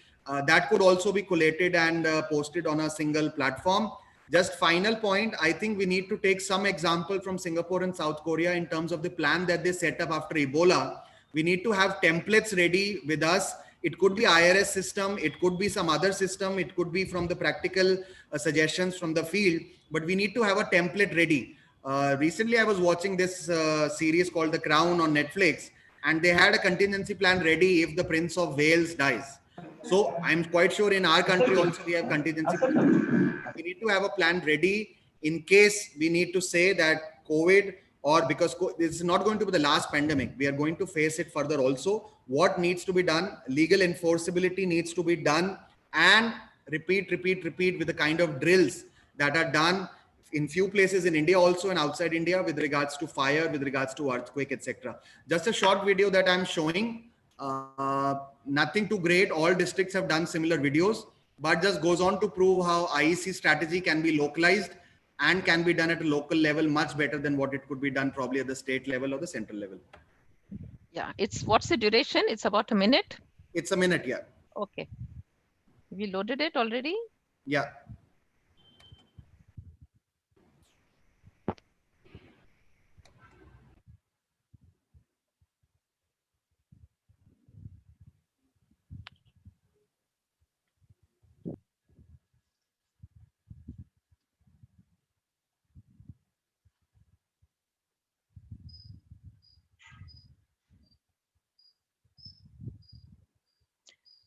That could also be collated and posted on a single platform. Just final point, I think we need to take some example from Singapore and South Korea in terms of the plan that they set up after Ebola. We need to have templates ready with us. It could be IRS system, it could be some other system, it could be from the practical suggestions from the field, but we need to have a template ready. Recently, I was watching this series called The Crown on Netflix, and they had a contingency plan ready if the Prince of Wales dies. So I'm quite sure in our country also we have contingency plans. We need to have a plan ready in case we need to say that COVID, or because this is not going to be the last pandemic, we are going to face it further also. What needs to be done? Legal enforceability needs to be done, and repeat with the kind of drills that are done in few places in India also and outside India with regards to fire, with regards to earthquake, etc. Just a short video that I'm showing. Nothing too great. All districts have done similar videos, but just goes on to prove how IEC strategy can be localized and can be done at a local level much better than what it could be done probably at the state level or the central level. Yeah, what's the duration? It's about a minute? It's a minute, yeah. Okay. We loaded it already? Yeah.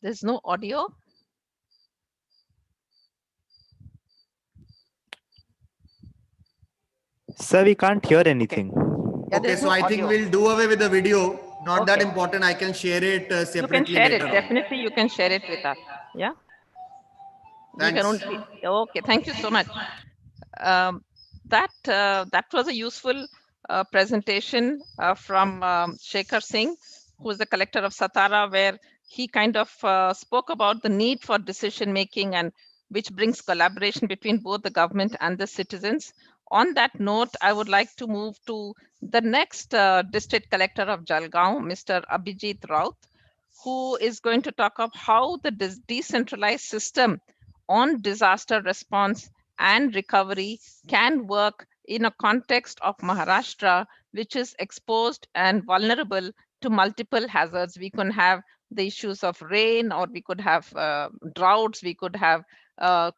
There's no audio? Sir, we can't hear anything. Okay, so I think we'll do away with the video. Not that important. I can share it separately. You can share later it. on. Definitely, you can share it with us. Yeah. Thanks. Okay, thank you so much. That was a useful presentation from Shekhar Singh, who is the collector of Satara, where he kind of spoke about the need for decision making, and which brings collaboration between both the government and the citizens. On that note, I would like to move to the next district collector of Jalgaon, Mr. Abhijit Raut, who is going to talk of how the decentralized system on disaster response and recovery can work in a context of Maharashtra, which is exposed and vulnerable to multiple hazards. We can have the issues of rain, or we could have droughts, we could have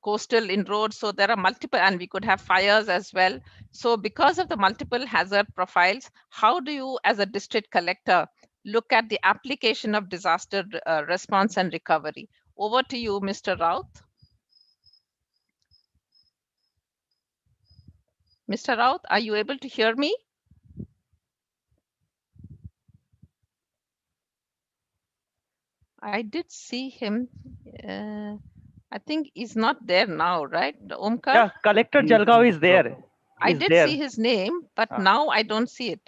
coastal inroads. So there are multiple, and we could have fires as well. So because of the multiple hazard profiles, how do you as a district collector look at the application of disaster response and recovery? Over to you, Mr. Raut. Mr. Raut, are you able to hear me? I did see him. I think he's not there now, right? Omkar? Yeah, Collector Jalgaon is there. I did see his name, but now I don't see it.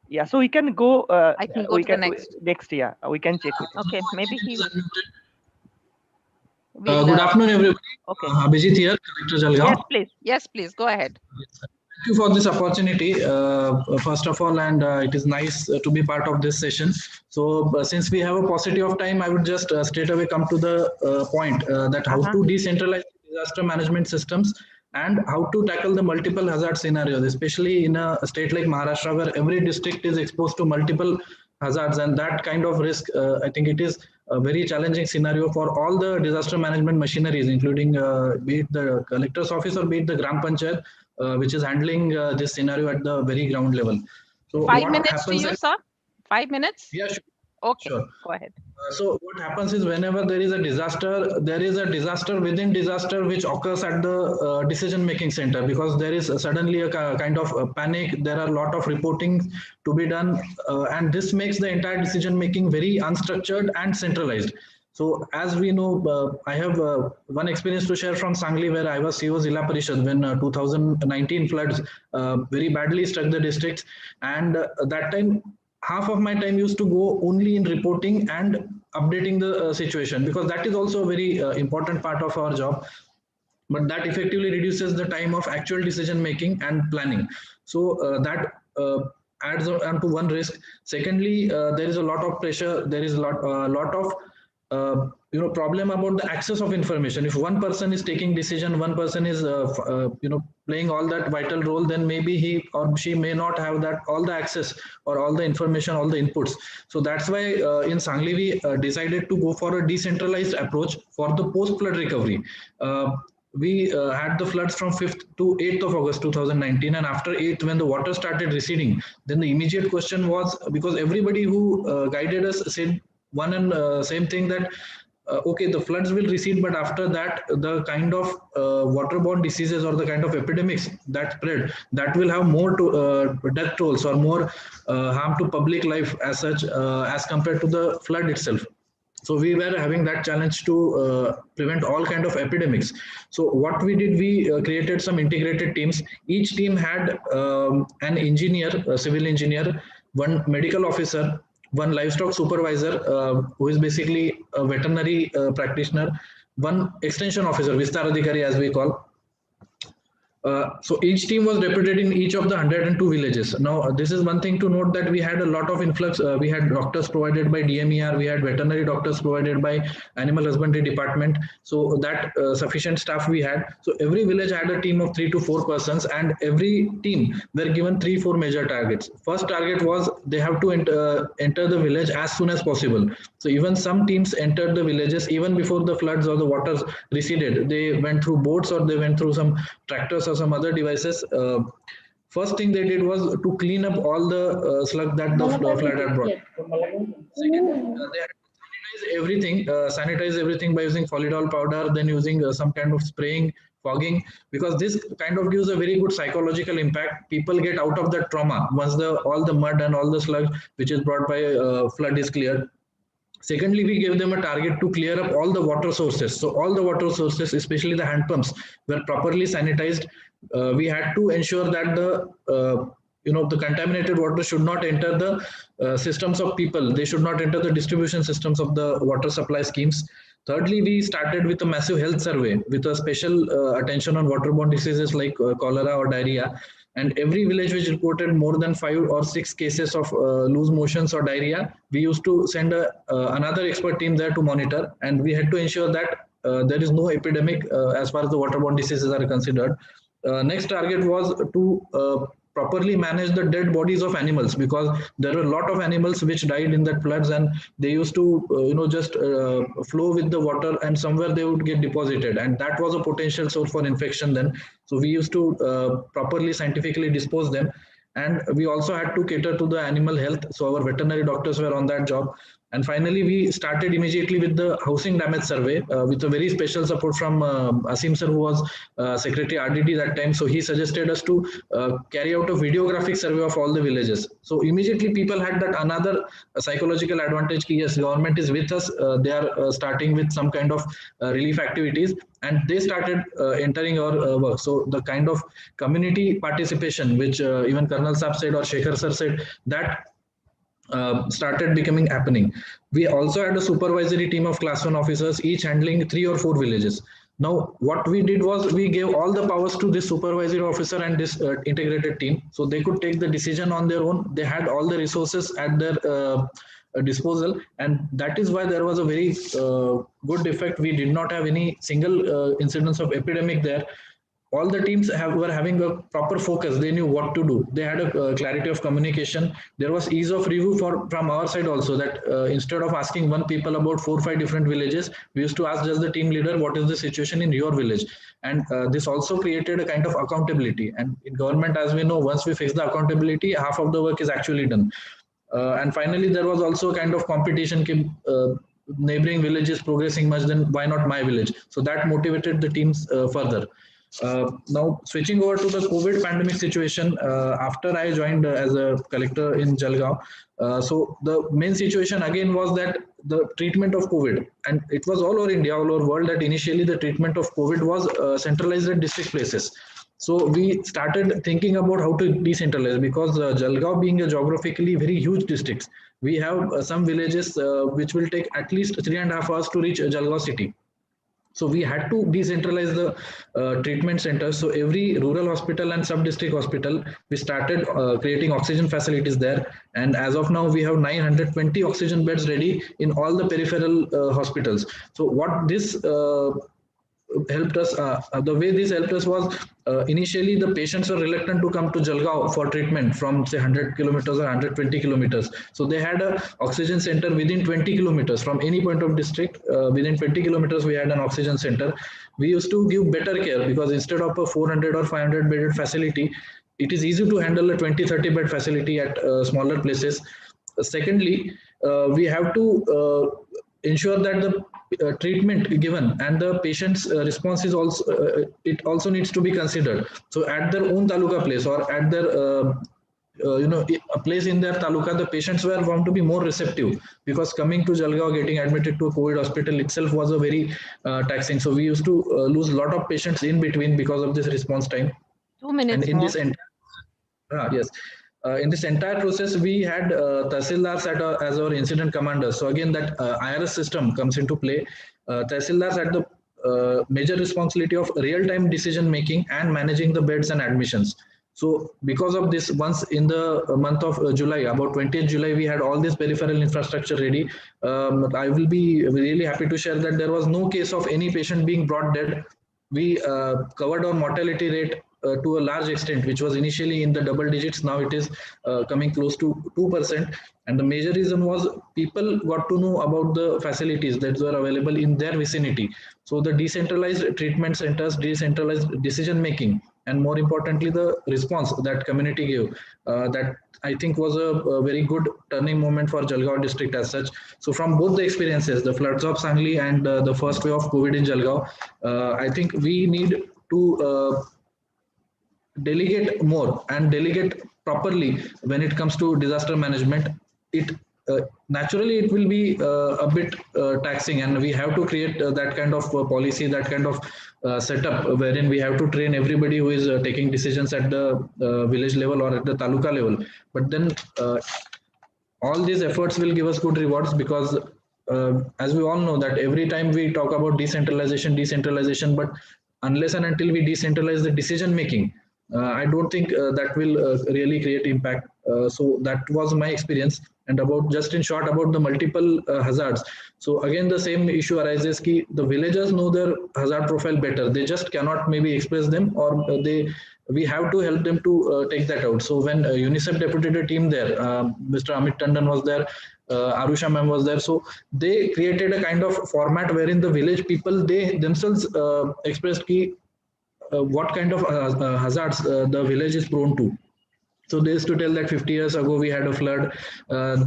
Yeah, so we can go. I can go to the next. Next, yeah, we can check with him. Okay, maybe he. Good afternoon, everybody. Okay. Abhijit here, Collector Jalgaon. Yes, please. Yes, please. Go ahead. Thank you for this opportunity, first of all, and it is nice to be part of this session. So since we have a paucity of time, I would just straight away come to the point that how to decentralize disaster management systems and how to tackle the multiple hazard scenarios, especially in a state like Maharashtra, where every district is exposed to multiple hazards, and that kind of risk, I think it is a very challenging scenario for all the disaster management machineries, including be it the collector's office or be it the Gram Panchayat, which is handling this scenario at the very ground level. So 5 minutes to you, sir? 5 minutes? Yeah, sure. Okay, sure. Go ahead. So what happens is whenever there is a disaster within disaster which occurs at the decision-making center, because there is suddenly a kind of a panic, there are a lot of reporting to be done, and this makes the entire decision-making very unstructured and centralized. So as we know, I have one experience to share from Sangli, where I was CEO Zilla Parishad when 2019 floods very badly struck the districts, and that time half of my time used to go only in reporting and updating the situation, because that is also a very important part of our job, but that effectively reduces the time of actual decision making and planning. So that adds on to one risk. Secondly, there is a lot of pressure, there is a lot of problem about the access of information. If one person is taking decision, one person is playing all that vital role, then maybe he or she may not have that all the access or all the information, all the inputs. So that's why in Sangli we decided to go for a decentralized approach for the post flood recovery. We had the floods from 5th to 8th of August 2019, and after 8th, when the water started receding, then the immediate question was, because everybody who guided us said one and same thing, that okay, the floods will recede, but after that the kind of waterborne diseases or the kind of epidemics that spread, that will have more to death tolls or more harm to public life as such as compared to the flood itself. So we were having that challenge to prevent all kind of epidemics. So what we did, we created some integrated teams. Each team had an engineer, a civil engineer, one medical officer, one livestock supervisor, who is basically a veterinary practitioner, one extension officer, Vistar Adhikari as we call. So each team was represented in each of the 102 villages. Now, this is one thing to note, that we had a lot of influx. We had doctors provided by DMER, we had veterinary doctors provided by Animal Husbandry Department. So that sufficient staff we had. So every village had a team of 3 to 4 persons, and every team were given 3-4 major targets. First target was they have to enter the village as soon as possible. So even some teams entered the villages even before the floods or the waters receded. They went through boats or they went through some tractors or some other devices. First thing they did was to clean up all the slug that the flood had brought. Second, they had to sanitize everything by using Folidol powder, then using some kind of spraying, fogging, because this kind of gives a very good psychological impact. People get out of that trauma once all the mud and all the slug which is brought by flood is cleared. Secondly, we gave them a target to clear up all the water sources. So all the water sources, especially the hand pumps, were properly sanitized. We had to ensure that the contaminated water should not enter the systems of people. They should not enter the distribution systems of the water supply schemes. Thirdly, we started with a massive health survey with a special attention on waterborne diseases like cholera or diarrhea. And every village which reported more than 5 or 6 cases of loose motions or diarrhea, we used to send another expert team there to monitor, and we had to ensure that there is no epidemic as far as the waterborne diseases are considered. Next target was to properly manage the dead bodies of animals, because there were a lot of animals which died in that floods, and they used to just flow with the water, and somewhere they would get deposited, and that was a potential source for infection then. So we used to properly scientifically dispose them, and we also had to cater to the animal health. So our veterinary doctors were on that job. And finally, we started immediately with the housing damage survey with a very special support from Asim sir, who was Secretary RDD that time. So he suggested us to carry out a videographic survey of all the villages. So immediately people had that another psychological advantage. Yes, government is with us. They are starting with some kind of relief activities, and they started entering our work. So the kind of community participation, which even Colonel Saab said or Shekhar sir said, that started becoming happening. We also had a supervisory team of class 1 officers, each handling 3 or 4 villages. Now, what we did was we gave all the powers to this supervisory officer and this integrated team, so they could take the decision on their own. They had all the resources at their disposal, and that is why there was a very good effect. We did not have any single incidence of epidemic there. All the teams were having a proper focus. They knew what to do. They had a clarity of communication. There was ease of review from our side also, that instead of asking one people about 4 or 5 different villages, we used to ask just the team leader, what is the situation in your village? And this also created a kind of accountability. And in government, as we know, once we fix the accountability, half of the work is actually done. And finally, there was also a kind of competition. Neighboring villages progressing much, then why not my village? So that motivated the teams further. Now, switching over to the COVID pandemic situation, after I joined as a collector in Jalgaon, so the main situation again was that the treatment of COVID, and it was all over India, all over world, that initially the treatment of COVID was centralized at district places. So we started thinking about how to decentralize, because Jalgaon being a geographically very huge district, we have some villages which will take at least 3.5 hours to reach Jalgaon city. So we had to decentralize the treatment centers. So every rural hospital and sub-district hospital, we started creating oxygen facilities there. And as of now, we have 920 oxygen beds ready in all the peripheral hospitals. So what this helped us, the way this helped us was, initially the patients were reluctant to come to Jalgaon for treatment from say 100 kilometers or 120 kilometers. So they had an oxygen center within 20 kilometers from any point of district. Within 20 kilometers, we had an oxygen center. We used to give better care, because instead of a 400 or 500 bedded facility, it is easy to handle a 20-30 bed facility at smaller places. Secondly, we have to ensure that the treatment given and the patient's response is also it also needs to be considered. So at their own taluka place, or at their a place in their taluka, the patients were found to be more receptive, because coming to Jalgaon, getting admitted to a COVID hospital itself was a very taxing. So we used to lose a lot of patients in between because of this response time. 2 minutes and in more. this yes. In this entire process, we had Tahsildars as our incident commanders. So again, that IRS system comes into play. Tahsildars had the major responsibility of real-time decision making and managing the beds and admissions. So because of this, once in the month of July, about 20th July, we had all this peripheral infrastructure ready. I will be really happy to share that there was no case of any patient being brought dead. We covered our mortality rate to a large extent, which was initially in the double digits. Now it is coming close to 2%. And the major reason was people got to know about the facilities that were available in their vicinity. So the decentralized treatment centers, decentralized decision making, and more importantly, the response that community gave, that I think was a very good turning moment for Jalgaon district as such. So from both the experiences, the floods of Sangli and the first wave of COVID in Jalgaon, I think we need to delegate more and delegate properly when it comes to disaster management. It naturally it will be a bit taxing, and we have to create that kind of policy, that kind of setup wherein we have to train everybody who is taking decisions at the village level or at the taluka level. But then all these efforts will give us good rewards, because as we all know that every time we talk about decentralization, but unless and until we decentralize the decision making, I don't think that will really create impact. So that was my experience. And about, just in short, about the multiple hazards. So again, the same issue arises ki the villagers know their hazard profile better. They just cannot maybe express them, or we have to help them to take that out. So when UNICEF deputed a team there, Mr. Amit Tandon was there, Arusha ma'am was there. So they created a kind of format wherein the village people, they themselves expressed ki what kind of hazards the village is prone to. So they used to tell that 50 years ago we had a flood.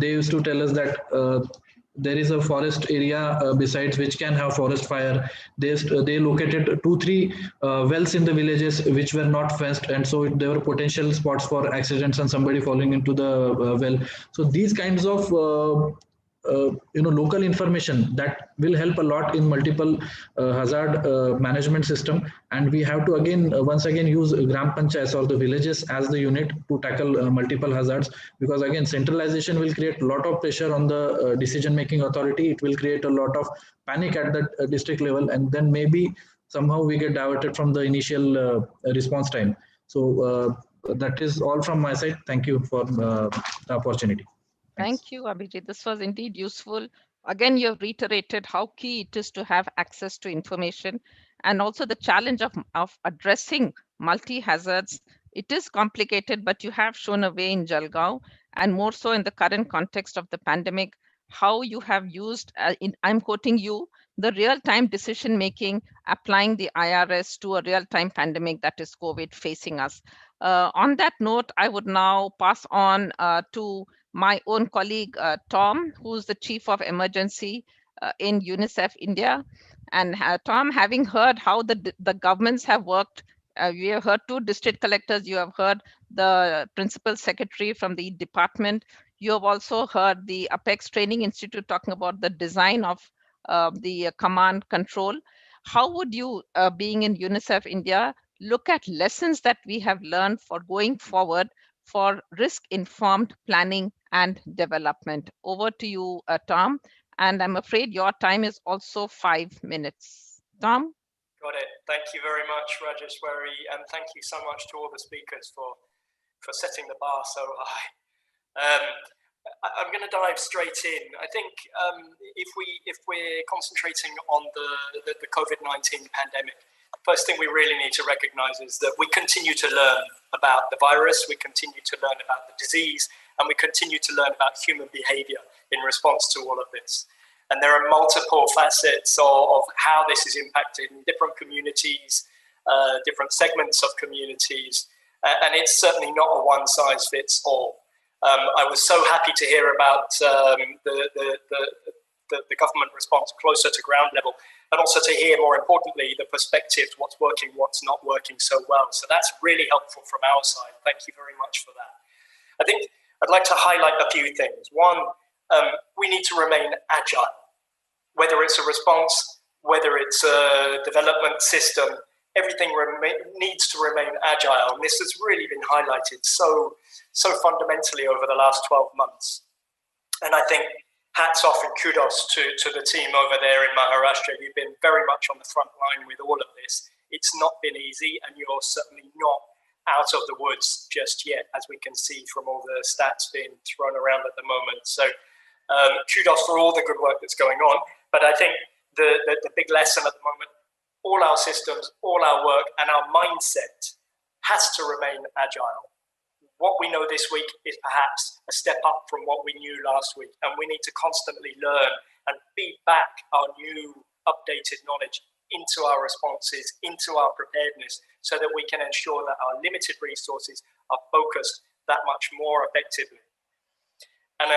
They used to tell us that there is a forest area besides which can have forest fire. They located 2-3 wells in the villages which were not fenced, and so there were potential spots for accidents and somebody falling into the well. So these kinds of local information that will help a lot in multiple hazard management system. And we have to once again use gram panchayats or the villages as the unit to tackle multiple hazards, because again centralization will create a lot of pressure on the decision making authority. It will create a lot of panic at the district level, and then maybe somehow we get diverted from the initial response time. So that is all from my side. Thank you for the opportunity. Thanks. Thank you, Abhijit. This was indeed useful. Again, you have reiterated how key it is to have access to information, and also the challenge of addressing multi-hazards. It is complicated, but you have shown a way in Jalgaon, and more so in the current context of the pandemic, how you have used, I'm quoting you, the real-time decision-making, applying the IRS to a real-time pandemic that is COVID facing us. On that note, I would now pass on to my own colleague, Tom, who's the Chief of Emergency in UNICEF India. And Tom, having heard how the governments have worked, we have heard 2 district collectors, you have heard the principal secretary from the department, you have also heard the Apex Training Institute talking about the design of the command control. How would you, being in UNICEF India, look at lessons that we have learned for going forward for risk-informed planning and development? Over to you, Tom. And I'm afraid your time is also 5 minutes. Tom? Got it. Thank you very much, Rajeshwari, and thank you so much to all the speakers for setting the bar so high. I'm going to dive straight in. I think if we're concentrating on the COVID-19 pandemic, first thing we really need to recognize is that we continue to learn about the virus, we continue to learn about the disease, and we continue to learn about human behavior in response to all of this. And there are multiple facets of how this is impacted in different communities, different segments of communities, and it's certainly not a one-size-fits-all. I was so happy to hear about the government response closer to ground level, and also to hear, more importantly, the perspectives, what's working, what's not working so well. So that's really helpful from our side. Thank you very much for that. I think I'd like to highlight a few things. One, we need to remain agile, whether it's a response, whether it's a development system, everything needs to remain agile. And this has really been highlighted so fundamentally over the last 12 months. And I think hats off and kudos to the team over there in Maharashtra. You've been very much on the front line with all of this. It's not been easy, and you're certainly not out of the woods just yet, as we can see from all the stats being thrown around at the moment. So kudos for all the good work that's going on. But I think the big lesson at the moment, all our systems, all our work, and our mindset has to remain agile. What we know this week is perhaps a step up from what we knew last week, and we need to constantly learn and feed back our new updated knowledge into our responses, into our preparedness, so that we can ensure that our limited resources are focused that much more effectively. And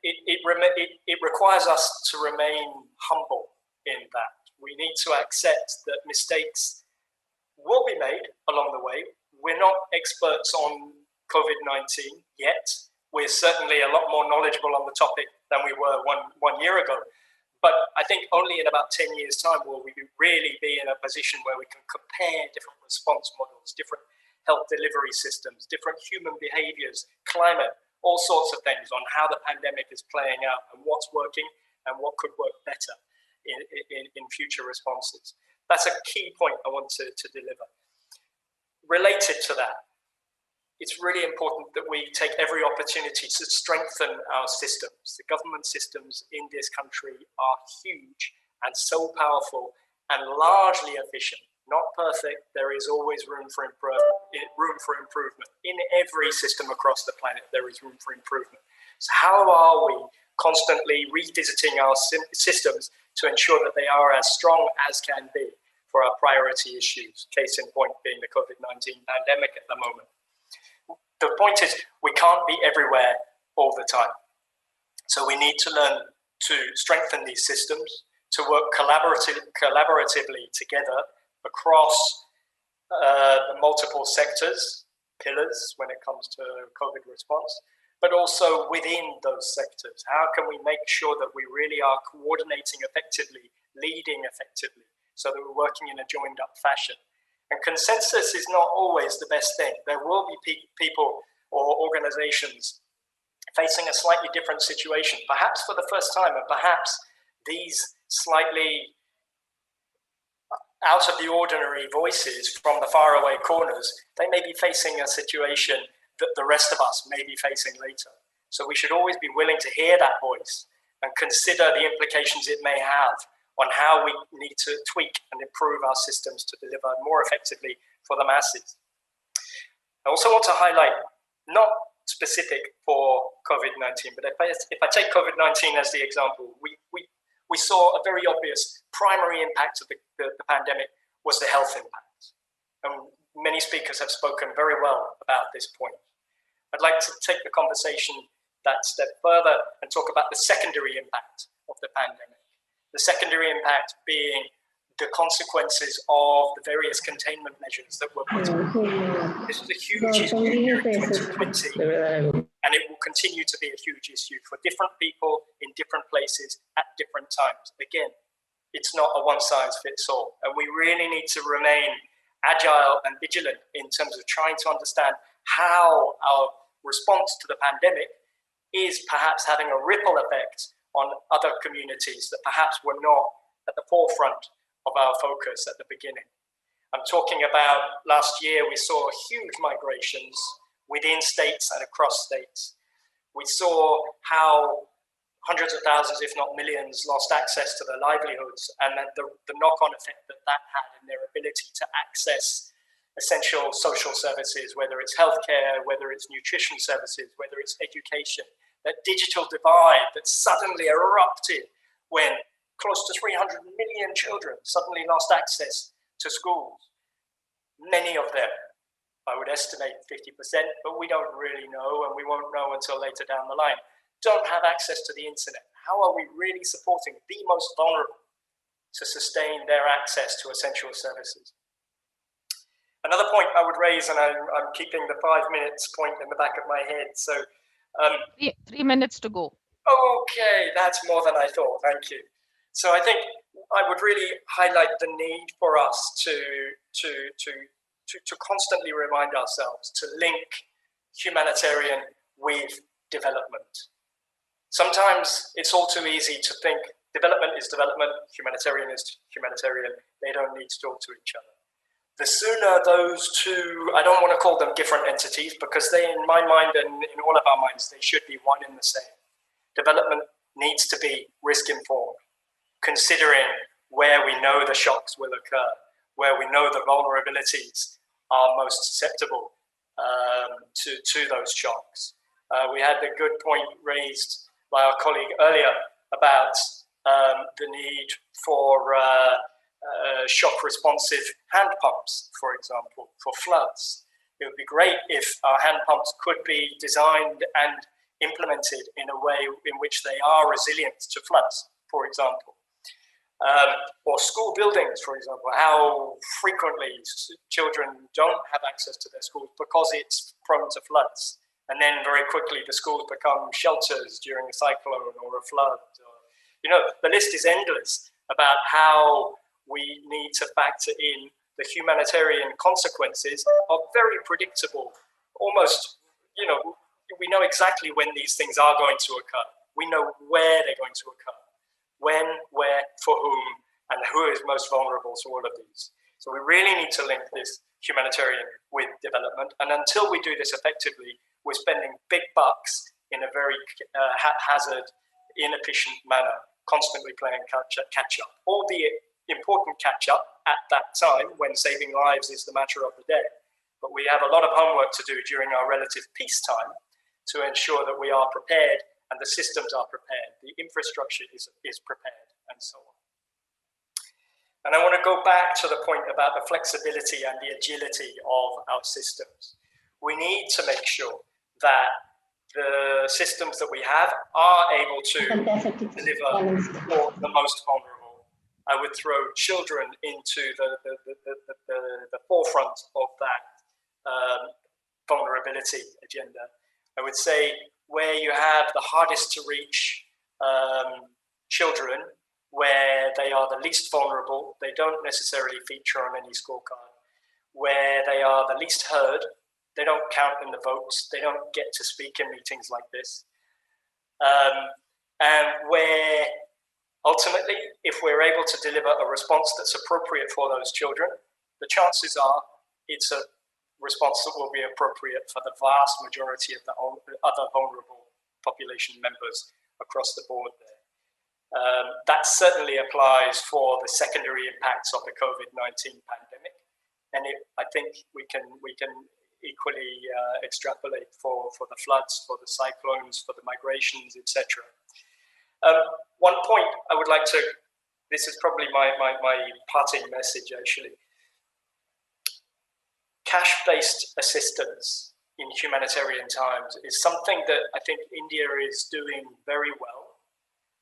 it requires us to remain humble in that. We need to accept that mistakes will be made along the way. We're not experts on COVID-19 yet. We're certainly a lot more knowledgeable on the topic than we were one year ago. But I think only in about 10 years' time will we really be in a position where we can compare different response models, different health delivery systems, different human behaviors, climate, all sorts of things on how the pandemic is playing out and what's working and what could work better in future responses. That's a key point I want to deliver. Related to that, it's really important that we take every opportunity to strengthen our systems. The government systems in this country are huge and so powerful and largely efficient. Not perfect, there is always room for improvement. In every system across the planet, there is room for improvement. So how are we constantly revisiting our systems to ensure that they are as strong as can be for our priority issues? Case in point being the COVID-19 pandemic at the moment. The point is, we can't be everywhere all the time. So we need to learn to strengthen these systems, to work collaboratively together across the multiple sectors, pillars when it comes to COVID response, but also within those sectors. How can we make sure that we really are coordinating effectively, leading effectively, so that we're working in a joined up fashion? And consensus is not always the best thing. There will be people or organizations facing a slightly different situation, perhaps for the first time, and perhaps these slightly out of the ordinary voices from the faraway corners, they may be facing a situation that the rest of us may be facing later. So we should always be willing to hear that voice and consider the implications it may have on how we need to tweak and improve our systems to deliver more effectively for the masses. I also want to highlight, not specific for COVID-19, but if I take COVID-19 as the example, we saw a very obvious primary impact of the pandemic was the health impact. And many speakers have spoken very well about this point. I'd like to take the conversation that step further and talk about the secondary impact of the pandemic. The secondary impact being the consequences of the various containment measures that were put in. This was a huge issue in 2020, and it will continue to be a huge issue for different people in different places at different times. Again, it's not a one-size-fits-all, and we really need to remain agile and vigilant in terms of trying to understand how our response to the pandemic is perhaps having a ripple effect on other communities that perhaps were not at the forefront of our focus at the beginning. I'm talking about last year, we saw huge migrations within states and across states. We saw how hundreds of thousands, if not millions, lost access to their livelihoods, and then the knock-on effect that that had in their ability to access essential social services, whether it's healthcare, whether it's nutrition services, whether it's education. That digital divide that suddenly erupted when close to 300 million children suddenly lost access to schools. Many of them, I would estimate 50%, but we don't really know, and we won't know until later down the line, don't have access to the internet. How are we really supporting the most vulnerable to sustain their access to essential services? Another point I would raise, and I'm keeping the 5 minutes point in the back of my head, so 3 minutes to go. Okay, that's more than I thought. Thank you. So I think I would really highlight the need for us to constantly remind ourselves to link humanitarian with development. Sometimes it's all too easy to think development is development, humanitarian is humanitarian. They don't need to talk to each other. The sooner those two, I don't want to call them different entities because they, in my mind and in all of our minds, they should be one and the same. Development needs to be risk informed, considering where we know the shocks will occur, where we know the vulnerabilities are most susceptible to those shocks. We had the good point raised by our colleague earlier about the need for shock responsive hand pumps, for example, for floods. It would be great if our hand pumps could be designed and implemented in a way in which they are resilient to floods, for example. Or school buildings, for example, how frequently children don't have access to their schools because it's prone to floods. And then very quickly the schools become shelters during a cyclone or a flood. You know, the list is endless about how we need to factor in the humanitarian consequences of very predictable, almost, you know, we know exactly when these things are going to occur. We know where they're going to occur. When, where, for whom, and who is most vulnerable to all of these. So we really need to link this humanitarian with development. And until we do this effectively, we're spending big bucks in a very haphazard, inefficient manner, constantly playing catch-up, albeit important catch-up at that time when saving lives is the matter of the day. But we have a lot of homework to do during our relative peacetime to ensure that we are prepared and the systems are prepared, the infrastructure is prepared, and so on. And I want to go back to the point about the flexibility and the agility of our systems. We need to make sure that the systems that we have are able to deliver for the most vulnerable. I would throw children into the forefront of that vulnerability agenda. I would say where you have the hardest to reach children, where they are the least vulnerable, they don't necessarily feature on any scorecard. Where they are the least heard, they don't count in the votes, they don't get to speak in meetings like this. And where ultimately, if we're able to deliver a response that's appropriate for those children, the chances are it's a response that will be appropriate for the vast majority of the other vulnerable population members across the board there. That certainly applies for the secondary impacts of the COVID-19 pandemic. And I think we can equally extrapolate for the floods, for the cyclones, for the migrations, etc. One point I would like to, this is probably my parting message actually. Cash-based assistance in humanitarian times is something that I think India is doing very well.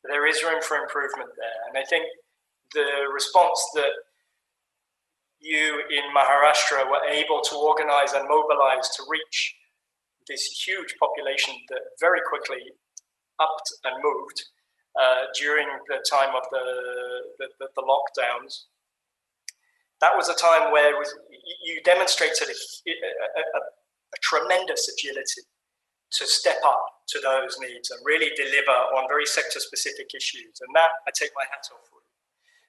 There is room for improvement there. And I think the response that you in Maharashtra were able to organize and mobilize to reach this huge population that very quickly upped and moved during the time of the lockdowns. That was a time where you demonstrated a tremendous agility to step up to those needs and really deliver on very sector-specific issues. And that, I take my hat off for you.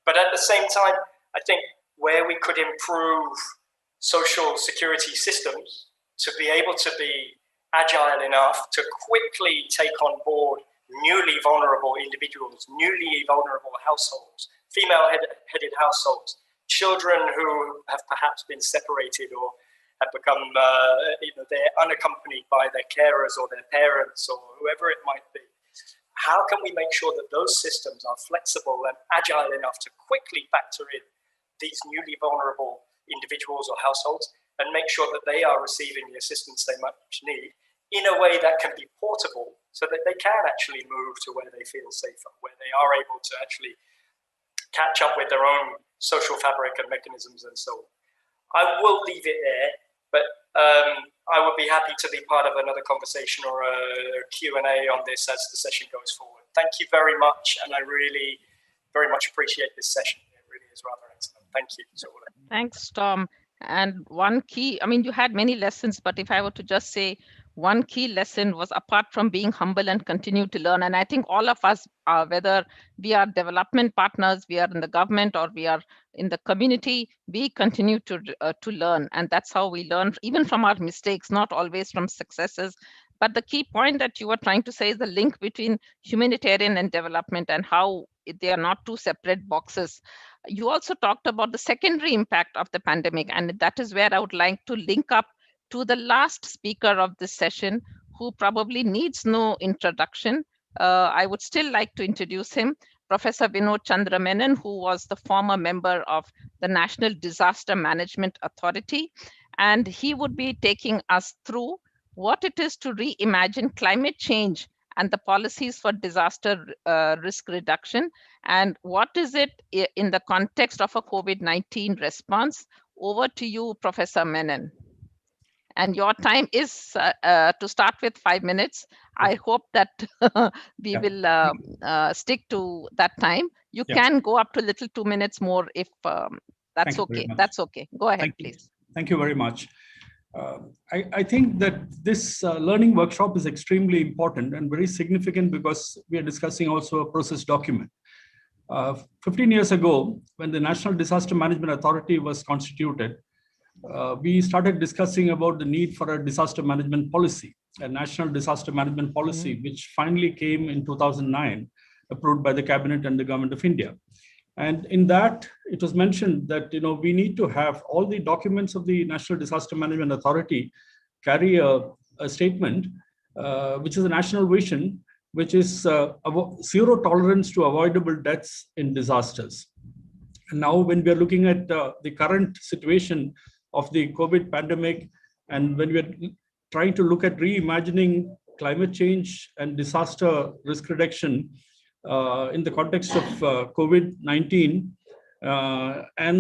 But at the same time, I think where we could improve social security systems to be able to be agile enough to quickly take on board newly vulnerable individuals, newly vulnerable households, female-headed households, children who have perhaps been separated or have become, they're unaccompanied by their carers or their parents or whoever it might be. How can we make sure that those systems are flexible and agile enough to quickly factor in these newly vulnerable individuals or households and make sure that they are receiving the assistance they much need in a way that can be portable so that they can actually move to where they feel safer, where they are able to actually catch up with their own social fabric and mechanisms and so on. I will leave it there, but I would be happy to be part of another conversation or a Q&A on this as the session goes forward. Thank you very much, and I really very much appreciate this session. It really is rather excellent. Thank you. Thanks, Tom. And one key, I mean, you had many lessons, but if I were to just say one key lesson was apart from being humble and continue to learn. And I think all of us, whether we are development partners, we are in the government or we are in the community, we continue to learn. And that's how we learn, even from our mistakes, not always from successes. But the key point that you were trying to say is the link between humanitarian and development and how they are not two separate boxes. You also talked about the secondary impact of the pandemic, and that is where I would like to link up to the last speaker of this session, who probably needs no introduction. I would still like to introduce him, Professor Vinod Chandra Menon, who was the former member of the National Disaster Management Authority, and he would be taking us through what it is to reimagine climate change and the policies for disaster risk reduction, and what is it in the context of a COVID-19 response. Over to you, Professor Menon. And your time is to start with 5 minutes. I hope that we will stick to that time. You can go up to a little 2 minutes more if that's okay. That's okay. Go ahead, please. Thank you very much. I think that this learning workshop is extremely important and very significant because we are discussing also a process document. 15 years ago, when the National Disaster Management Authority was constituted, we started discussing about the need for a disaster management policy, a national disaster management policy, which finally came in 2009, approved by the Cabinet and the Government of India. And in that, it was mentioned that we need to have all the documents of the National Disaster Management Authority carry a statement, which is a national vision, which is zero tolerance to avoidable deaths in disasters. And now when we are looking at the current situation of the COVID pandemic, and when we are trying to look at reimagining climate change and disaster risk reduction in the context of COVID-19 and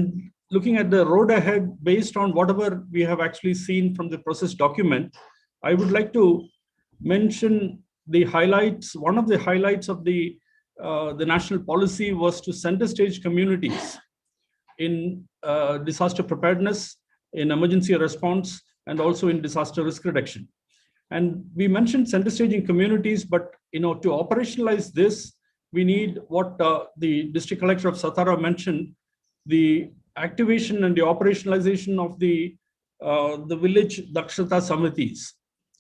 looking at the road ahead based on whatever we have actually seen from the process document, I would like to mention the highlights. One of the highlights of the national policy was to center stage communities in disaster preparedness, in emergency response, and also in disaster risk reduction. And we mentioned center staging communities, but to operationalize this, we need what the district collector of Satara mentioned, the activation and the operationalization of the village Dakshata Samitis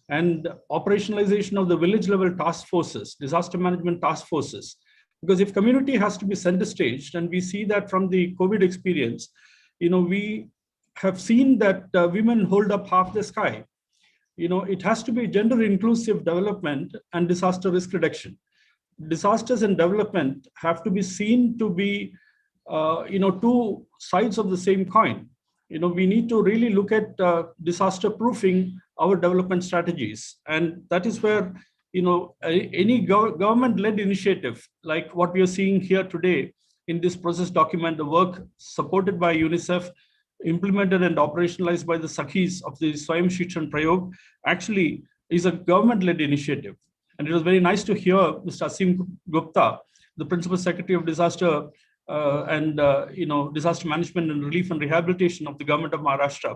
and operationalization of the village level task forces, disaster management task forces. Because if community has to be center staged, and we see that from the COVID experience, we have seen that women hold up half the sky. It has to be gender inclusive development and disaster risk reduction. Disasters and development have to be seen to be, two sides of the same coin. We need to really look at disaster proofing our development strategies. And that is where, any government-led initiative, like what we are seeing here today in this process document, the work supported by UNICEF, implemented and operationalized by the Sakhis of the Swayam Shikshan Prayog, actually is a government-led initiative. And it was very nice to hear Mr. Asim Gupta, the Principal Secretary of Disaster Disaster Management and Relief and Rehabilitation of the Government of Maharashtra,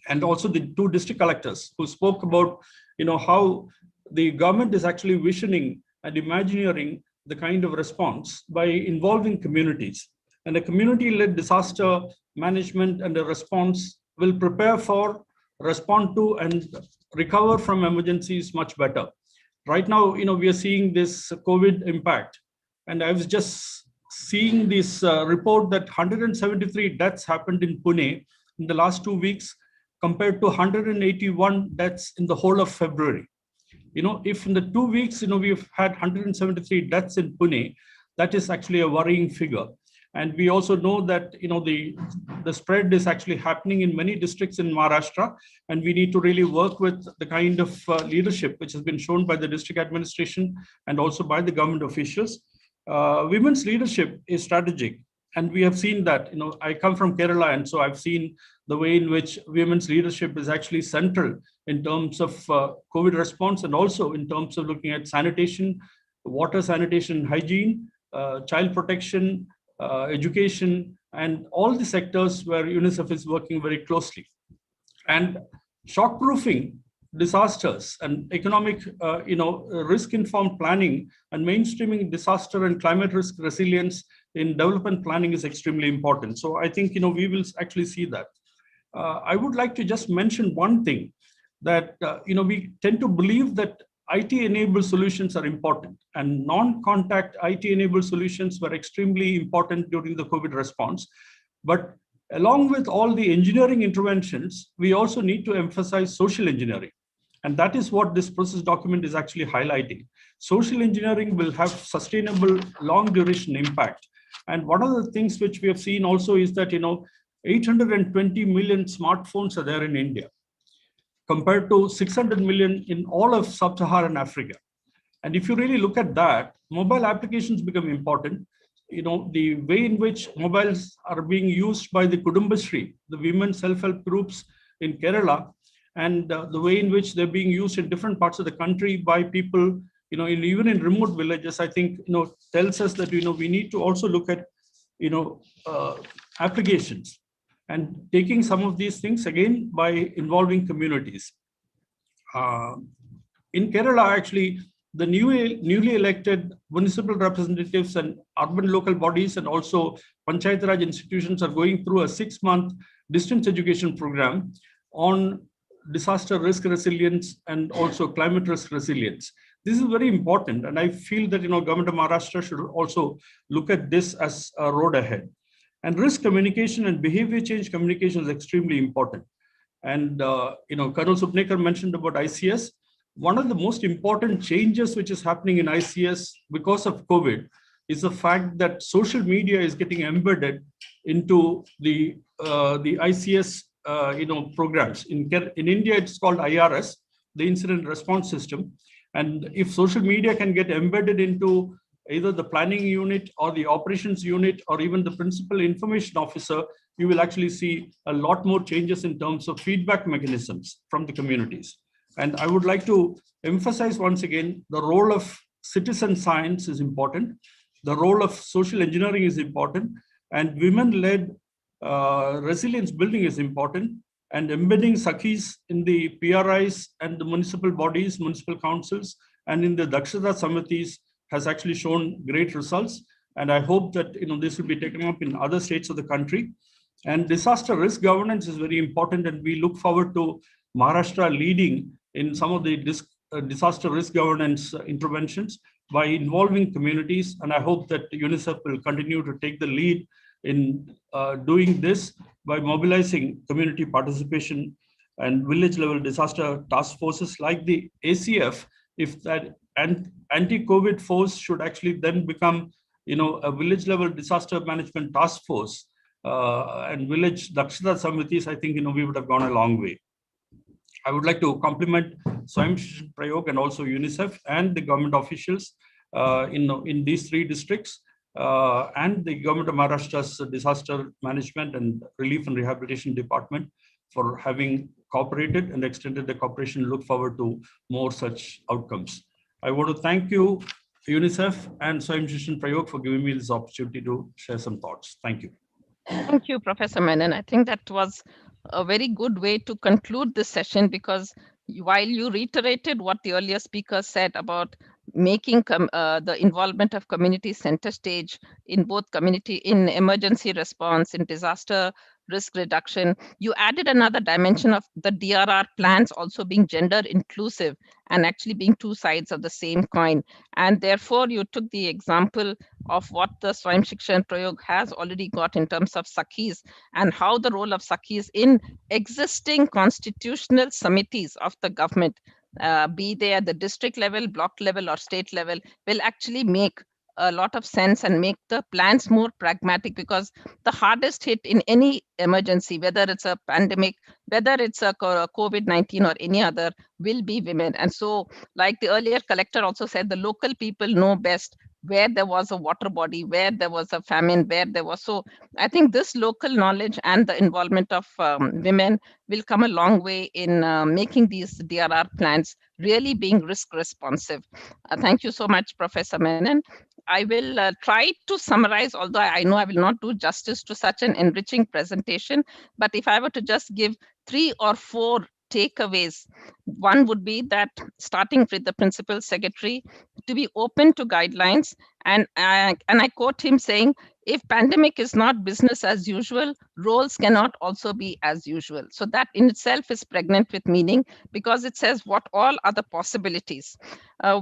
and also the two district collectors who spoke about, how the government is actually visioning and imagineering the kind of response by involving communities. And a community-led disaster management and a response will prepare for, respond to, and recover from emergencies much better. Right now, we are seeing this COVID impact. And I was just seeing this report that 173 deaths happened in Pune in the last 2 weeks, compared to 181 deaths in the whole of February. If in the 2 weeks, we've had 173 deaths in Pune, that is actually a worrying figure. And we also know that, the spread is actually happening in many districts in Maharashtra, and we need to really work with the kind of leadership which has been shown by the district administration and also by the government officials. Women's leadership is strategic. And we have seen that, I come from Kerala, and so I've seen the way in which women's leadership is actually central in terms of COVID response, and also in terms of looking at sanitation, water sanitation, hygiene, child protection, education, and all the sectors where UNICEF is working very closely. And shock-proofing disasters and economic, risk-informed planning and mainstreaming disaster and climate risk resilience in development planning is extremely important. So I think, we will actually see that. I would like to just mention one thing that, we tend to believe that IT-enabled solutions are important, and non-contact IT-enabled solutions were extremely important during the COVID response. But along with all the engineering interventions, we also need to emphasize social engineering. And that is what this process document is actually highlighting. Social engineering will have sustainable long duration impact. And one of the things which we have seen also is that, 820 million smartphones are there in India, compared to 600 million in all of sub-Saharan Africa. And if you really look at that, mobile applications become important. The way in which mobiles are being used by the Kudumbashree, the women self-help groups in Kerala, and the way in which they're being used in different parts of the country by people, even in remote villages, I think, tells us that, we need to also look at, applications and taking some of these things again by involving communities. In Kerala, actually, the newly elected municipal representatives and urban local bodies and also Panchayat Raj institutions are going through a 6-month distance education program on disaster risk resilience and also climate risk resilience. This is very important, and I feel that Government of Maharashtra should also look at this as a road ahead. And risk communication and behavior change communication is extremely important. And Colonel Supnekar mentioned about ICS. One of the most important changes which is happening in ICS because of COVID is the fact that social media is getting embedded into the ICS programs. In India, it's called IRS. the incident response system. And if social media can get embedded into either the planning unit or the operations unit or even the principal information officer, you will actually see a lot more changes in terms of feedback mechanisms from the communities. And I would like to emphasize once again, the role of citizen science is important. The role of social engineering is important, and women-led resilience building is important. And embedding Sakhis in the PRIs and the municipal bodies, municipal councils, and in the Dakshata Samitis has actually shown great results. And I hope that this will be taken up in other states of the country. And disaster risk governance is very important, and we look forward to Maharashtra leading in some of the disaster risk governance interventions by involving communities. And I hope that UNICEF will continue to take the lead in doing this by mobilizing community participation and village level disaster task forces like the ACF. If that anti-COVID force should actually then become a village level disaster management task force and village Dakshata Samitis, I think we would have gone a long way. I would like to compliment Swayam Shisham Prayog and also UNICEF and the government officials in these 3 districts and the government of Maharashtra's disaster management and relief and rehabilitation department for having cooperated and extended the cooperation. Look forward to more such outcomes. I want to thank you, UNICEF and Swayam Shisham Prayog, for giving me this opportunity to share some thoughts. Thank you. Thank you, Professor Menon. I think that was a very good way to conclude this session, because while you reiterated what the earlier speaker said about making the involvement of community center stage in both community, in emergency response, in disaster risk reduction, you added another dimension of the DRR plans also being gender inclusive and actually being 2 sides of the same coin. And therefore, you took the example of what the Swayam Shisham Prayog has already got in terms of Sakhis, and how the role of Sakhis in existing constitutional samitis of the government, be they at the district level, block level, or state level, will actually make a lot of sense and make the plans more pragmatic, because the hardest hit in any emergency, whether it's a pandemic, whether it's a COVID-19 or any other, will be women. And so, like the earlier collector also said, the local people know best where there was a water body, where there was a famine, where there was. So I think this local knowledge and the involvement of women will come a long way in making these DRR plans really being risk responsive. Thank you so much, Professor Menon. I will try to summarize, although I know I will not do justice to such an enriching presentation, but if I were to just give 3 or 4 takeaways, one would be that, starting with the principal secretary, to be open to guidelines, and I quote him saying, if pandemic is not business as usual, roles cannot also be as usual. So that in itself is pregnant with meaning, because it says what all are the possibilities.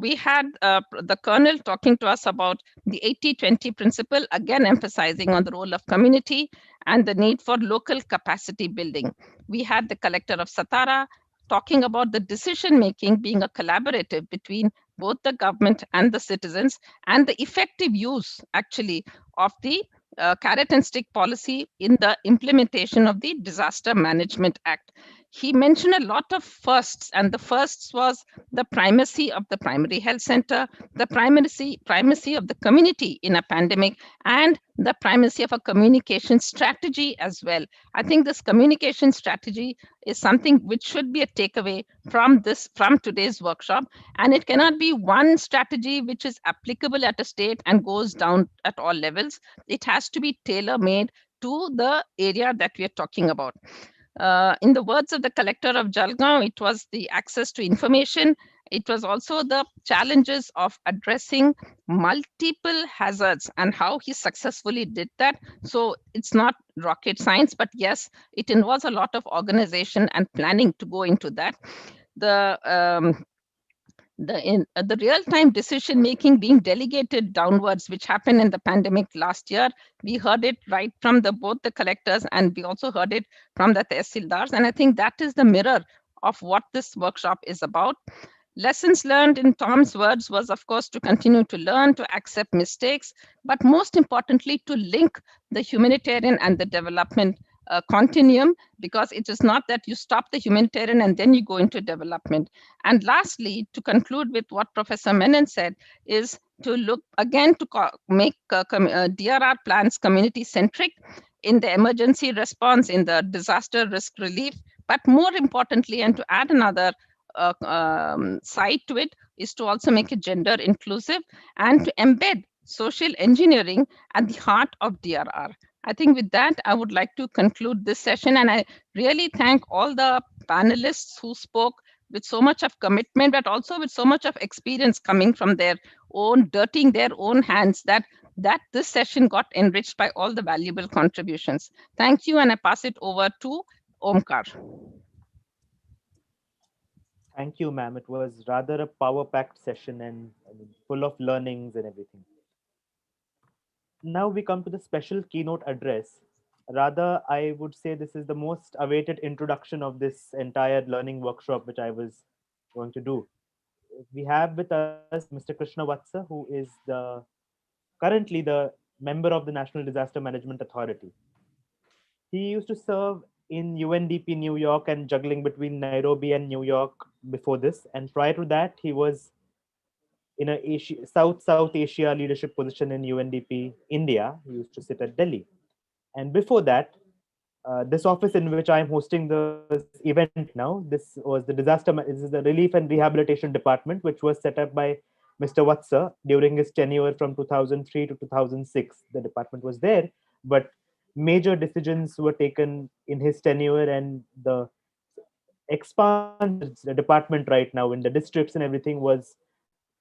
We had the Colonel talking to us about the 80-20 principle, again emphasizing on the role of community and the need for local capacity building. We had the collector of Satara talking about the decision making being a collaborative between both the government and the citizens, and the effective use actually of the carrot and stick policy in the implementation of the Disaster Management Act. He mentioned a lot of firsts, and the firsts was the primacy of the primary health center, the primacy of the community in a pandemic, and the primacy of a communication strategy as well. I think this communication strategy is something which should be a takeaway from today's workshop, and it cannot be one strategy which is applicable at a state and goes down at all levels. It has to be tailor-made to the area that we are talking about. In the words of the collector of Jalgaon, it was the access to information. It was also the challenges of addressing multiple hazards and how he successfully did that. So it's not rocket science, but yes, it involves a lot of organization and planning to go into that. The real-time decision making being delegated downwards, which happened in the pandemic last year, we heard it right from both the collectors, and we also heard it from the tehsildars, and I think that is the mirror of what this workshop is about. Lessons learned, in Tom's words, was of course to continue to learn, to accept mistakes, but most importantly to link the humanitarian and the development continuum, because it is not that you stop the humanitarian and then you go into development. And lastly, to conclude with what Professor Menon said, is to look again to make DRR plans community centric in the emergency response, in the disaster risk relief, but more importantly, and to add another side to it, is to also make it gender inclusive and to embed social engineering at the heart of DRR. I think with that, I would like to conclude this session, and I really thank all the panelists who spoke with so much of commitment, but also with so much of experience coming from their own, dirtying their own hands, that this session got enriched by all the valuable contributions. Thank you, and I pass it over to Omkar. Thank you, ma'am. It was rather a power-packed session and full of learnings and everything. Now we come to the special keynote address. Rather, I would say this is the most awaited introduction of this entire learning workshop, which I was going to do. We have with us Mr. Krishna Vatsa, who is currently the member of the National Disaster Management Authority. He used to serve in UNDP New York and juggling between Nairobi and New York before this. And prior to that, he was in a South Asia leadership position in UNDP India. He used to sit at Delhi. And before that, this office in which I am hosting the event now, this is the Relief and Rehabilitation Department, which was set up by Mr. Vatsa during his tenure from 2003 to 2006. The department was there, but major decisions were taken in his tenure, and the expansion the department right now in the districts and everything was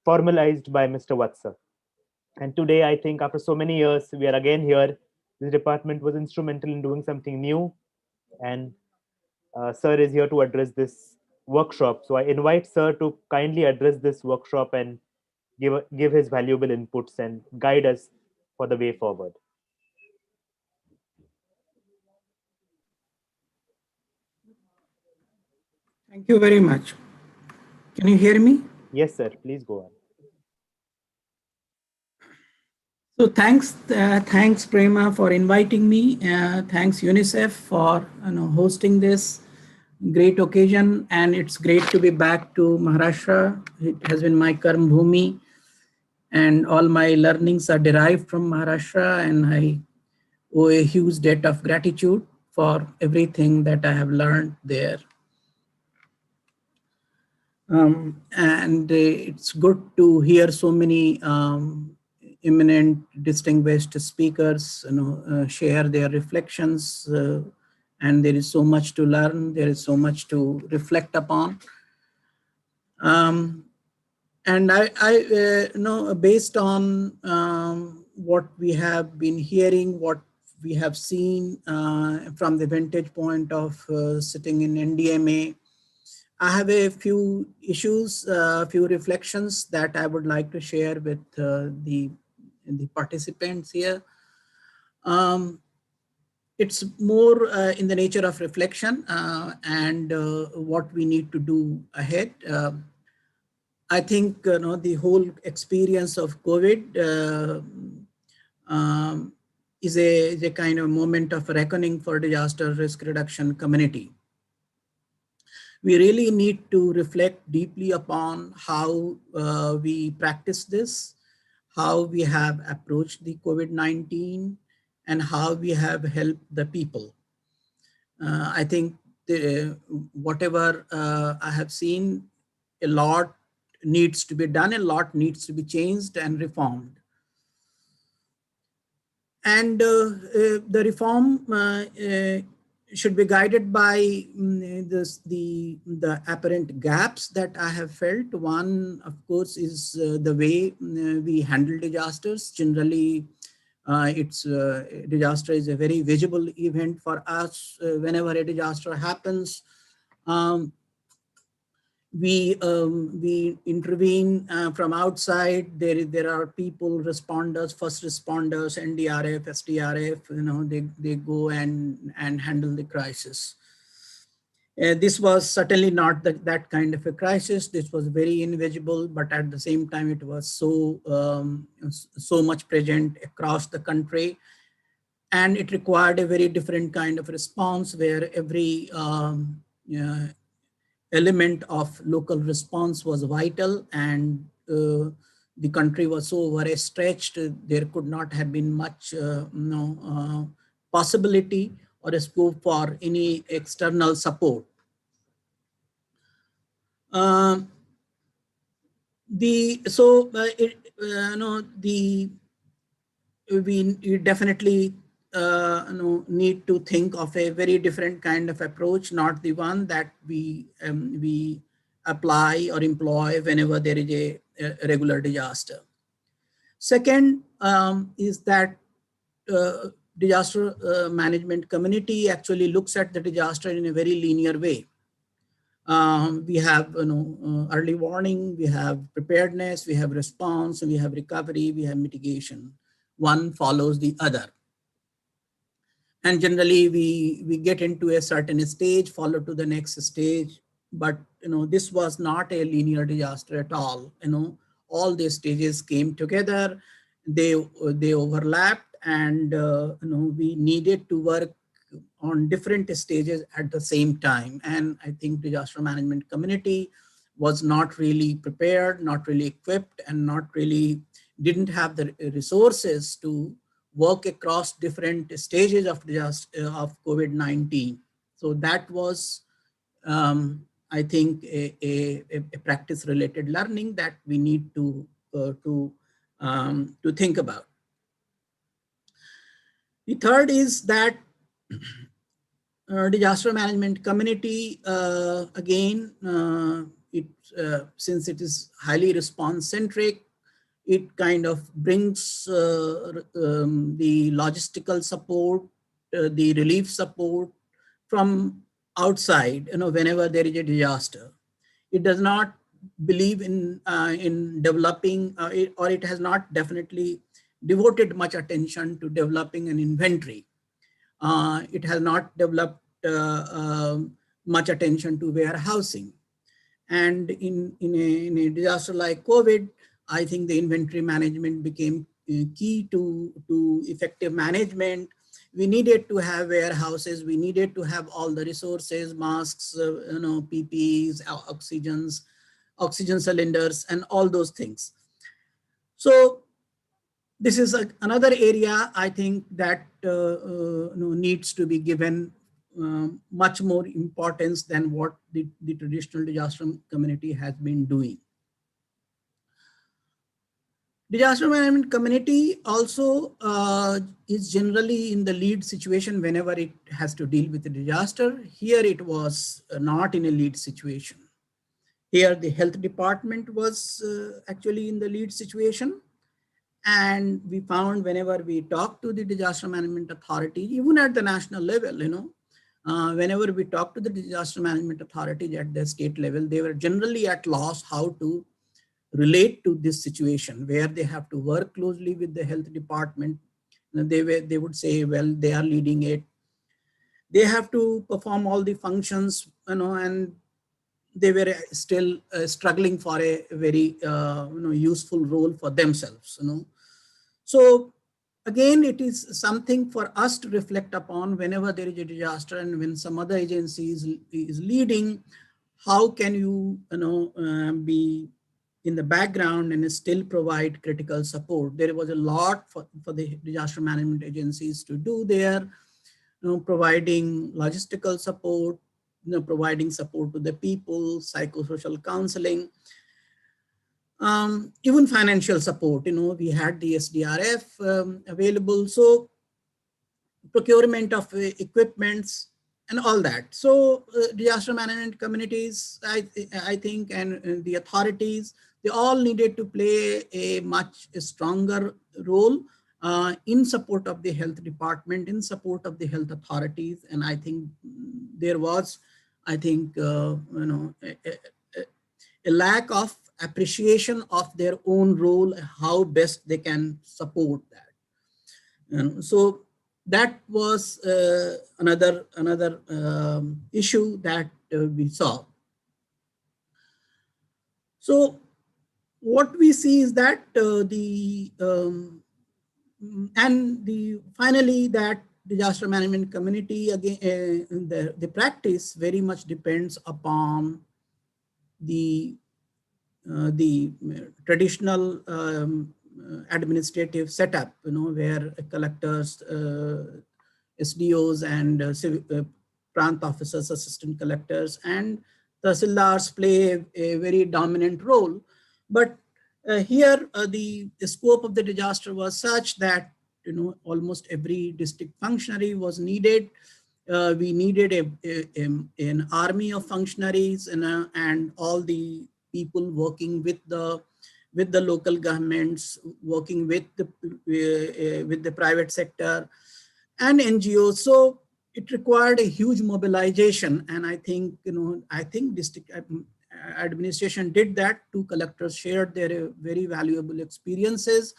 formalized by Mr. Vatsa. And today, I think after so many years, we are again here. This department was instrumental in doing something new, and Sir is here to address this workshop. So I invite Sir to kindly address this workshop and give his valuable inputs and guide us for the way forward. Thank you very much. Can you hear me? Yes, sir. Please go on. So thanks Prema for inviting me. Thanks UNICEF for hosting this great occasion, and it's great to be back to Maharashtra. It has been my Karm Bhumi, and all my learnings are derived from Maharashtra, and I owe a huge debt of gratitude for everything that I have learned there. And it's good to hear so many eminent, distinguished speakers, share their reflections, and there is so much to learn. There is so much to reflect upon. And I know, based on what we have been hearing, what we have seen from the vantage point of sitting in NDMA, I have a few issues, a few reflections that I would like to share with the participants here. It's more in the nature of reflection and what we need to do ahead. I think the whole experience of COVID is a kind of moment of reckoning for disaster risk reduction community. We really need to reflect deeply upon how we practice this, how we have approached the COVID-19, and how we have helped the people. I think whatever I have seen, a lot needs to be done, a lot needs to be changed and reformed. And the reform should be guided by the apparent gaps that I have felt. One, of course, is the way we handle disasters. Generally, disaster is a very visible event for us. Whenever a disaster happens, we intervene from outside. There are people, responders, first responders, NDRF, SDRF. They go and handle the crisis. This was certainly not that kind of a crisis. This was very invisible, but at the same time, it was so much present across the country. And it required a very different kind of response where every element of local response was vital, and the country was so overstretched, there could not have been much possibility or a scope for any external support. We definitely need to think of a very different kind of approach, not the one that we apply or employ whenever there is a regular disaster. Second is that disaster management community actually looks at the disaster in a very linear way. We have early warning, we have preparedness, we have response, we have recovery, we have mitigation. One follows the other. And generally we get into a certain stage, follow to the next stage. But this was not a linear disaster at all. All the stages came together, they overlapped, and we needed to work on different stages at the same time. And I think disaster management community was not really prepared, not really equipped, and didn't have the resources to work across different stages of COVID-19. So that was, I think, a practice-related learning that we need to think about. The third is that disaster management community, again, since it is highly response-centric, it kind of brings the logistical support, the relief support from outside, whenever there is a disaster. It does not believe in developing, or it has not definitely devoted much attention to developing an inventory. It has not developed much attention to warehousing. And in a disaster like COVID, I think the inventory management became key to effective management. We needed to have warehouses, we needed to have all the resources, masks, PPEs, oxygen cylinders, and all those things. So this is another area I think that needs to be given much more importance than what the traditional disaster community has been doing. Disaster management community also is generally in the lead situation whenever it has to deal with a disaster. Here it was not in a lead situation. Here the health department was actually in the lead situation. And we found whenever we talked to the disaster management authority, even at the national level, whenever we talked to the disaster management authority at the state level, they were generally at loss how to relate to this situation where they have to work closely with the health department. They would say, well, they are leading it. They have to perform all the functions, and they were still struggling for a very useful role for themselves. So again, it is something for us to reflect upon whenever there is a disaster and when some other agency is leading. How can you be in the background and still provide critical support? There was a lot for the disaster management agencies to do there, providing logistical support, providing support to the people, psychosocial counseling, even financial support. We had the SDRF available, so procurement of equipments and all that. So disaster management communities, I think, and the authorities, they all needed to play a much stronger role in support of the health department, in support of the health authorities. And I think there was, a lack of appreciation of their own role, how best they can support that. And so that was another issue that we saw. So what we see is that the finally, that disaster management community, again, the practice very much depends upon the traditional administrative setup, where collectors, SDOs and Prant officers, assistant collectors, and tahsildars play a very dominant role. But here, the scope of the disaster was such that almost every district functionary was needed. We needed an army of functionaries and all the people working with the local governments, working with the private sector and NGOs. So it required a huge mobilization, and I think district administration did that. Two collectors shared their very valuable experiences,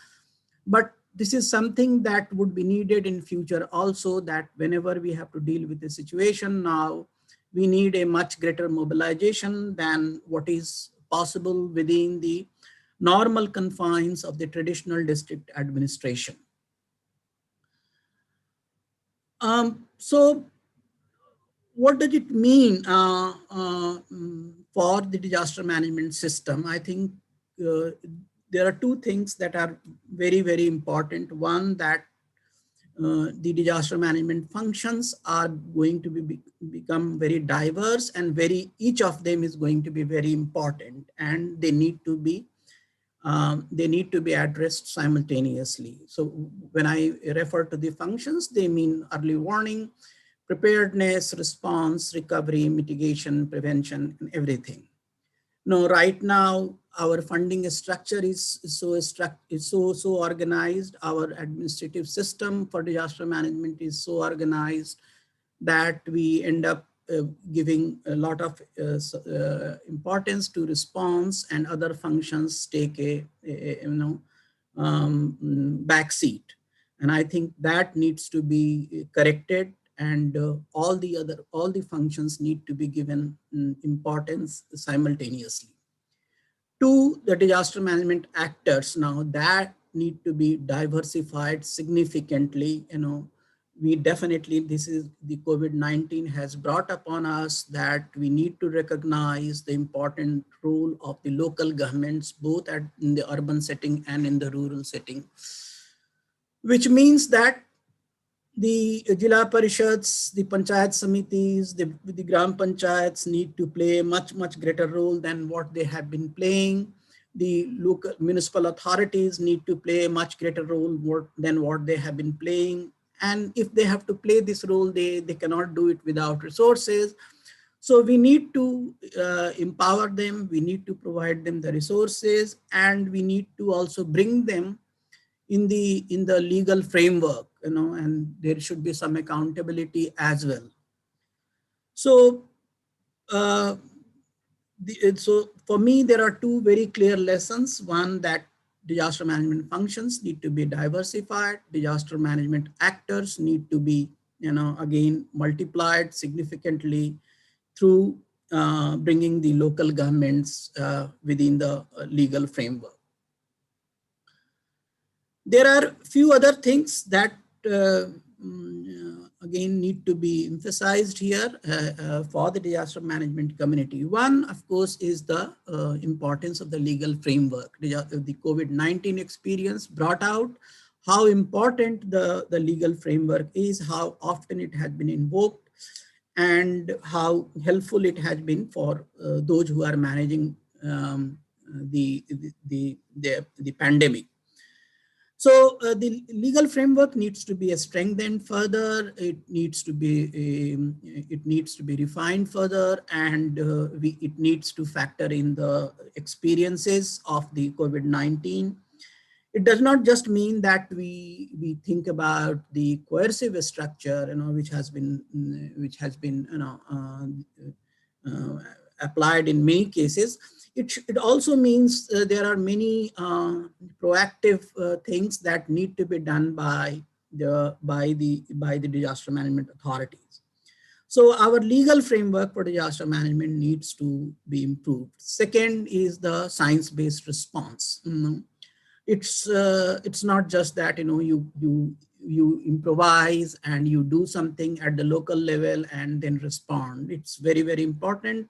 but this is something that would be needed in future also, that whenever we have to deal with the situation now, we need a much greater mobilization than what is possible within the normal confines of the traditional district administration. So what does it mean for the disaster management system? I think there are two things that are very, very important. One, that the disaster management functions are going to become very diverse, and each of them is going to be very important, and they need to be addressed simultaneously. So when I refer to the functions, they mean early warning, preparedness, response, recovery, mitigation, prevention, and everything. Now, right now, our funding structure is so organized. Our administrative system for disaster management is so organized that we end up giving a lot of importance to response, and other functions take a back seat. And I think that needs to be corrected, and all the functions need to be given importance simultaneously. To the disaster management actors now, that need to be diversified significantly. We definitely, this is the COVID-19 has brought upon us that we need to recognize the important role of the local governments, both in the urban setting and in the rural setting, which means that the Jila Parishads, the Panchayat Samitis, the Gram Panchayats need to play a much, much greater role than what they have been playing. The local municipal authorities need to play a much greater role than what they have been playing. And if they have to play this role, they cannot do it without resources. So we need to empower them, we need to provide them the resources, and we need to also bring them in the legal framework, and there should be some accountability as well. So, so for me, there are two very clear lessons. One, that disaster management functions need to be diversified. Disaster management actors need to be, again, multiplied significantly through bringing the local governments within the legal framework. There are a few other things that again need to be emphasized here for the disaster management community. One, of course, is the importance of the legal framework. The COVID-19 experience brought out how important the legal framework is, how often it has been invoked, and how helpful it has been for those who are managing the pandemic. So the legal framework needs to be strengthened further. It needs to be refined further, and it needs to factor in the experiences of the COVID-19. It does not just mean that we think about the coercive structure, which has been applied in many cases. It also means there are many proactive things that need to be done by the disaster management authorities. So our legal framework for disaster management needs to be improved. Second is the science-based response. it's not just that, you improvise and you do something at the local level and then respond. It's very, very important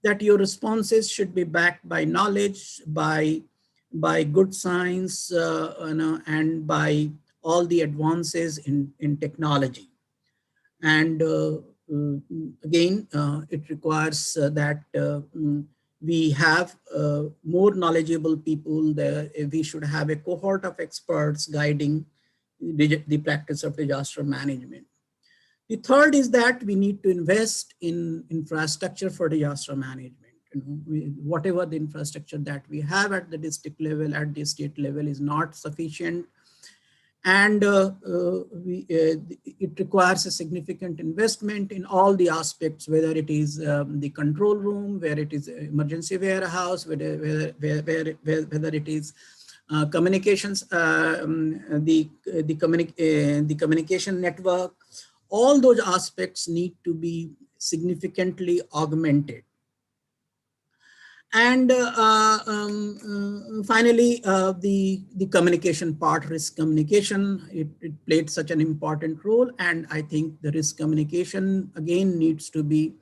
that your responses should be backed by knowledge, by good science, and by all the advances in technology. And again, it requires that we have more knowledgeable people there. We should have a cohort of experts guiding the practice of disaster management. The third is that we need to invest in infrastructure for disaster management. Whatever the infrastructure that we have at the district level, at the state level is not sufficient. And it requires a significant investment in all the aspects, whether it is the control room, where it is emergency warehouse, whether it is communications, the communication network. All those aspects need to be significantly augmented. And finally, the communication part, risk communication, it played such an important role. And I think the risk communication again needs to be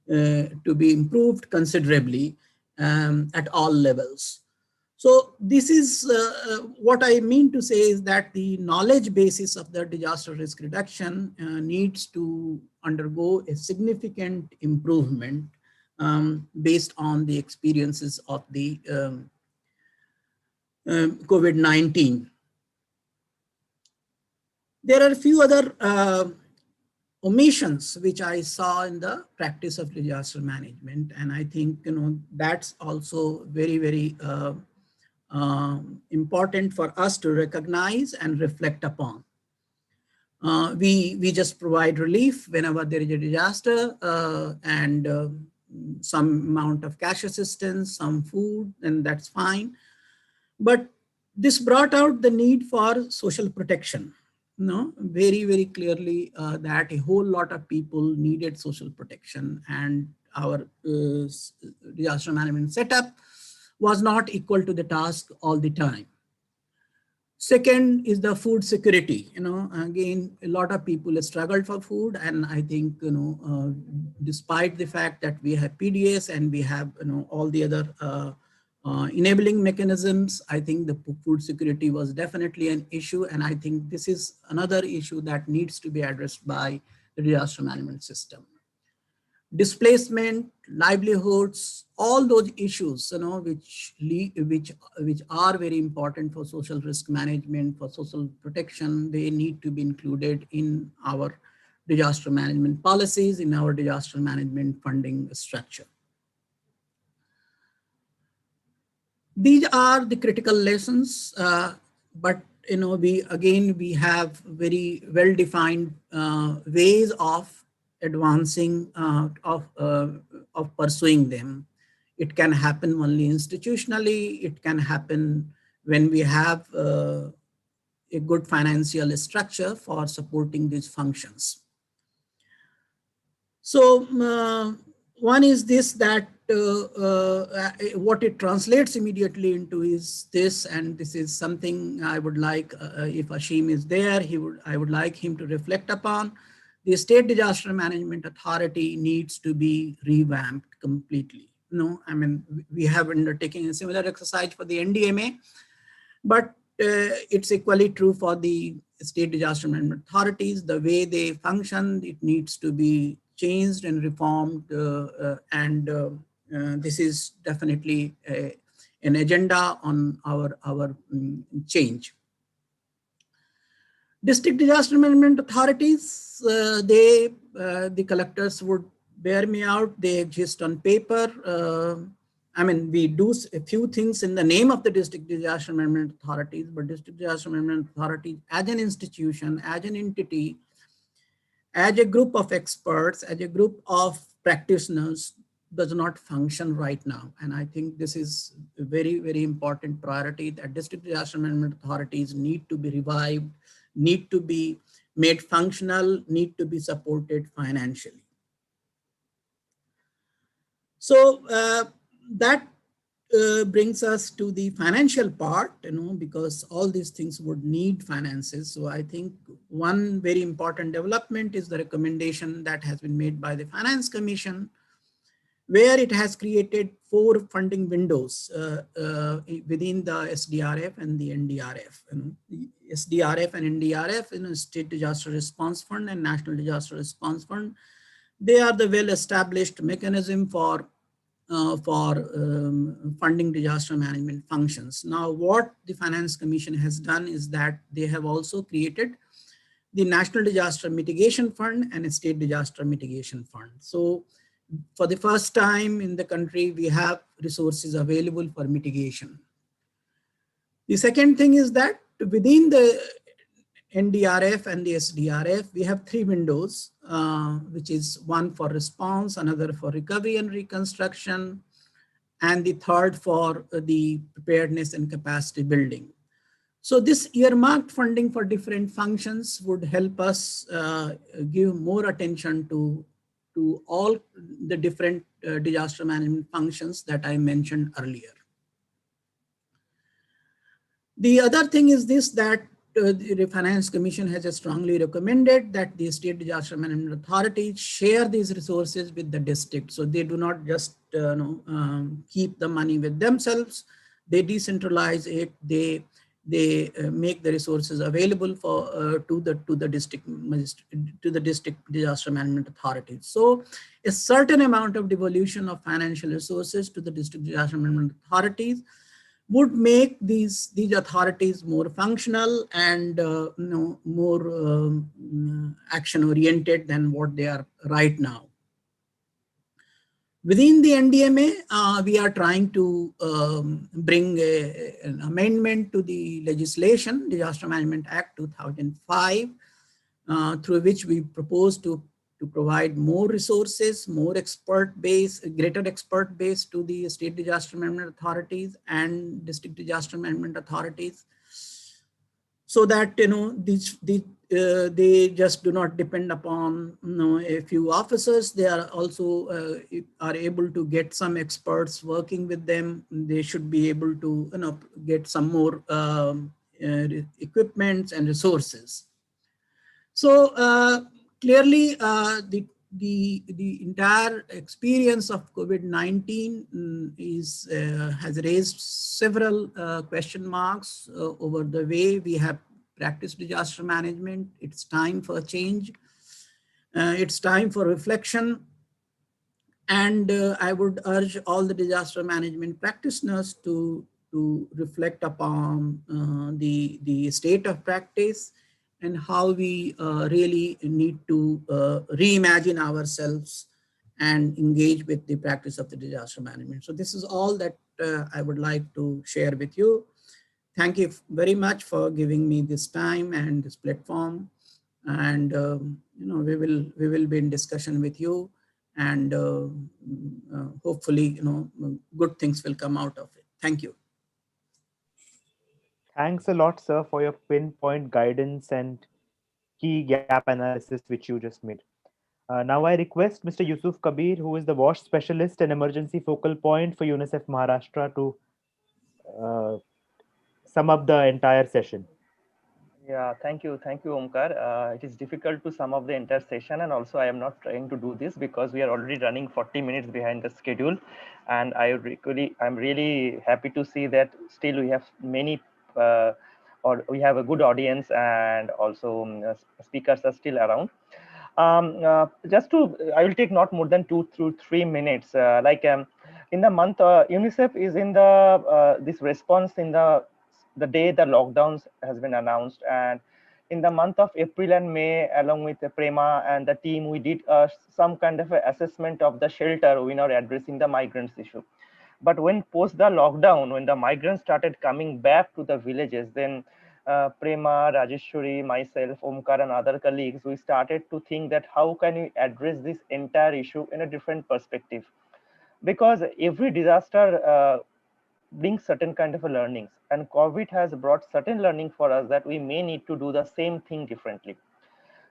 improved considerably at all levels. So this is what I mean to say is that the knowledge basis of the disaster risk reduction needs to undergo a significant improvement based on the experiences of the COVID-19. There are a few other omissions which I saw in the practice of disaster management, and I think that's also very, very important for us to recognize and reflect upon. We just provide relief whenever there is a disaster, and some amount of cash assistance, some food, and that's fine. But this brought out the need for social protection. Very, very clearly that a whole lot of people needed social protection, and our disaster management setup was not equal to the task all the time. Second is the food security. Again, a lot of people struggled for food, and I think despite the fact that we have PDS and we have all the other enabling mechanisms, I think the food security was definitely an issue, and I think this is another issue that needs to be addressed by the disaster management system. Displacement, livelihoods, all those issues, which are very important for social risk management, for social protection, they need to be included in our disaster management policies, in our disaster management funding structure. These are the critical lessons, but we have very well-defined ways of advancing, of pursuing them. It can happen only institutionally. It can happen when we have a good financial structure for supporting these functions. So one is this, that what it translates immediately into is this, and this is something I would like, if Ashim is there, I would like him to reflect upon. The State Disaster Management Authority needs to be revamped completely. We have undertaken a similar exercise for the NDMA, but it's equally true for the State Disaster Management Authorities. The way they function, it needs to be changed and reformed, and this is definitely an agenda on our change. District Disaster Management Authorities, the collectors would bear me out. They exist on paper. We do a few things in the name of the District Disaster Management Authorities, but District Disaster Management Authority as an institution, as an entity, as a group of experts, as a group of practitioners, does not function right now. And I think this is a very, very important priority, that District Disaster Management Authorities need to be revived, need to be made functional, need to be supported financially. So that brings us to the financial part, because all these things would need finances. So I think one very important development is the recommendation that has been made by the Finance Commission, where it has created 4 funding windows within the SDRF and the NDRF. The SDRF and NDRF, State Disaster Response Fund and National Disaster Response Fund, they are the well-established mechanism for funding disaster management functions. Now, what the Finance Commission has done is that they have also created the National Disaster Mitigation Fund and a State Disaster Mitigation Fund. So for the first time in the country, we have resources available for mitigation. The second thing is that within the NDRF and the SDRF, we have 3 windows, which is one for response, another for recovery and reconstruction, and the third for the preparedness and capacity building. So this earmarked funding for different functions would help us give more attention to all the different disaster management functions that I mentioned earlier. The other thing is this, that the Finance Commission has strongly recommended that the state disaster management authorities share these resources with the district. So they do not just keep the money with themselves. They decentralize it. They make the resources available for to the district disaster management authorities. So a certain amount of devolution of financial resources to the district disaster management authorities would make these authorities more functional and more action oriented than what they are right now. Within the NDMA, we are trying to bring an amendment to the legislation, Disaster Management Act 2005, through which we propose to provide more resources, more expert base, greater expert base to the state disaster management authorities and district disaster management authorities, so that they just do not depend upon a few officers. They are also are able to get some experts working with them. They should be able to get some more equipment and resources. So clearly, the entire experience of COVID-19 has raised several question marks over the way we have practiced disaster management. It's time for change. It's time for reflection. And I would urge all the disaster management practitioners to reflect upon the state of practice and how we really need to reimagine ourselves and engage with the practice of the disaster management. So this is all that I would like to share with you. Thank you very much for giving me this time and this platform. And we will be in discussion with you, and hopefully good things will come out of it. Thank you. Thanks a lot, sir, for your pinpoint guidance and key gap analysis which you just made. Now I request Mr. Yusuf Kabir, who is the WASH specialist and emergency focal point for UNICEF Maharashtra, to sum up the entire session. Yeah, thank you, Omkar. It is difficult to sum up the entire session, and also I am not trying to do this because we are already running 40 minutes behind the schedule, and I'm really happy to see that still we have many, or we have a good audience, and also speakers are still around. I will take not more than 2 to 3 minutes. In the month, UNICEF is in the this response in the day the lockdowns has been announced, and in the month of April and May, along with Prema and the team, we did some kind of assessment of the shelter when are addressing the migrants issue. But when post the lockdown, when the migrants started coming back to the villages, then Prema, Rajeshwari, myself, Omkar and other colleagues, we started to think that how can we address this entire issue in a different perspective? Because every disaster brings certain kind of learnings, and COVID has brought certain learning for us that we may need to do the same thing differently.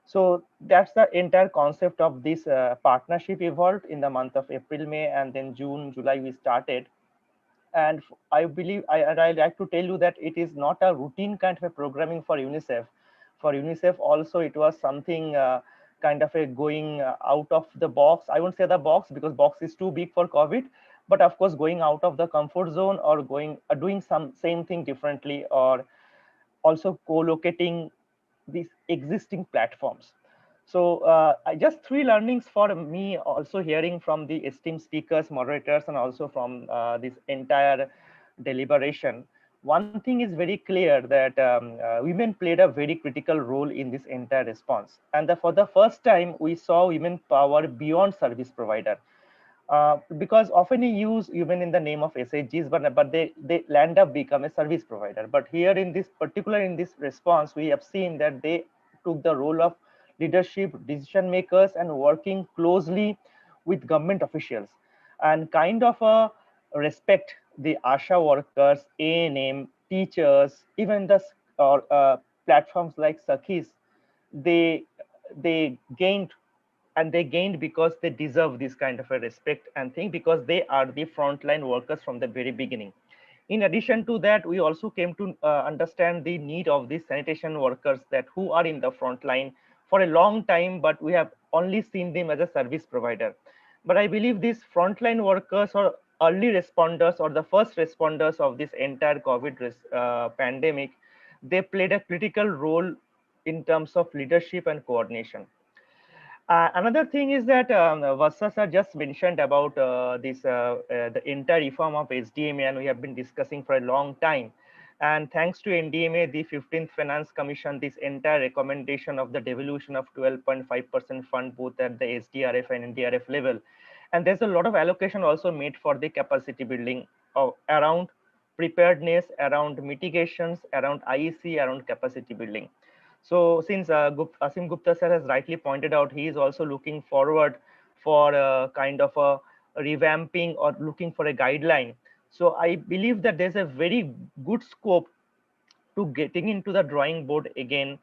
So that's the entire concept of this partnership evolved in the month of April, May, and then June, July we started. And I believe, I like to tell you that it is not a routine kind of a programming for UNICEF. For UNICEF also, it was something kind of a going out of the box. I won't say the box because box is too big for COVID, but of course going out of the comfort zone or going doing some same thing differently, or also co-locating these existing platforms. So just three learnings for me, also hearing from the esteemed speakers, moderators, and also from this entire deliberation. One thing is very clear that women played a very critical role in this entire response. And for the first time, we saw women power beyond service provider. Because often you use women in the name of SHGs, but they land up become a service provider. But here in this particular, in this response, we have seen that they took the role of leadership, decision makers, and working closely with government officials, and kind of respect the ASHA workers, ANM, teachers, even the platforms like Sakhis. They gained, and they gained because they deserve this kind of a respect and thing, because they are the frontline workers from the very beginning. In addition to that, we also came to understand the need of these sanitation workers that who are in the front line for a long time, but we have only seen them as a service provider. But I believe these frontline workers or early responders or the first responders of this entire COVID pandemic, they played a critical role in terms of leadership and coordination. Another thing is that Vasa sir just mentioned about the entire reform of SDMA, and we have been discussing for a long time. And thanks to NDMA, the 15th Finance Commission, this entire recommendation of the devolution of 12.5% fund both at the SDRF and NDRF level. And there's a lot of allocation also made for the capacity building around preparedness, around mitigations, around IEC, around capacity building. So since Asim Gupta sir has rightly pointed out, he is also looking forward for a kind of a revamping or looking for a guideline. So I believe that there's a very good scope to getting into the drawing board again,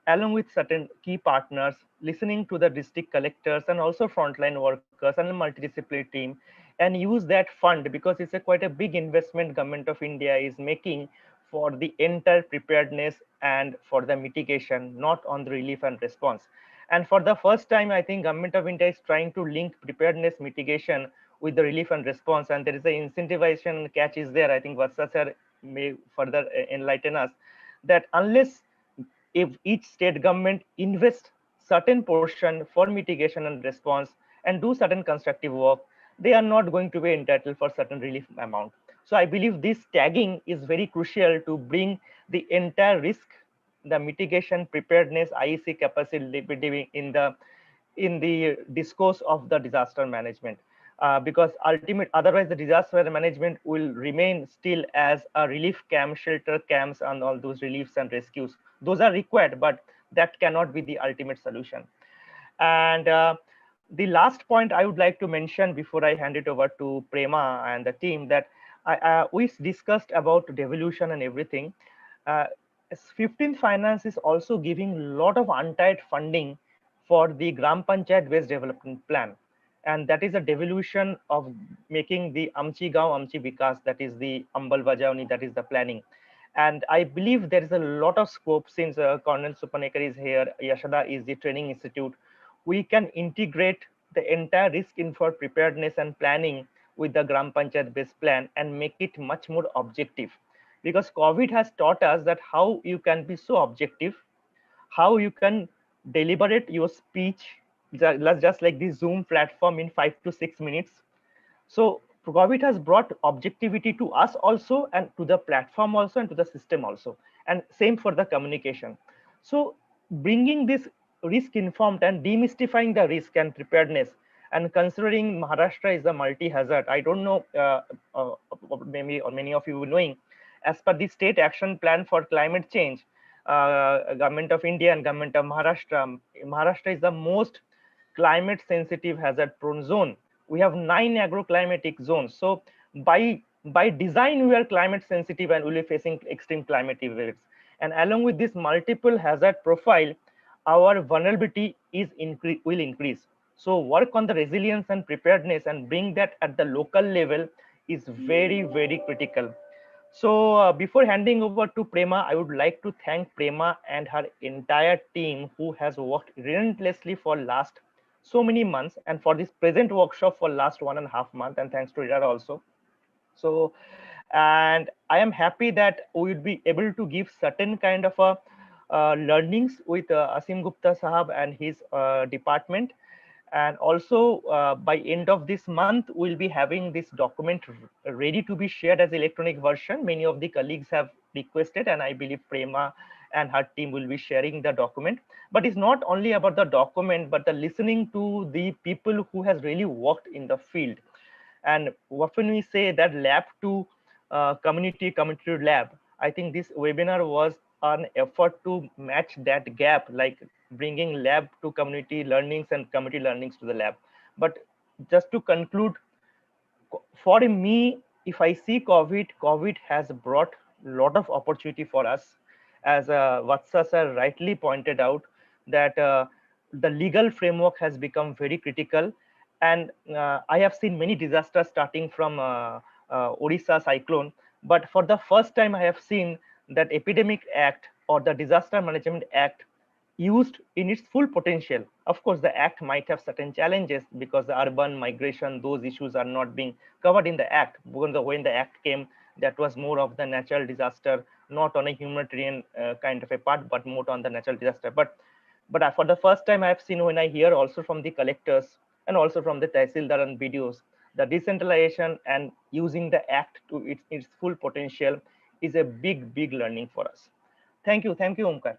along with certain key partners, listening to the district collectors and also frontline workers and the multidisciplinary team, and use that fund, because it's quite a big investment government of India is making for the entire preparedness and for the mitigation, not on the relief and response. And for the first time, I think government of India is trying to link preparedness mitigation with the relief and response, and there is an incentivization catch is there. I think Vatsa sir may further enlighten us that unless if each state government invests certain portion for mitigation and response and do certain constructive work, they are not going to be entitled for certain relief amount. So I believe this tagging is very crucial to bring the entire risk, the mitigation, preparedness, IEC capacity in the discourse of the disaster management. Because otherwise the disaster management will remain still as a relief camp, shelter camps, and all those reliefs and rescues. Those are required, but that cannot be the ultimate solution. And the last point I would like to mention before I hand it over to Prema and the team, that we discussed about devolution and everything. 15th Finance is also giving a lot of untied funding for the Gram Panchayat based development plan. And that is a devolution of making the Amchi Gaon, Amchi Vikas, that is the Ambal Bajavani, that is the planning. And I believe there is a lot of scope, since Colonel Supanekar is here, Yashada is the training institute. We can integrate the entire risk info preparedness and planning with the Gram Panchayat based plan and make it much more objective. Because COVID has taught us that how you can be so objective, how you can deliberate your speech, just like the Zoom platform in 5 to 6 minutes. So COVID has brought objectivity to us also, and to the platform also, and to the system also, and same for the communication. So bringing this risk informed and demystifying the risk and preparedness, and considering Maharashtra is a multi-hazard. I don't know, maybe or many of you knowing, as per the state action plan for climate change, government of India and government of Maharashtra is the most climate sensitive hazard prone zone. We have 9 agroclimatic zones. So by design, we are climate sensitive and will be facing extreme climate events. And along with this multiple hazard profile, our vulnerability will increase. So work on the resilience and preparedness and bring that at the local level is very, very critical. So before handing over to Prema, I would like to thank Prema and her entire team who has worked relentlessly for last so many months and for this present workshop for last 1.5 months, and thanks to Ira also. So, and I am happy that we will be able to give certain kind of learnings with Asim Gupta Sahab and his department. And also by end of this month, we'll be having this document ready to be shared as electronic version. Many of the colleagues have requested, and I believe Prema and her team will be sharing the document. But it's not only about the document, but the listening to the people who has really worked in the field. And often we say that lab to community to lab. I think this webinar was an effort to match that gap, like bringing lab to community learnings and community learnings to the lab. But just to conclude, for me, if I see COVID has brought a lot of opportunity for us. As Vatsa sir rightly pointed out, that the legal framework has become very critical. And I have seen many disasters starting from Odisha cyclone. But for the first time, I have seen that Epidemic Act or the Disaster Management Act used in its full potential. Of course, the act might have certain challenges because the urban migration, those issues are not being covered in the act. When the act came, that was more of the natural disaster, not on a humanitarian kind of a part, but more on the natural disaster. But for the first time, I have seen, when I hear also from the collectors and also from the Tehsildar and BDOs, the decentralization and using the act to its full potential is a big learning for us. Thank you, Omkar.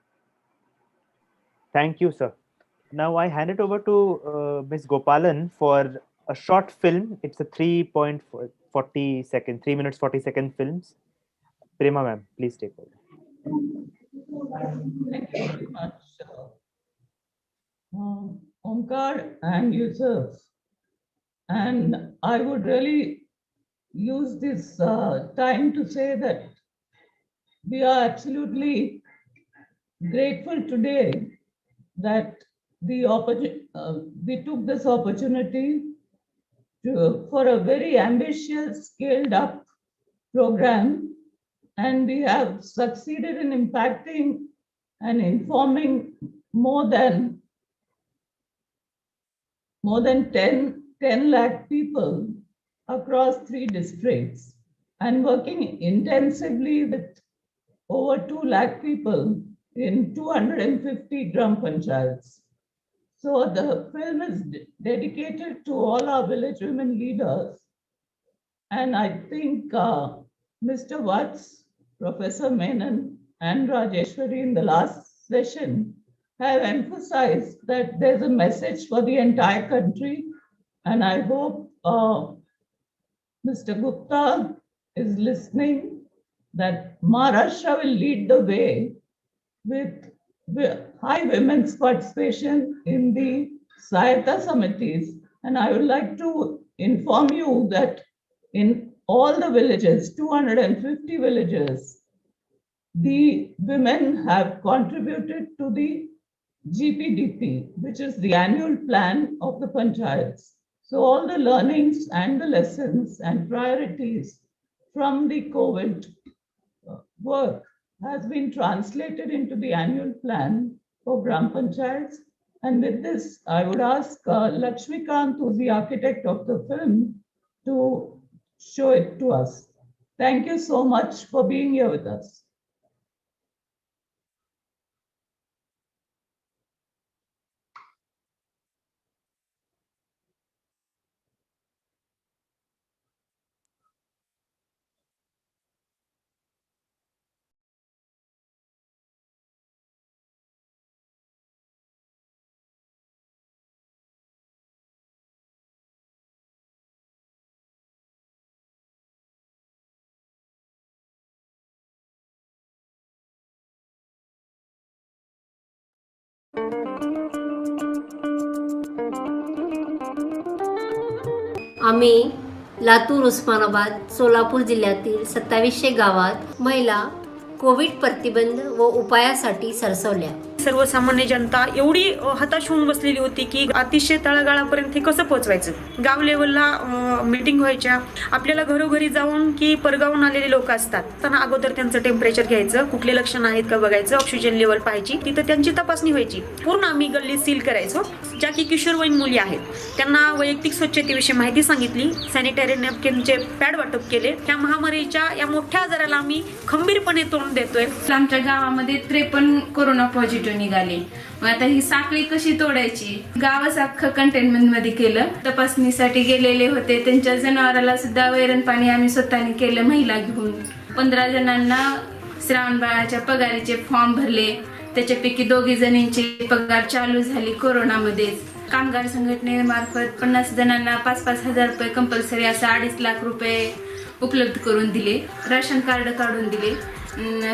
Thank you, sir. Now I hand it over to Ms. Gopalan for a short film. It's a 3.40 second, 3 minutes 40 second films. Prema ma'am, please take over. Thank you very much, Omkar and Yusuf. And I would really use this time to say that we are absolutely grateful today that we took this opportunity for a very ambitious, scaled up program, and we have succeeded in impacting and informing more than 10 lakh people across 3 districts, and working intensively with over 2 lakh people in 250 Gram Panchayats. So the film is dedicated to all our village women leaders. And I think Mr. Watts, Professor Menon, and Rajeshwari in the last session have emphasized that there's a message for the entire country. And I hope Mr. Gupta is listening, that Maharashtra will lead the way with high women's participation in the Sahayata Samitis. And I would like to inform you that in all the villages, 250 villages, the women have contributed to the GPDP, which is the annual plan of the panchayats. So all the learnings and the lessons and priorities from the COVID work has been translated into the annual plan for Gram Panchayats. And with this, I would ask Lakshmikant, who's the architect of the film, to show it to us. Thank you so much for being here with us. आम्ही लातूर, उस्मानाबाद, सोलापूर जिल्ह्यातील 2700 गावात महिला Covid प्रतिबंध व उपायासाठी सरसवल्या. सर्वसामान्य जनता एवढी हताश होऊन बसलेली होती की अतिशय तळागाळापर्यंत हे कसं पोहोचवायचं. गाव लेवलला मीटिंग व्हायच्या, आपल्याला घरोघरी जाऊन की परगावून आलेले लोक असतात त्यांना अगोदर त्यांचं टेम्परेचर घ्यायचं, कुठले लक्षण आहेत का बघायचं, ऑक्सिजन लेवल पाहायची, तिथं त्यांची तपासणी व्हायची. पूर्ण आम्ही गल्ली सील करायचो. ज्या की किशोरवयीन मुली आहेत त्यांना वैयक्तिक स्वच्छतेविषयी माहिती सांगितली, सॅनिटरी नॅपकिनचे पॅड वाटप केले. त्या महामारीच्या या मोठ्या आजाराला आम्ही खंबीरपणे तोंड देतोय. आमच्या गावामध्ये 53 कोरोना पॉझिटिव्ह निघाले. मग आता ही साखळी कशी तोडायची. गावच अख्खं कंटेनमेंट मध्ये केलं. तपासणीसाठी गेलेले होते त्यांच्या जनावराला सुद्धा वैरण पाणी आम्ही स्वतःने केलं महिला घेऊन. 15 जणांना श्रावण बाळाच्या पगारीचे फॉर्म भरले. त्याच्यापैकी 2 जणींचे पगार चालू झाली कोरोनामध्येच. कामगार संघटनेमार्फत 50 जणांना 5-5 हजार रुपये कंपल्सरी असं 2.5 लाख रुपये उपलब्ध करून दिले. राशन कार्ड काढून दिले.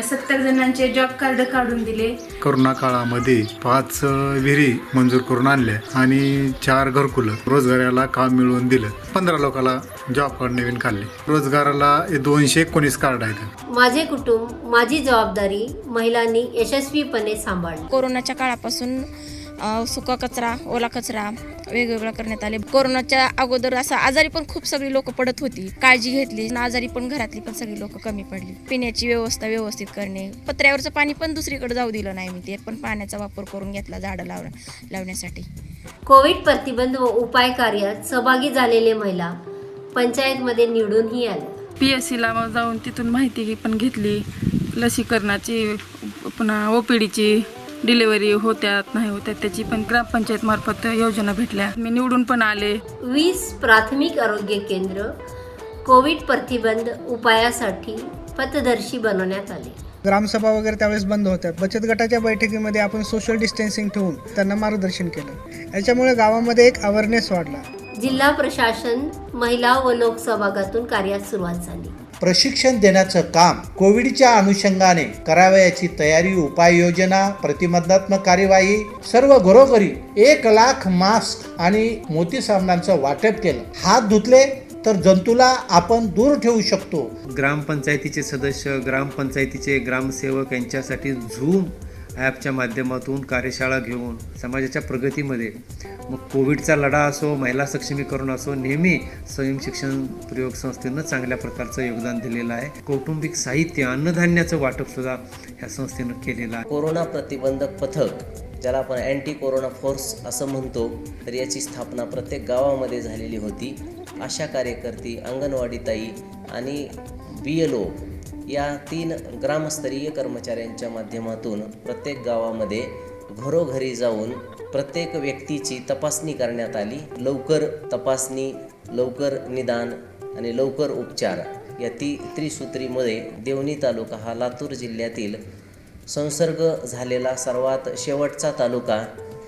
70 जणांचे जॉब कार्ड काढून दिले. कोरोना काळामध्ये 5 विहिरी मंजूर करून आणल्या आणि 4 घरकुलं. रोजगाराला काम मिळवून दिलं. 15 लोकांना जॉब कार्ड नवीन काढले. रोजगाराला 219 कार्ड आहेत. माझे कुटुंब माझी जबाबदारी महिलांनी यशस्वीपणे सांभाळली. कोरोनाच्या काळापासून सुका कचरा, ओला कचरा वेगवेगळा करण्यात आले. कोरोनाच्या अगोदर असं आजारी पण खूप सगळी लोक पडत होती. काळजी घेतली. आजारी पण घरातली पण सगळी लोक कमी पडली. पिण्याची व्यवस्था व्यवस्थित करणे. पत्र्यावरचं पाणी पण दुसरीकडे जाऊ दिलं नाही मी. ते पण पाण्याचा वापर करून घेतला झाडं लावण्यासाठी. कोविड प्रतिबंध व उपाय कार्यात सहभागी झालेले महिला पंचायतमध्ये निवडूनही आल्या. PSCला जाऊन तिथून माहिती पण घेतली. लसीकरणाची, पुन्हा OPDची डिलिव्हरी होत्यात नाही होत्यात त्याची पण ग्रामपंचायत मार्फत योजना भेटल्या. मी निवडून पण आले. 20 प्राथमिक आरोग्य केंद्र कोविड प्रतिबंध उपायासाठी पथदर्शी बनवण्यात आले. ग्रामसभा वगैरे त्यावेळेस बंद होत्या. बचत गटाच्या बैठकीमध्ये आपण सोशल डिस्टन्सिंग ठेवून त्यांना मार्गदर्शन केलं. याच्यामुळे गावामध्ये एक अवेअरनेस वाढला. जिल्हा प्रशासन, महिला व लोकसहभागातून कार्यास सुरुवात झाली. प्रशिक्षण देण्याचं काम कोविडच्या अनुषंगाने करावयाची तयारी, उपाययोजना, प्रतिबंधात्मक कार्यवाही सर्व घरोघरी 1 लाख मास्क आणि मोती साबणांचं वाटप केलं. हात धुतले तर जंतूला आपण दूर ठेवू शकतो. ग्रामपंचायतीचे सदस्य, ग्रामपंचायतीचे ग्रामसेवक यांच्यासाठी झूम ॲपच्या माध्यमातून कार्यशाळा घेऊन समाजाच्या प्रगतीमध्ये मग कोविडचा लढा असो, महिला सक्षमीकरण असो, नेहमी स्वयं शिक्षण प्रयोग संस्थेनं चांगल्या प्रकारचं योगदान दिलेलं आहे. कौटुंबिक साहित्य, अन्नधान्याचं वाटप सुद्धा ह्या संस्थेनं केलेलं आहे. कोरोना प्रतिबंधक पथक, ज्याला आपण अँटी कोरोना फोर्स असं म्हणतो, तर याची स्थापना प्रत्येक गावामध्ये झालेली होती. आशा कार्यकर्ती, अंगणवाडीताई आणि BLO या 3 ग्रामस्तरीय कर्मचाऱ्यांच्या माध्यमातून प्रत्येक गावामध्ये घरोघरी जाऊन प्रत्येक व्यक्तीची तपासणी करण्यात आली. लवकर तपासणी, लवकर निदान आणि लवकर उपचार या त्रिसूत्रीमध्ये देवणी तालुका हा लातूर जिल्ह्यातील संसर्ग झालेला सर्वात शेवटचा तालुका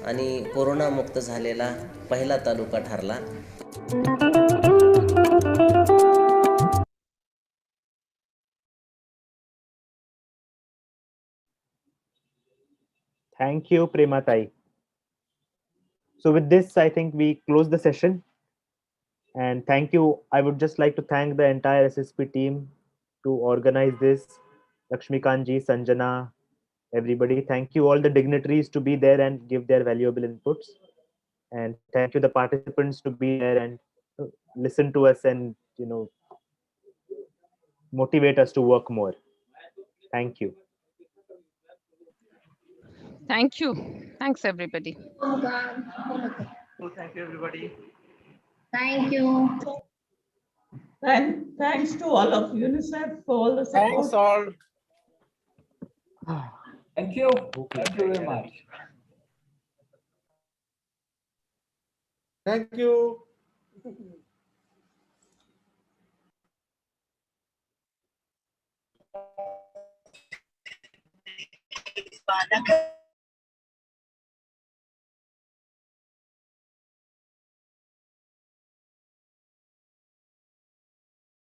आणि कोरोनामुक्त झालेला पहिला तालुका ठरला. Thank you, Prematai. So with this, I think we close the session. And thank you. I would just like to thank the entire SSP team to organize this. Lakshmikanji, Sanjana, everybody. Thank you all the dignitaries to be there and give their valuable inputs. And thank you the participants to be there and listen to us and, motivate us to work more. Thank you. Thank you. Thanks, everybody. Thank you, everybody. Thank you. And thanks to all of UNICEF for all the support. Thanks all. Thank you. Thank you very much. Thank you.